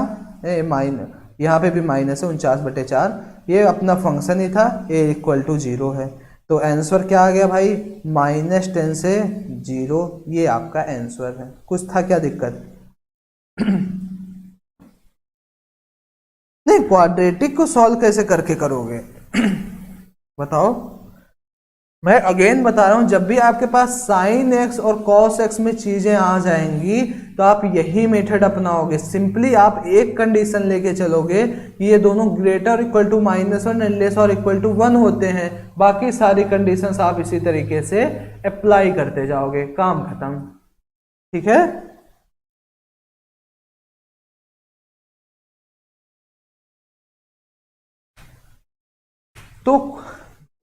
यहाँ पे भी माइनस है 49/4, ये अपना फंक्शन ही था, ए इक्वल टू 0 है। तो आंसर क्या आ गया भाई, -10 से 0, ये आपका आंसर है। कुछ था क्या दिक्कत? नहीं, क्वाड्रेटिक को सॉल्व कैसे करके करोगे? बताओ। मैं अगेन बता रहा हूं, जब भी आपके पास साइन x और कॉस x में चीजें आ जाएंगी तो आप यही मेथड अपनाओगे। सिंपली आप एक कंडीशन लेके चलोगे कि ये दोनों greater equal to -1 and less और इक्वल टू 1 होते हैं, बाकी सारी कंडीशंस आप इसी तरीके से अप्लाई करते जाओगे, काम खत्म। ठीक है, तो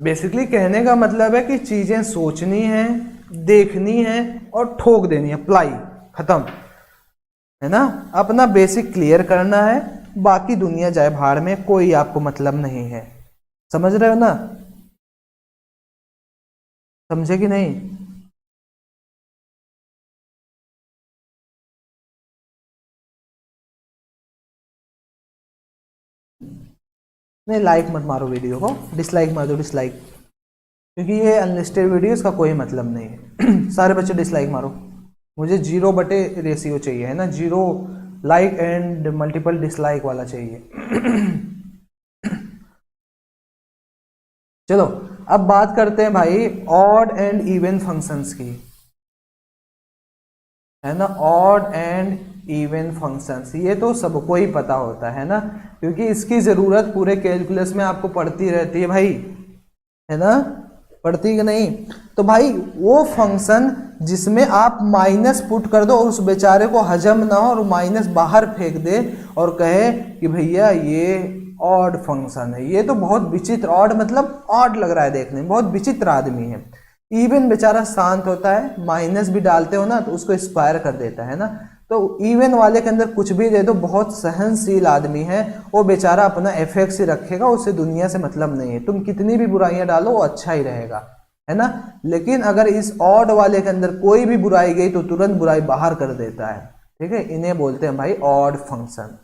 बेसिकली कहने का मतलब है कि चीजें सोचनी है, देखनी है और ठोक देनी है, अप्लाई, खत्म, है ना। अपना बेसिक क्लियर करना है, बाकी दुनिया जाए भाड़ में, कोई आपको मतलब नहीं है। समझ रहे हो ना? समझे कि नहीं? नहीं, लाइक मत मारो वीडियो को, डिसलाइक मार दो, डिसलाइक, क्योंकि ये अनलिस्टेड वीडियो, इसका कोई मतलब नहीं है। सारे बच्चे डिसलाइक मारो, मुझे 0/रेशियो चाहिए, है ना, 0 लाइक एंड मल्टीपल डिसलाइक वाला चाहिए। चलो अब बात करते हैं भाई ऑड एंड इवन फंक्शंस की, है ना। ऑड एंड इवन फंक्शंस, ये तो सबको ही पता होता है ना, क्योंकि इसकी जरूरत पूरे कैलकुलस में आपको पड़ती रहती है भाई, है ना, पड़ती कि नहीं? तो भाई वो फंक्शन जिसमें आप माइनस पुट कर दो और उस बेचारे को हजम ना हो और माइनस बाहर फेंक दे और कहे कि भैया ये ऑड फंक्शन है, ये तो बहुत विचित्र, ऑड मतलब ऑड लग रहा है देखने में, बहुत विचित्र आदमी है। इवन बेचारा शांत होता है, माइनस भी डालते हो ना तो उसको स्क्वायर कर देता है ना। तो इवन वाले के अंदर कुछ भी दे दो, बहुत सहनशील आदमी है वो बेचारा, अपना एफेक्स ही रखेगा, उससे दुनिया से मतलब नहीं है, तुम कितनी भी बुराइयां डालो वो अच्छा ही रहेगा, है ना। लेकिन अगर इस ऑड वाले के अंदर कोई भी बुराई गई तो तुरंत बुराई बाहर कर देता है, ठीक है। इन्हें बोलते हैं भाई ऑड फंक्शन।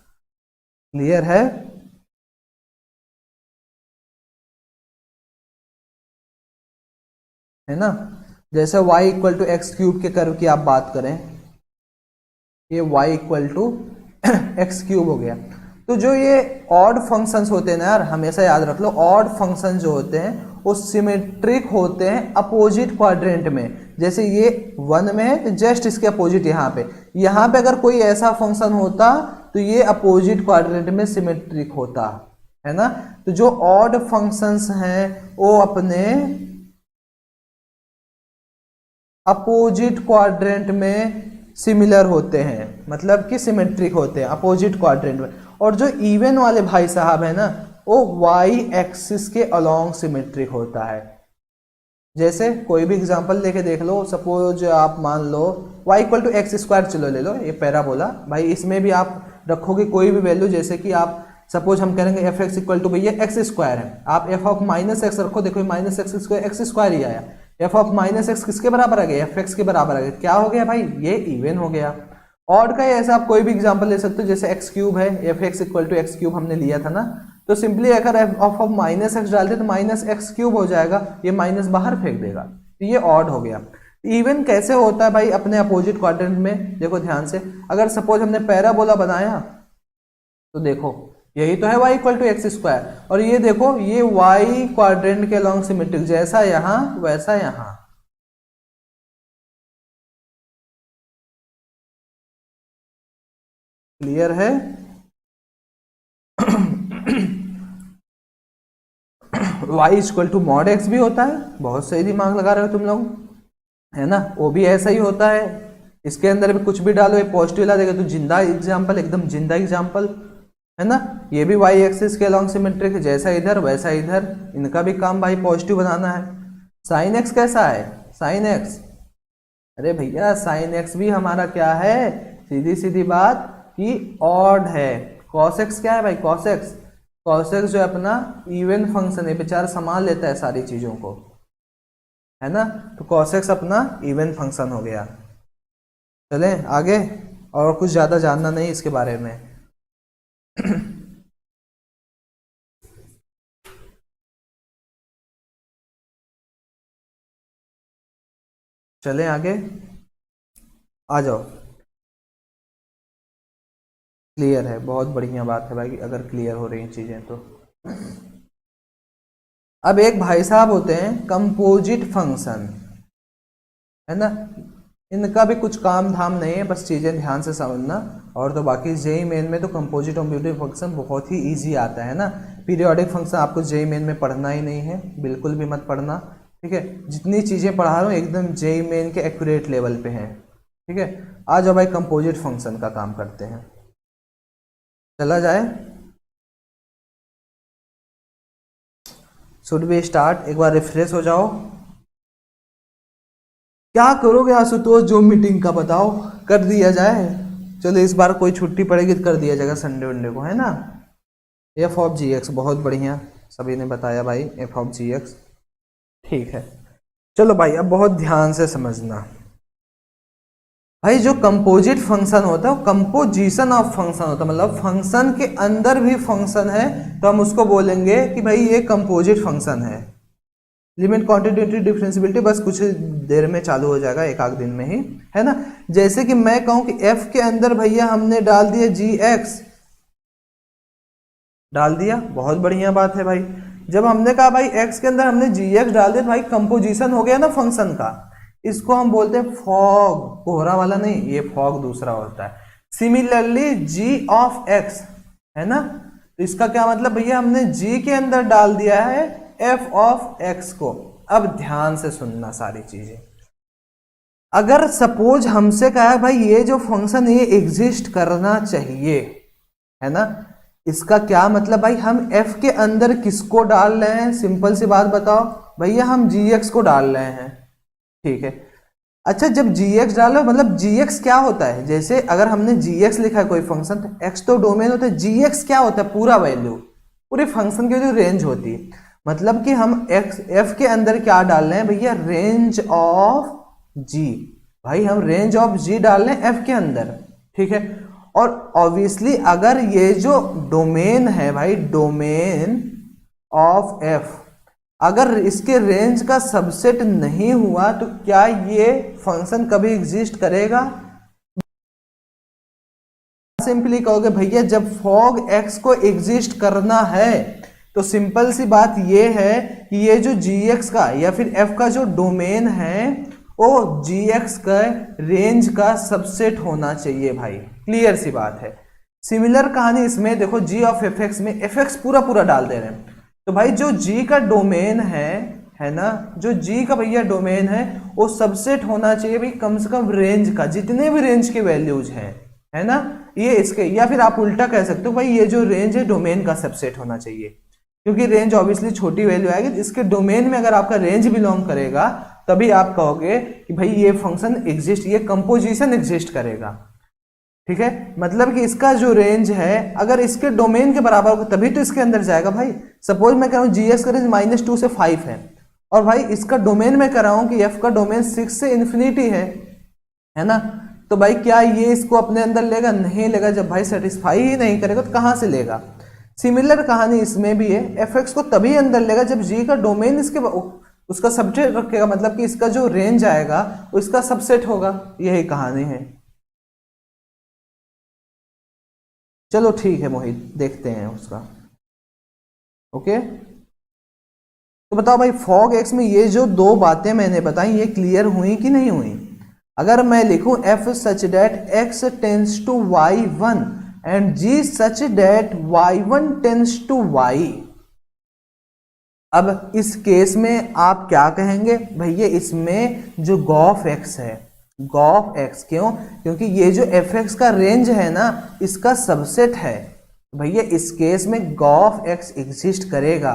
क्लियर है? है ना। जैसे y equal to x cube के कर्व की आप बात करें, ये y equal to x cube हो गया। तो जो ये ऑड फंक्शंस होते हैं ना यार, हमेशा याद रख लो, ऑड फंक्शन जो होते हैं वो सिमेट्रिक होते हैं अपोजिट क्वाड्रेंट में। जैसे ये 1 में है तो जस्ट इसके अपोजिट यहाँ पे अगर कोई ऐसा फंक्शन होता तो ये अपोजिट क्वाड्रेंट में सिमेट्रिक होता, है ना। तो जो ऑड फंक्शंस हैं वो अपने अपोजिट क्वाड्रेंट में सिमिलर होते हैं, मतलब कि सिमेट्रिक होते हैं अपोजिट क्वाड्रेंट में। और जो इवन वाले भाई साहब है ना, वो वाई एक्सिस के अलोंग सिमेट्रिक होता है। जैसे कोई भी एग्जांपल लेके देख लो, सपोज आप मान लो y equal to x square, चलो ले लो ये पैराबोला भाई, इसमें भी आप रखोगे कोई भी वैल्यू, जैसे कि आप सपोज हम करेंगे एफ एक्स इक्वल टू भैया एक्स स्क्वायर है, आप एफ ऑफ माइनस एक्स रखो, देखो माइनस एक्स स्क्वायर ही आया, एफ ऑफ माइनस एक्स किसके बराबर आ गया, एफ एक्स के बराबर आ गया, क्या हो गया भाई, ये इवन हो गया। ऑड का ऐसा आप कोई भी एग्जांपल ले सकते हो, जैसे एक्स क्यूब है, f x equal to x cube हमने लिया था ना, तो सिंपली अगर एफ ऑफ माइनस एक्स डालते तो माइनस एक्स क्यूब हो जाएगा, ये माइनस बाहर फेंक देगा, तो ये ऑड हो गया। इवन कैसे होता है भाई, अपने अपोजिट क्वाड्रेंट में देखो ध्यान से, अगर सपोज हमने पैराबोला बनाया तो देखो यही तो है y equal to x square, और ये देखो ये y क्वाड्रेंट के अलोंग सिमेट्रिक, जैसा यहां वैसा यहां। क्लियर है? y equal to mod x भी होता है, बहुत सही दिमाग लगा रहे हो तुम लोग, है ना, वो भी ऐसा ही होता है। इसके अंदर भी कुछ भी डालो ये पॉजिटिव ला देगा, तो जिंदा एग्जाम्पल, एकदम जिंदा एग्जाम्पल, है ना। ये भी y एक्सिस के अलॉन्ग सिमेट्रिक है, जैसा इधर वैसा इधर, इनका भी काम भाई पॉजिटिव बनाना है। साइन x कैसा है, साइन x, अरे भैया साइन x भी हमारा क्या है, सीधी सीधी बात कि ऑड है। cos x क्या है भाई, cos x, cos x जो है अपना इवन फंक्शन है, बेचारा संभाल लेता है सारी चीजों को, है ना, तो cos x अपना इवन फंक्शन हो गया। चले आगे, और कुछ ज्यादा जानना नहीं इसके बारे में। चले आगे, आ जाओ। क्लियर है, बहुत बढ़िया बात है भाई, अगर क्लियर हो रही चीजें तो। अब एक भाई साहब होते हैं कंपोजिट फंक्शन, है ना, इनका भी कुछ काम धाम नहीं है, बस चीजें ध्यान से समझना। और तो बाकी जेई मेन में तो कंपोजिट कंप्यूटिव फंक्शन बहुत ही इजी आता है ना। पीरियोडिक फंक्शन आपको जेई मेन में पढ़ना ही नहीं है, बिल्कुल भी मत पढ़ना, ठीक है। जितनी चीजें पढ़ा रहा हूँ एकदम जेई मेन के एक्यूरेट लेवल पे हैं, ठीक है। आ जाओ भाई कंपोजिट फंक्शन का काम करते हैं, चला जाए। शुड बी स्टार्ट, एक बार रिफ्रेश हो जाओ। क्या करोगे आशुतोष, जो मीटिंग का बताओ, कर दिया जाए। चलो इस बार कोई छुट्टी पड़ेगी तो कर दिया जाएगा संडे वनडे को, है ना। एफ ऑफ जी एक्स, बहुत बढ़िया, सभी ने बताया भाई एफ ऑफ जी एक्स, ठीक है। चलो भाई अब बहुत ध्यान से समझना भाई, जो कंपोजिट फंक्शन होता है वो कंपोजिशन ऑफ फंक्शन होता है, मतलब फंक्शन के अंदर भी फंक्शन है तो हम उसको बोलेंगे कि भाई ये कंपोजिट फंक्शन है। लिमिट कॉन्टिन्यूटी डिफरेंशियबिलिटी बस कुछ देर में चालू हो जाएगा, एक आध दिन में ही, है ना। जैसे कि मैं कहूं कि f के अंदर भैया हमने डाल दिया gx, डाल दिया, बहुत बढ़िया बात है भाई। जब हमने कहा भाई x के अंदर हमने gx डाल दिया, भाई कंपोजिशन हो गया ना फंक्शन का, इसको हम बोलते हैं फॉग, कोहरा वाला नहीं, ये फॉग दूसरा होता है। सिमिलरली g ऑफ x, है ना, तो इसका क्या मतलब भैया, हमने g के अंदर डाल दिया है f ऑफ x को। अब ध्यान से सुनना सारी चीजें, अगर सपोज हमसे कहा है भाई ये जो फंक्शन ये एग्जिस्ट करना चाहिए, है ना, इसका क्या मतलब भाई, हम f के अंदर किसको डाल रहे हैं, सिंपल सी बात बताओ भैया, हम gx को डाल रहे हैं, ठीक है। अच्छा जब gx डालो मतलब gx क्या होता है, जैसे अगर हमने gx लिखा है कोई फंक्शन, तो x तो डोमेन होता है, gx क्या होता है, पूरा वैल्यू, पूरे फंक्शन की जो रेंज होती है, मतलब कि हम f के अंदर क्या डाल रहे हैं भैया, रेंज ऑफ g, भाई हम रेंज ऑफ g डाल रहे हैं f के अंदर, ठीक है। और ऑब्वियसली अगर ये जो डोमेन है भाई, डोमेन ऑफ f, अगर इसके रेंज का सबसेट नहीं हुआ तो क्या ये फंक्शन कभी एग्जिस्ट करेगा। सिंपली कहोगे भैया जब फॉग x को एग्जिस्ट करना है तो सिंपल सी बात ये है कि ये जो gx का या फिर f का जो डोमेन है वो gx का रेंज का सबसेट होना चाहिए भाई, क्लियर सी बात है। सिमिलर कहानी इसमें देखो, g ऑफ fx में fx पूरा पूरा डाल दे रहे हैं, तो भाई जो g का डोमेन है ना, जो g का भैया डोमेन है वो सबसेट होना चाहिए भाई कम से कम रेंज का, जितने भी रेंज के वैल्यूज हैं, है ना, ये इसके, या फिर आप उल्टा कह सकते हो भाई ये जो रेंज है डोमेन का सबसेट होना चाहिए, क्योंकि रेंज ऑब्वियसली छोटी वैल्यू आएगी, इसके डोमेन में अगर आपका रेंज बिलोंग करेगा तभी आप कहोगे कि भाई ये फंक्शन एग्जिस्ट, ये कंपोजिशन एग्जिस्ट करेगा, ठीक है। मतलब कि इसका जो रेंज है अगर इसके डोमेन के बराबर होगा तभी तो इसके अंदर जाएगा भाई। सपोज मैं कह रहा हूँ जीएस का रेंज -2 से 5 है और भाई इसका डोमेन में कह रहा हूँ कि एफ का डोमेन 6 से इन्फिनिटी है ना, तो भाई क्या ये इसको अपने अंदर लेगा, नहीं लेगा। जब भाई सेटिस्फाई ही नहीं करेगा तो कहाँ से लेगा। सिमिलर कहानी इसमें भी है, एफ एक्स को तभी अंदर लेगा जब जी का डोमेन इसके उसका सबसेट रखेगा, मतलब कि इसका जो रेंज आएगा वो इसका सबसेट होगा, यही कहानी है। चलो ठीक है मोहित, देखते हैं उसका, ओके। तो बताओ भाई फॉग एक्स में ये जो दो बातें मैंने बताई ये क्लियर हुई कि नहीं हुई। अगर मैं लिखूं f such that x tends to y1 and g such that y1 tends to y, अब इस केस में आप क्या कहेंगे भैया, इसमें जो गॉफ एक्स है, गॉफ एक्स क्यों, क्योंकि ये जो एफ एक्स का रेंज है ना, इसका सबसेट है। भैया इस केस में गॉफ एक्स एग्जिस्ट करेगा,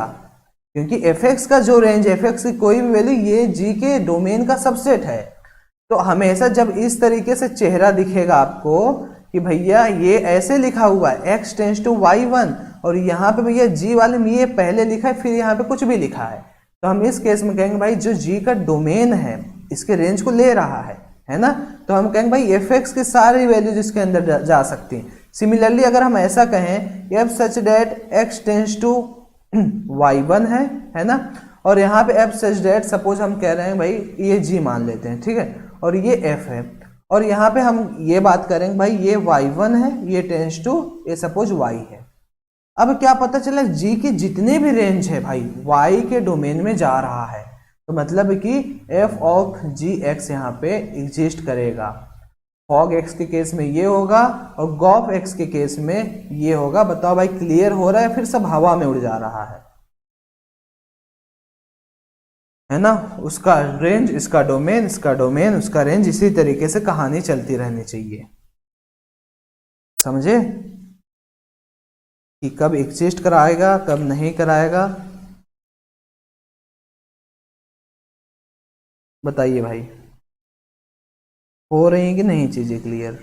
क्योंकि एफ एक्स का जो रेंज, एफ एक्स की कोई भी वैल्यू, ये जी के डोमेन का सबसेट है। तो हमेशा जब इस तरीके से चेहरा दिखेगा आपको कि भैया ये ऐसे लिखा हुआ है x टेंस टू y1, और यहाँ पे भैया g वाले में ये पहले लिखा है, फिर यहाँ पे कुछ भी लिखा है, तो हम इस केस में कहेंगे भाई जो g का डोमेन है इसके रेंज को ले रहा है ना, तो हम कहेंगे भाई एफ एक्स की सारी वैल्यूज इसके अंदर जा सकती हैं। सिमिलरली अगर हम ऐसा कहें f such that x tends to y1 है ना, और यहाँ पे एफ सच डेट सपोज हम कह रहे हैं भाई ये g मान लेते हैं, ठीक है, और ये f है, और यहाँ पे हम ये बात करेंगे भाई ये y1 है, ये टेंस टू ये सपोज y है। अब क्या पता चला, g के जितने भी रेंज है भाई y के डोमेन में जा रहा है, तो मतलब कि f ऑफ जी एक्स यहाँ पे एग्जिस्ट करेगा। फॉग x के केस में ये होगा और गॉफ x के केस में ये होगा। बताओ भाई क्लियर हो रहा है, फिर सब हवा में उड़ जा रहा है ना। उसका रेंज, इसका डोमेन, इसका डोमेन, उसका रेंज, इसी तरीके से कहानी चलती रहनी चाहिए। समझे कि कब एग्जिस्ट कराएगा कब नहीं कराएगा, बताइए भाई, हो रही है कि नहीं चीजें क्लियर।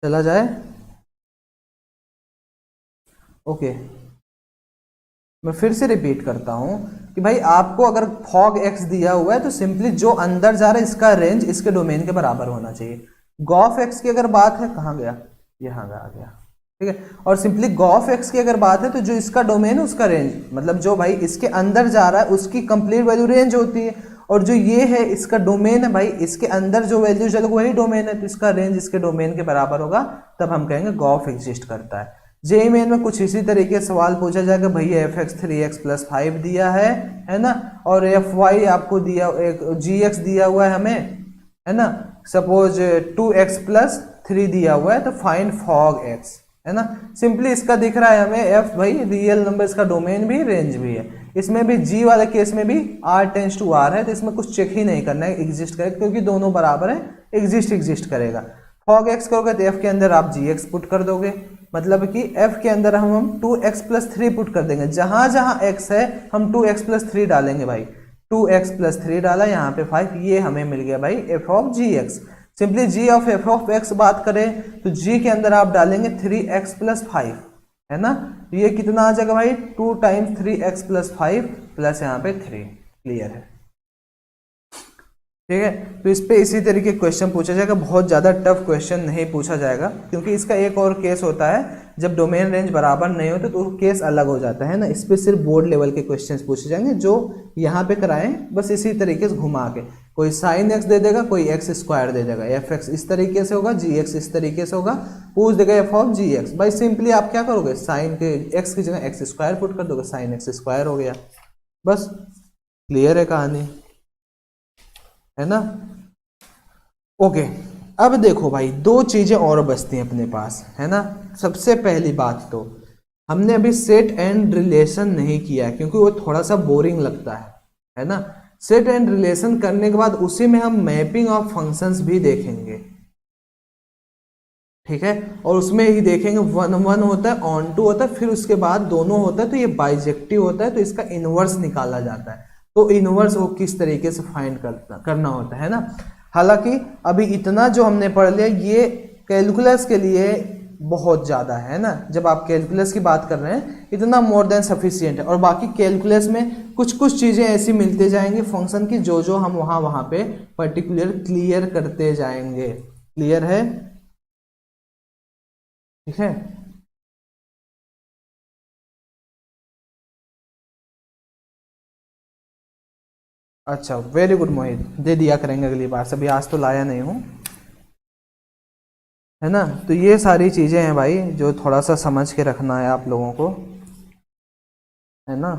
चला जाए, ओके। मैं फिर से रिपीट करता हूं कि भाई आपको अगर फॉग एक्स दिया हुआ है तो सिंपली जो अंदर जा रहा है इसका रेंज इसके डोमेन के बराबर होना चाहिए। गॉफ एक्स की अगर बात है, कहाँ गया, यहाँ आ गया, ठीक है, और सिंपली गॉफ एक्स की अगर बात है तो जो इसका डोमेन है उसका रेंज, मतलब जो भाई इसके अंदर जा रहा है उसकी कंप्लीट वैल्यू रेंज होती है, और जो ये है इसका डोमेन है भाई, इसके अंदर जो वैल्यू चलेगा वही डोमेन है, तो इसका रेंज इसके डोमेन के बराबर होगा, तब हम कहेंगे गॉफ एग्जिस्ट करता है। जेई मेन में कुछ इसी तरीके से सवाल पूछा जाएगा, भैया एफ एक्स 3x प्लस 5 दिया है ना, और एफ वाई आपको दिया, एक जी एक्स दिया हुआ है हमें, है ना, सपोज 2x प्लस 3 दिया हुआ है, तो फाइंड फॉग x, है ना। सिंपली इसका दिख रहा है हमें f भाई रियल नंबर, इसका डोमेन भी रेंज भी है, इसमें भी g वाले केस में भी r टेंस टू r है, तो इसमें कुछ चेक ही नहीं करना है, एग्जिस्ट करेगा, क्योंकि दोनों बराबर है, एग्जिस्ट करेगा। फॉग x करोगे तो f के अंदर आप gx पुट कर दोगे, मतलब कि f के अंदर हम 2x प्लस 3 पुट कर देंगे, जहां जहां x है हम 2x प्लस 3 डालेंगे भाई, 2x प्लस 3 डाला, यहाँ पे 5, ये हमें मिल गया भाई f of g x. Simply g of f of x बात करें तो g के अंदर आप डालेंगे 3x प्लस 5, है ना, ये कितना आ जाएगा भाई 2 टाइम्स 3x प्लस 5 प्लस यहाँ पे 3। क्लियर है, ठीक है। तो इस पे इसी तरीके क्वेश्चन पूछा जाएगा, बहुत ज़्यादा टफ क्वेश्चन नहीं पूछा जाएगा, क्योंकि इसका एक और केस होता है जब डोमेन रेंज बराबर नहीं होते तो केस अलग हो जाता है ना। इस पे सिर्फ बोर्ड लेवल के क्वेश्चंस पूछे जाएंगे जो यहाँ पे कराएं, बस इसी तरीके से घुमा के, कोई साइन एक्स दे देगा, कोई एक्स स्क्वायर दे देगा, एफ एक्स इस तरीके से होगा, जी एक्स इस तरीके से होगा, पूछ देगा एफ ऑफ जी एक्स, भाई सिंपली आप क्या करोगे, साइन के एक्स की जगह एक्स स्क्वायर पुट कर दोगे, साइन एक्स स्क्वायर हो गया, बस क्लियर है कहानी, है ना। ओके, अब देखो भाई दो चीजें और बचती हैं अपने पास, है ना। सबसे पहली बात तो हमने अभी सेट एंड रिलेशन नहीं किया है, क्योंकि वो थोड़ा सा बोरिंग लगता है ना। सेट एंड रिलेशन करने के बाद उसी में हम मैपिंग ऑफ फंक्शंस भी देखेंगे, ठीक है, और उसमें ही देखेंगे 1 1 होता है, ऑन टू होता है, फिर उसके बाद दोनों होता है, तो ये बाइजेक्टिव होता है, तो इसका इनवर्स निकाला जाता है, तो इनवर्स वो किस तरीके से फाइंड करना होता है ना। हालांकि अभी इतना जो हमने पढ़ लिया ये कैलकुलस के लिए बहुत ज़्यादा है ना, जब आप कैलकुलस की बात कर रहे हैं इतना मोर देन सफिशियंट है, और बाकी कैलकुलस में कुछ कुछ चीज़ें ऐसी मिलते जाएंगी फंक्शन की जो जो हम वहाँ पे पर्टिकुलर क्लियर करते जाएंगे। क्लियर है, ठीक है। अच्छा वेरी गुड मोहित, दे दिया करेंगे अगली बार से, अभी आज तो लाया नहीं हूँ, है ना। तो ये सारी चीज़ें हैं भाई जो थोड़ा सा समझ के रखना है आप लोगों को, है ना।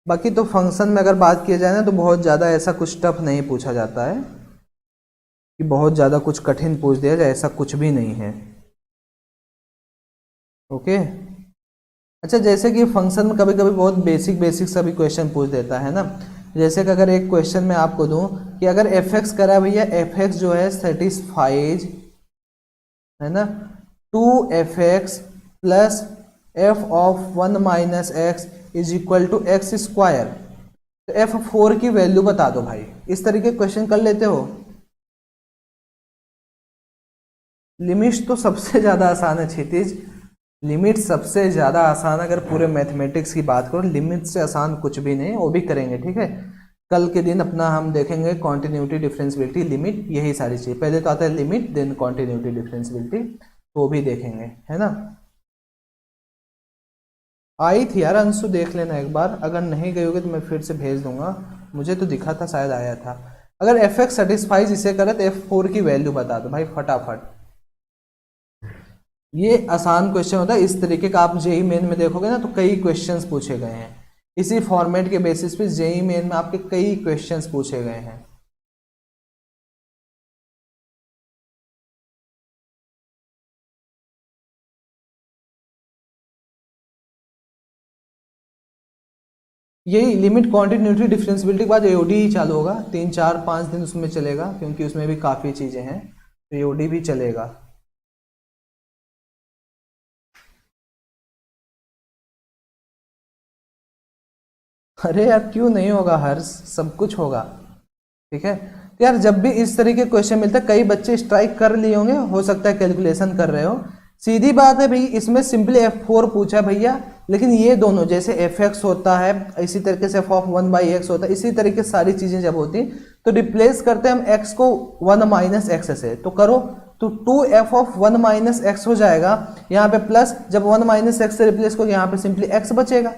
बाकी तो फंक्शन में अगर बात किया जाए ना तो बहुत ज़्यादा ऐसा कुछ टफ नहीं पूछा जाता है कि बहुत ज़्यादा कुछ कठिन पूछ दिया जाए, ऐसा कुछ भी नहीं है। ओके। अच्छा, जैसे कि फंक्शन में कभी कभी बहुत बेसिक बेसिक सभी क्वेश्चन पूछ देता है ना। जैसे कि अगर एक क्वेश्चन मैं आपको दूं कि अगर एफ एक्स करा भैया, एफ एक्स जो है सेटिस्फाइज है ना 2f(x) plus f of 1 minus x is equal to x square, तो f4 की वैल्यू बता दो भाई। इस तरीके क्वेश्चन कर लेते हो। लिमिट्स तो सबसे ज़्यादा आसान है क्षितिज, लिमिट सबसे ज़्यादा आसान, अगर पूरे मैथमेटिक्स की बात करो लिमिट से आसान कुछ भी नहीं, वो भी करेंगे ठीक है। कल के दिन अपना हम देखेंगे कॉन्टिन्यूटी डिफरेंशियबिलिटी लिमिट, यही सारी चीज़। पहले तो आता है लिमिट, देन कॉन्टिन्यूटी डिफरेंशियबिलिटी, तो वो भी देखेंगे है ना। आई थी यार अंशु, देख लेना एक बार, अगर नहीं गई होगी तो मैं फिर से भेज दूंगा, मुझे तो दिखा था शायद आया था। अगर एफ एक्स सेटिस्फाइज इसे करे तो f4 की वैल्यू बता दो भाई फटाफट। ये आसान क्वेश्चन होता है इस तरीके का, आप जेई मेन में देखोगे ना तो कई क्वेश्चंस पूछे गए हैं इसी फॉर्मेट के बेसिस पे, जेई मेन में आपके कई क्वेश्चंस पूछे गए हैं। यही लिमिट कॉन्टिन्यूटी डिफरेंशियबिलिटी के बाद एओडी ही चालू होगा, 3 4 5 दिन उसमें चलेगा क्योंकि उसमें भी काफ़ी चीज़ें हैं, तो एओडी भी चलेगा। अरे यार क्यों नहीं होगा हर्ष, सब कुछ होगा ठीक है। तो यार जब भी इस तरीके क्वेश्चन मिलता है, कई बच्चे स्ट्राइक कर लिए होंगे, हो सकता है कैलकुलेशन कर रहे हो। सीधी बात है भाई, इसमें सिंपली f4 पूछा है भैया, लेकिन ये दोनों जैसे fx होता है इसी तरीके से f ऑफ 1/x होता है, इसी तरीके सारी चीजें जब होती तो रिप्लेस करते हैं हम x को 1 माइनस एक्स से, तो करो तो 2f ऑफ 1 माइनस एक्स हो जाएगा, यहाँ पे प्लस, जब 1 माइनस एक्स से रिप्लेस करो यहाँ पे सिंपली x बचेगा,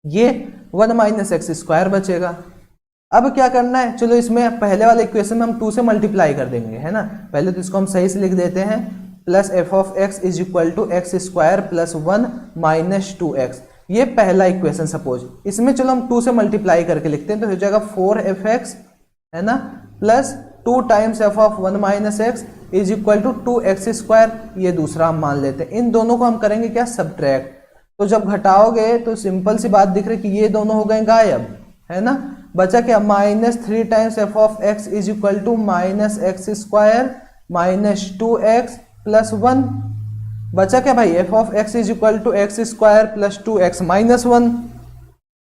ये 1 माइनस एक्स स्क्वायर बचेगा। अब क्या करना है, चलो इसमें पहले वाले इक्वेशन में हम 2 से मल्टीप्लाई कर देंगे है ना। पहले तो इसको हम सही से लिख देते हैं, plus f of x is equal to x square plus 1 minus 2x, ये पहला इक्वेशन सपोज। इसमें चलो हम 2 से मल्टीप्लाई करके लिखते हैं तो हो जाएगा 4f(x) है ना, plus 2 times f of 1 minus x is equal to 2x square, ये दूसरा हम मान लेते हैं। इन दोनों को हम करेंगे क्या, सब्ट्रैक्ट, तो जब घटाओगे तो सिंपल सी बात दिख रही है कि ये दोनों हो गए गायब है ना। बचा क्या, -3 times f of x is equal to minus x square minus 2x plus 1, बचा क्या भाई, f of x is equal to x square plus 2x minus 1,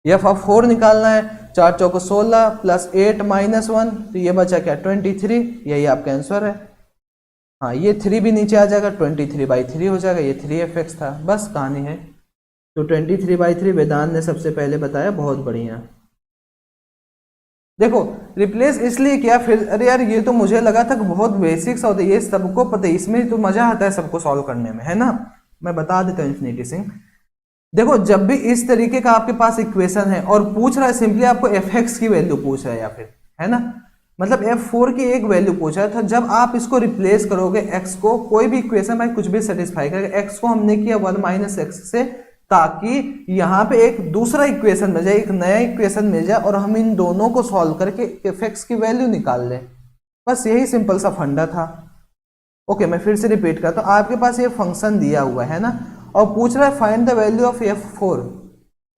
f of 4 निकालना है, 4 चौको 16 प्लस 8 माइनस 1, तो ये बचा क्या 23, यही आपका आंसर है। हाँ ये 3 भी नीचे आ जाएगा, 23/3 हो जाएगा, ये 3f(x) था, बस कहानी है। तो 23/3 वेदांत ने सबसे पहले बताया, बहुत बढ़िया। देखो रिप्लेस इसलिए किया, फिर अरे यार ये तो मुझे लगा था कि बहुत बेसिक्स होते, ये सबको पता है, इसमें तो मजा आता है सबको सॉल्व करने में है ना। मैं बता देता हूँ इन्फिनिटी सिंह, देखो जब भी इस तरीके का आपके पास इक्वेशन है और पूछ रहा है सिंपली आपको f(x) की वैल्यू पूछ रहा है, या फिर है ना, मतलब f4 की एक वैल्यू पूछा है, तो जब आप इसको रिप्लेस करोगे x को, कोई भी इक्वेशन भाई कुछ भी सेटिस्फाई करेगा, x को हमने किया 1 माइनस एक्स से, ताकि यहाँ पे एक दूसरा इक्वेशन मिल जाए, एक नया इक्वेशन मिल जाए और हम इन दोनों को सॉल्व करके f(x) की वैल्यू निकाल लें, बस यही सिंपल सा फंडा था। ओके मैं फिर से रिपीट करता हूँ, आपके पास ये फंक्शन दिया हुआ है ना और पूछ रहा है find the value of f4,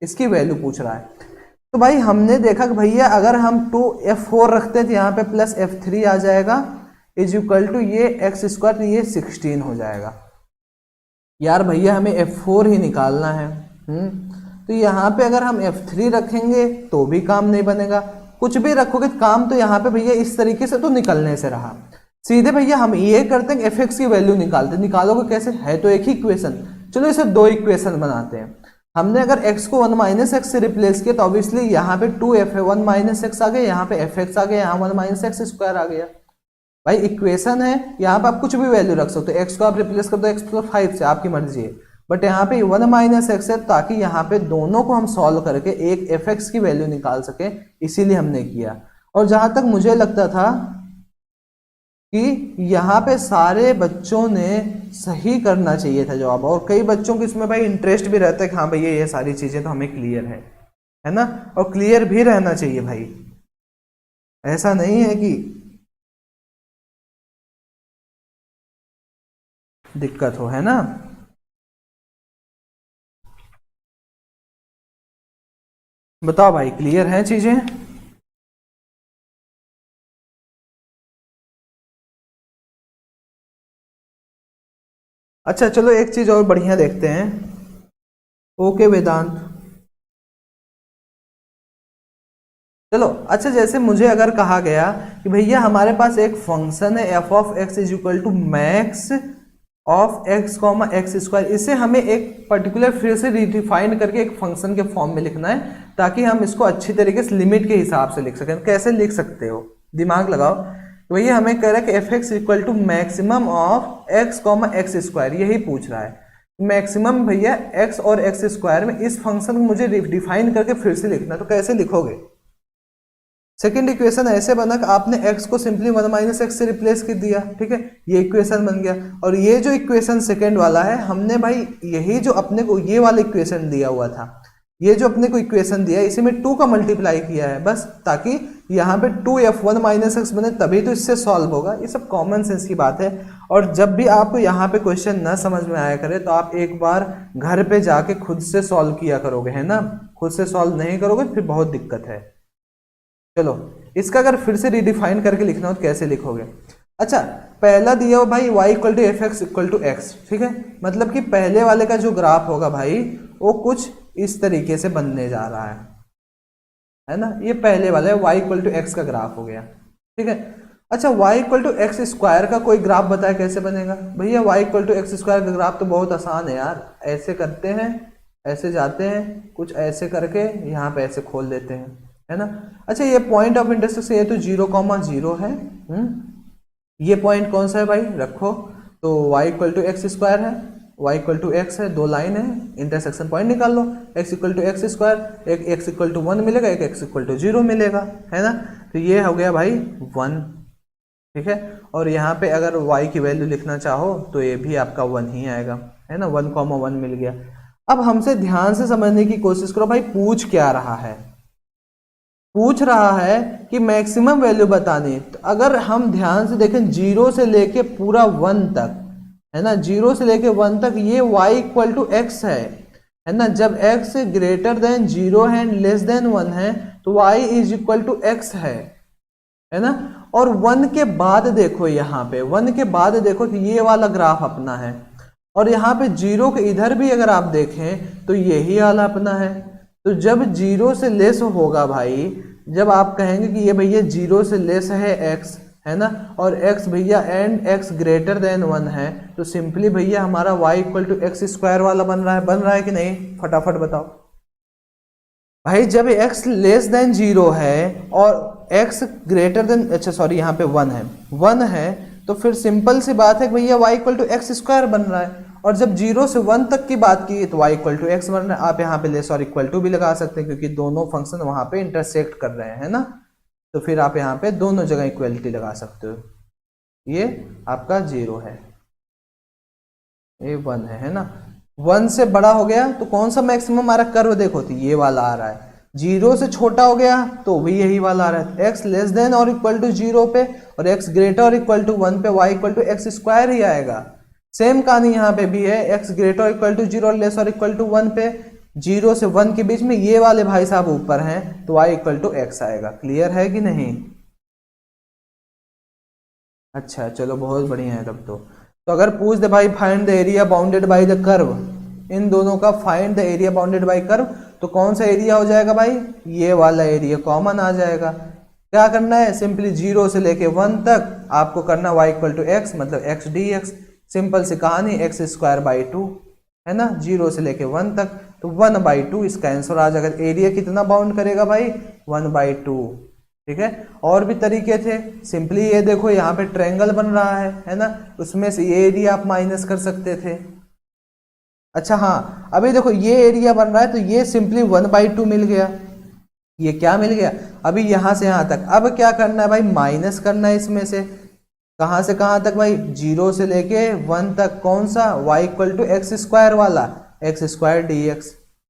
इसकी वैल्यू पूछ रहा है। तो भाई हमने देखा कि भैया अगर हम 2f4 रखते हैं तो यहाँ पे प्लस f3 आ जाएगा इज इक्वल टू ये एक्स स्क्वायर, ये 16 हो जाएगा। यार भैया हमें f4 ही निकालना है, तो यहाँ पे अगर हम f3 रखेंगे तो भी काम नहीं बनेगा, कुछ भी रखोगे काम तो यहाँ पे भैया इस तरीके से तो निकलने से रहा। सीधे भैया हम ये करते हैं f(x) की वैल्यू निकालते, निकालोगे कैसे, है तो एक ही इक्वेशन, चलो इसे 2 इक्वेशन बनाते हैं। हमने अगर x को 1 माइनस एक्स से रिप्लेस किया तो ऑब्वियसली यहाँ पे 2f 1 माइनस एक्स आ गया, यहाँ पे f(x) आ गया, यहाँ 1 माइनस एक्स स्क्वायर आ गया। भाई इक्वेशन है, यहाँ पे आप कुछ भी वैल्यू रख सकते हो, x को आप रिप्लेस कर दो x + 5 से, आपकी मर्जी है, बट यहाँ पे 1 माइनस एक्स है ताकि यहाँ पे दोनों को हम सॉल्व करके एक f(x) की वैल्यू निकाल सके, इसीलिए हमने किया। और जहां तक मुझे लगता था कि यहाँ पे सारे बच्चों ने सही करना चाहिए था जवाब, और कई बच्चों को इसमें भाई इंटरेस्ट भी रहता है कि हाँ भैया ये सारी चीजें तो हमें क्लियर है है ना, और क्लियर भी रहना चाहिए भाई, ऐसा नहीं है कि दिक्कत हो, है ना। बताओ भाई, क्लियर है चीजें? अच्छा चलो एक चीज और बढ़िया देखते हैं। ओके वेदांत, चलो अच्छा, जैसे मुझे अगर कहा गया कि भैया हमारे पास एक फंक्शन है f of x is equal to max of x comma x square, इसे हमें एक पर्टिकुलर फिर से रिडिफाइन करके एक फंक्शन के फॉर्म में लिखना है, ताकि हम इसको अच्छी तरीके से लिमिट के हिसाब से लिख सकें। कैसे लिख सकते हो, दिमाग लगाओ। तो भैया हमें कह रहा है कि f x equal to maximum of x comma x square, यही पूछ रहा है। मैक्सिमम भैया एक्स और एक्स स्क्वायर में इस फंक्शन को मुझे डिफाइन करके फिर से लिखना, तो कैसे लिखोगे? सेकेंड इक्वेशन ऐसे बना कि आपने x को सिंपली 1 माइनस एक्स से रिप्लेस कर दिया, ठीक है, ये इक्वेशन बन गया। और ये जो इक्वेशन सेकेंड वाला है, हमने भाई यही जो अपने को ये वाला इक्वेशन दिया हुआ था, ये जो अपने को इक्वेशन दिया है, इसी में 2 का मल्टीप्लाई किया है बस, ताकि यहाँ पे 2f1 माइनस एक्स बने, तभी तो इससे सॉल्व होगा। ये सब कॉमन सेंस की बात है। और जब भी आपको यहाँ पे क्वेश्चन ना समझ में आया करे, तो आप एक बार घर पे जाके खुद से सॉल्व किया करोगे, है ना। खुद से सॉल्व नहीं करोगे फिर बहुत दिक्कत है। चलो इसका अगर फिर से रिडिफाइन करके लिखना हो तो कैसे लिखोगे? अच्छा, पहला दिया हो भाई y equal to f x equal to x, ठीक है, मतलब कि पहले वाले का जो ग्राफ होगा भाई वो कुछ इस तरीके से बनने जा रहा है ना। ये पहले वाला है, y इक्वल टू एक्स का ग्राफ हो गया, ठीक है। अच्छा, y equal to x square का कोई ग्राफ बताया कैसे बनेगा? भैया y equal to x square का ग्राफ तो बहुत आसान है यार, ऐसे करते हैं, ऐसे जाते हैं, कुछ ऐसे करके यहाँ पे ऐसे खोल देते हैं, है ना। अच्छा, ये पॉइंट ऑफ इंटरसेक्शन ये तो 0,0 है, ये पॉइंट कौन सा है भाई, रखो। तो y equal to x square है, y इक्वल टू एक्स है, 2 लाइन है, इंटरसेक्शन पॉइंट निकाल लो। x equal to x square, एक x इक्वल टू 1 मिलेगा, एक x इक्वल टू 0 मिलेगा, है ना। तो ये हो गया भाई 1, ठीक है। और यहाँ पे अगर y की वैल्यू लिखना चाहो तो ये भी आपका 1 ही आएगा, है ना। 1,1 मिल गया। अब हमसे ध्यान से समझने की कोशिश करो भाई, पूछ क्या रहा है। पूछ रहा है कि मैक्सिमम वैल्यू बतानी। तो अगर हम ध्यान से देखें, 0 से लेके पूरा 1 तक, है ना, 0 से लेके 1 तक ये y इक्वल टू एक्स है ना। जब x ग्रेटर देन 0 है एंड लेस देन 1 है तो y is equal to x है ना। और 1 के बाद देखो, यहाँ पे 1 के बाद देखो कि ये वाला ग्राफ अपना है, और यहाँ पे 0 के इधर भी अगर आप देखें तो यही वाला अपना है। तो जब 0 से लेस होगा भाई, जब आप कहेंगे कि ये भैया 0 से लेस है x, है ना, और x भैया एंड x ग्रेटर देन 1 है, तो सिंपली भैया हमारा y equal to x square वाला बन रहा है कि नहीं? फटाफट बताओ भाई। जब x लेस देन 0 है और x ग्रेटर देन, अच्छा सॉरी यहाँ पे 1 है, तो फिर सिंपल सी बात है कि भैया y equal to x square बन रहा है। और जब 0 से 1 तक की बात की तो y इक्वल टू एक्स बन रहा है। आप यहाँ पे लेस और इक्वल टू भी लगा सकते हैं, क्योंकि दोनों फंक्शन वहाँ पे इंटरसेक्ट कर रहे हैं ना, तो फिर आप यहाँ पे दोनों जगह इक्वलिटी लगा सकते हो। ये आपका 0 है, ये 1 है ना। 1 से बड़ा हो गया तो कौन सा मैक्सिमम हमारा कर्व देखो, तो ये वाला आ रहा है। 0 से छोटा हो गया तो भी यही वाला आ रहा है। x लेस देन और इक्वल टू 0 पे और x ग्रेटर और इक्वल टू 1 पे y equal to x square ही आएगा। सेम कहानी यहाँ पे भी है, x ग्रेटर और इक्वल टू 0 लेस और इक्वल टू 1 पे 0 से 1 के बीच में ये वाले भाई साहब ऊपर हैं, तो y इक्वल टू एक्स आएगा। क्लियर है कि नहीं? अच्छा चलो बहुत बढ़िया है तब तो अगर पूछ दे भाई find the area bounded by the curve, इन दोनों का find the area bounded by curve, तो कौन सा एरिया हो जाएगा भाई? ये वाला एरिया कॉमन आ जाएगा। क्या करना है? सिंपली 0 से लेके 1 तक आपको करना y इक्वल टू एक्स, मतलब x dx। सिंपल सी कहानी, एक्स स्क्वायर बाई 2, है ना। 0 से लेके 1 तक तो 1/2 इसका आंसर आ जाएगा। एरिया कितना बाउंड करेगा भाई? 1/2, ठीक है। और भी तरीके थे, सिंपली ये देखो यहाँ पे ट्रायंगल बन रहा है ना, उसमें से ये एरिया आप माइनस कर सकते थे। अच्छा हाँ, अभी देखो ये एरिया बन रहा है तो ये सिंपली 1/2 मिल गया। ये क्या मिल गया? अभी यहाँ से यहाँ तक अब क्या करना है भाई? माइनस करना है इसमें से। कहाँ से कहाँ तक भाई? 0 से लेके 1 तक। कौन सा? y equal to x square वाला, एक्स स्क्वायर dx,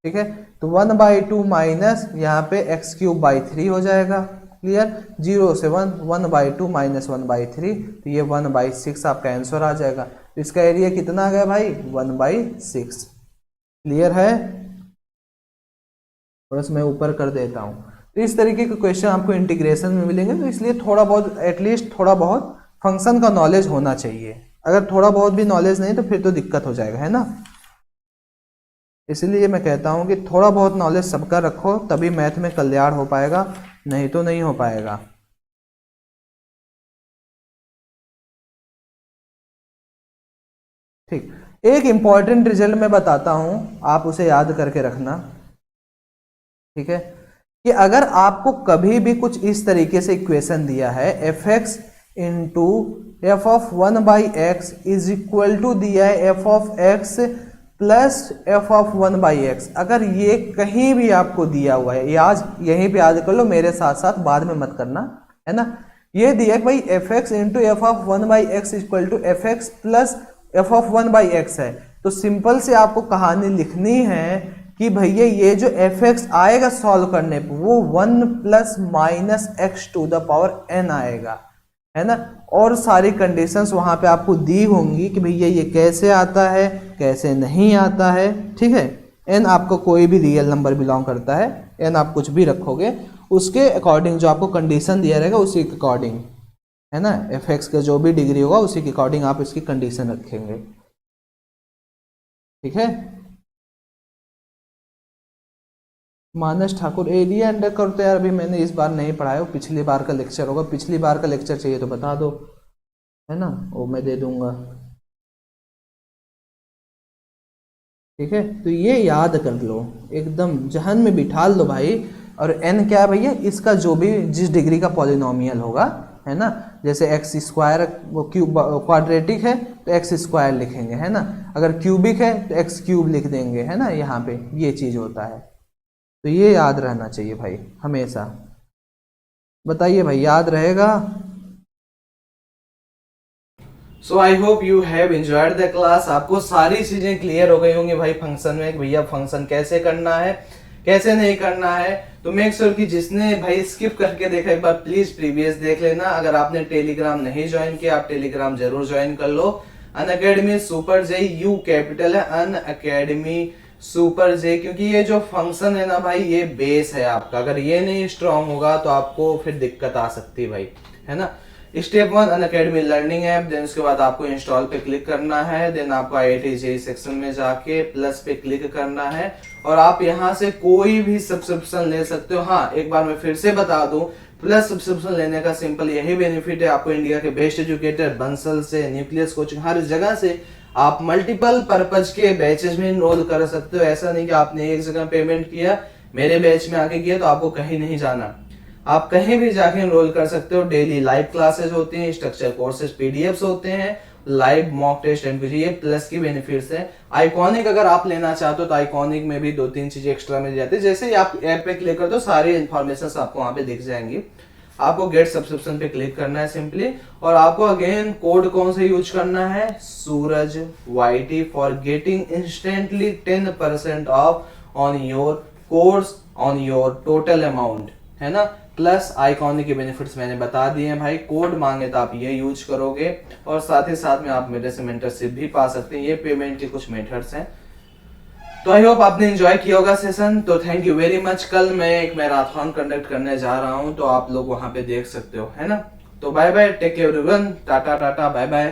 ठीक है। तो 1/2 माइनस यहाँ पे x³/3 हो जाएगा। क्लियर, 0 से 1, 1/2 माइनस 1/3, तो ये 1/6 आपका आंसर आ जाएगा। तो इसका एरिया कितना आ गया भाई, 1/6। क्लियर है, बस मैं ऊपर कर देता हूँ। तो इस तरीके के क्वेश्चन आपको इंटीग्रेशन में मिलेंगे, तो इसलिए थोड़ा बहुत, एटलीस्ट थोड़ा बहुत फंक्शन का नॉलेज होना चाहिए। अगर थोड़ा बहुत भी नॉलेज नहीं तो फिर तो दिक्कत हो जाएगा, है ना। इसलिए मैं कहता हूं कि थोड़ा बहुत नॉलेज सबका रखो, तभी मैथ में कल्याण हो पाएगा, नहीं तो नहीं हो पाएगा। ठीक, एक इंपॉर्टेंट रिजल्ट मैं बताता हूं, आप उसे याद करके रखना। ठीक है, कि अगर आपको कभी भी कुछ इस तरीके से इक्वेशन दिया है, f(x) into f(1/x) is equal to दिया है f(x) प्लस f(1/x), अगर ये कहीं भी आपको दिया हुआ है, आज यहीं पे याद कर लो, मेरे साथ साथ बाद में मत करना, है ना। ये दिया कि भाई f(x) into f(1/x) equal to f(x) plus f(1/x) है, तो सिंपल से आपको कहानी लिखनी है कि भैया ये जो f(x) आएगा सॉल्व करने पे, वो 1 plus minus x to the power n आएगा, है ना। और सारी कंडीशंस वहां पे आपको दी होंगी कि भैया ये कैसे आता है, कैसे नहीं आता है। ठीक है, n आपको कोई भी रियल नंबर बिलोंग करता है, n आप कुछ भी रखोगे, उसके अकॉर्डिंग जो आपको कंडीशन दिया रहेगा उसी के अकॉर्डिंग, है ना, f(x) का जो भी डिग्री होगा उसी के अकॉर्डिंग आप इसकी कंडीशन रखेंगे। ठीक है, मानस ठाकुर, एरिया अंडर करो तो यार अभी मैंने इस बार नहीं पढ़ाया, वो पिछली बार का लेक्चर होगा, पिछली बार का लेक्चर चाहिए तो बता दो, है ना, वो मैं दे दूंगा। ठीक है, तो ये याद कर लो, एकदम जहन में बिठा लो भाई। और n क्या है भैया, इसका जो भी जिस डिग्री का पॉलिनोमियल होगा, है ना, जैसे x² वो क्वाड्रेटिक है तो x² लिखेंगे, है ना, अगर क्यूबिक है तो x³ लिख देंगे, है ना, यहाँ पे ये चीज होता है। तो ये याद रहना चाहिए भाई हमेशा। बताइए भाई, याद रहेगा? So I hope you have enjoyed the class. आपको सारी चीजें क्लियर हो गई होंगी भाई फंक्शन में, भैया फंक्शन कैसे करना है, कैसे नहीं करना है। तो मेक श्योर कि जिसने भाई स्किप करके देखा, एक बार प्लीज प्रीवियस देख लेना। अगर आपने टेलीग्राम नहीं ज्वाइन किया, आप टेलीग्राम जरूर ज्वाइन कर लो। Unacademy super J, U capital है, अनअकैडमी सुपर जे, क्योंकि ये जो फंक्शन है ना भाई, ये बेस है आपका। अगर ये नहीं स्ट्रांग होगा तो आपको फिर दिक्कत आ सकती है भाई, है ना। Step 1 Unacademy learning app, then उसके बाद आपको इंस्टॉल पे क्लिक करना है, देन आपको IIT JEE सेक्शन में जाके प्लस पे क्लिक करना है और आप यहाँ से कोई भी सब्सक्रिप्शन ले सकते हो। हाँ, एक बार मैं फिर से बता दूं, प्लस सब्सक्रिप्शन लेने का सिंपल यही बेनिफिट है, आपको इंडिया के बेस्ट एजुकेटर बंसल से, न्यूक्लियस कोचिंग, हर जगह से आप मल्टीपल पर्पज के बैचेस में इनरोल कर सकते हो। ऐसा नहीं कि आपने एक जगह पेमेंट किया, मेरे बैच में आके किया तो आपको कहीं नहीं जाना, आप कहीं भी जाके एनरोल कर सकते हो। डेली लाइव क्लासेस होती हैं, स्ट्रक्चर कोर्सेज PDFs होते हैं, लाइव मॉक टेस्ट MPG, ये प्लस की बेनिफिट्स है। आइकॉनिक अगर आप लेना चाहते हो तो आइकॉनिक में भी 2-3 चीजें एक्स्ट्रा मिल जाती है। जैसे ही आप ऐप पे क्लिक करते हो सारी इन्फॉर्मेशन आपको वहां पे दिख जाएंगी। आपको गेट सब्सक्रिप्शन पे क्लिक करना है सिंपली, और आपको अगेन कोड कौन सा यूज करना है, सूरज YT, for getting instantly 10% of on your course on your total amount, है ना। प्लस आइकॉनिक के बेनिफिट्स मैंने बता दिए हैं भाई। कोड मांगे तो आप ये यूज करोगे, और साथ ही साथ में आप मेरे से मेंटरशिप भी पा सकते हैं। ये पेमेंट के कुछ मेथड्स हैं। तो आई होप आपने एंजॉय किया होगा सेशन। तो थैंक यू वेरी मच। कल मैं एक मैराथन कंडक्ट करने जा रहा हूं, तो आप लोग वहां पे देख सकते हो, है ना। तो bye bye, take care everyone, tata tata, bye bye.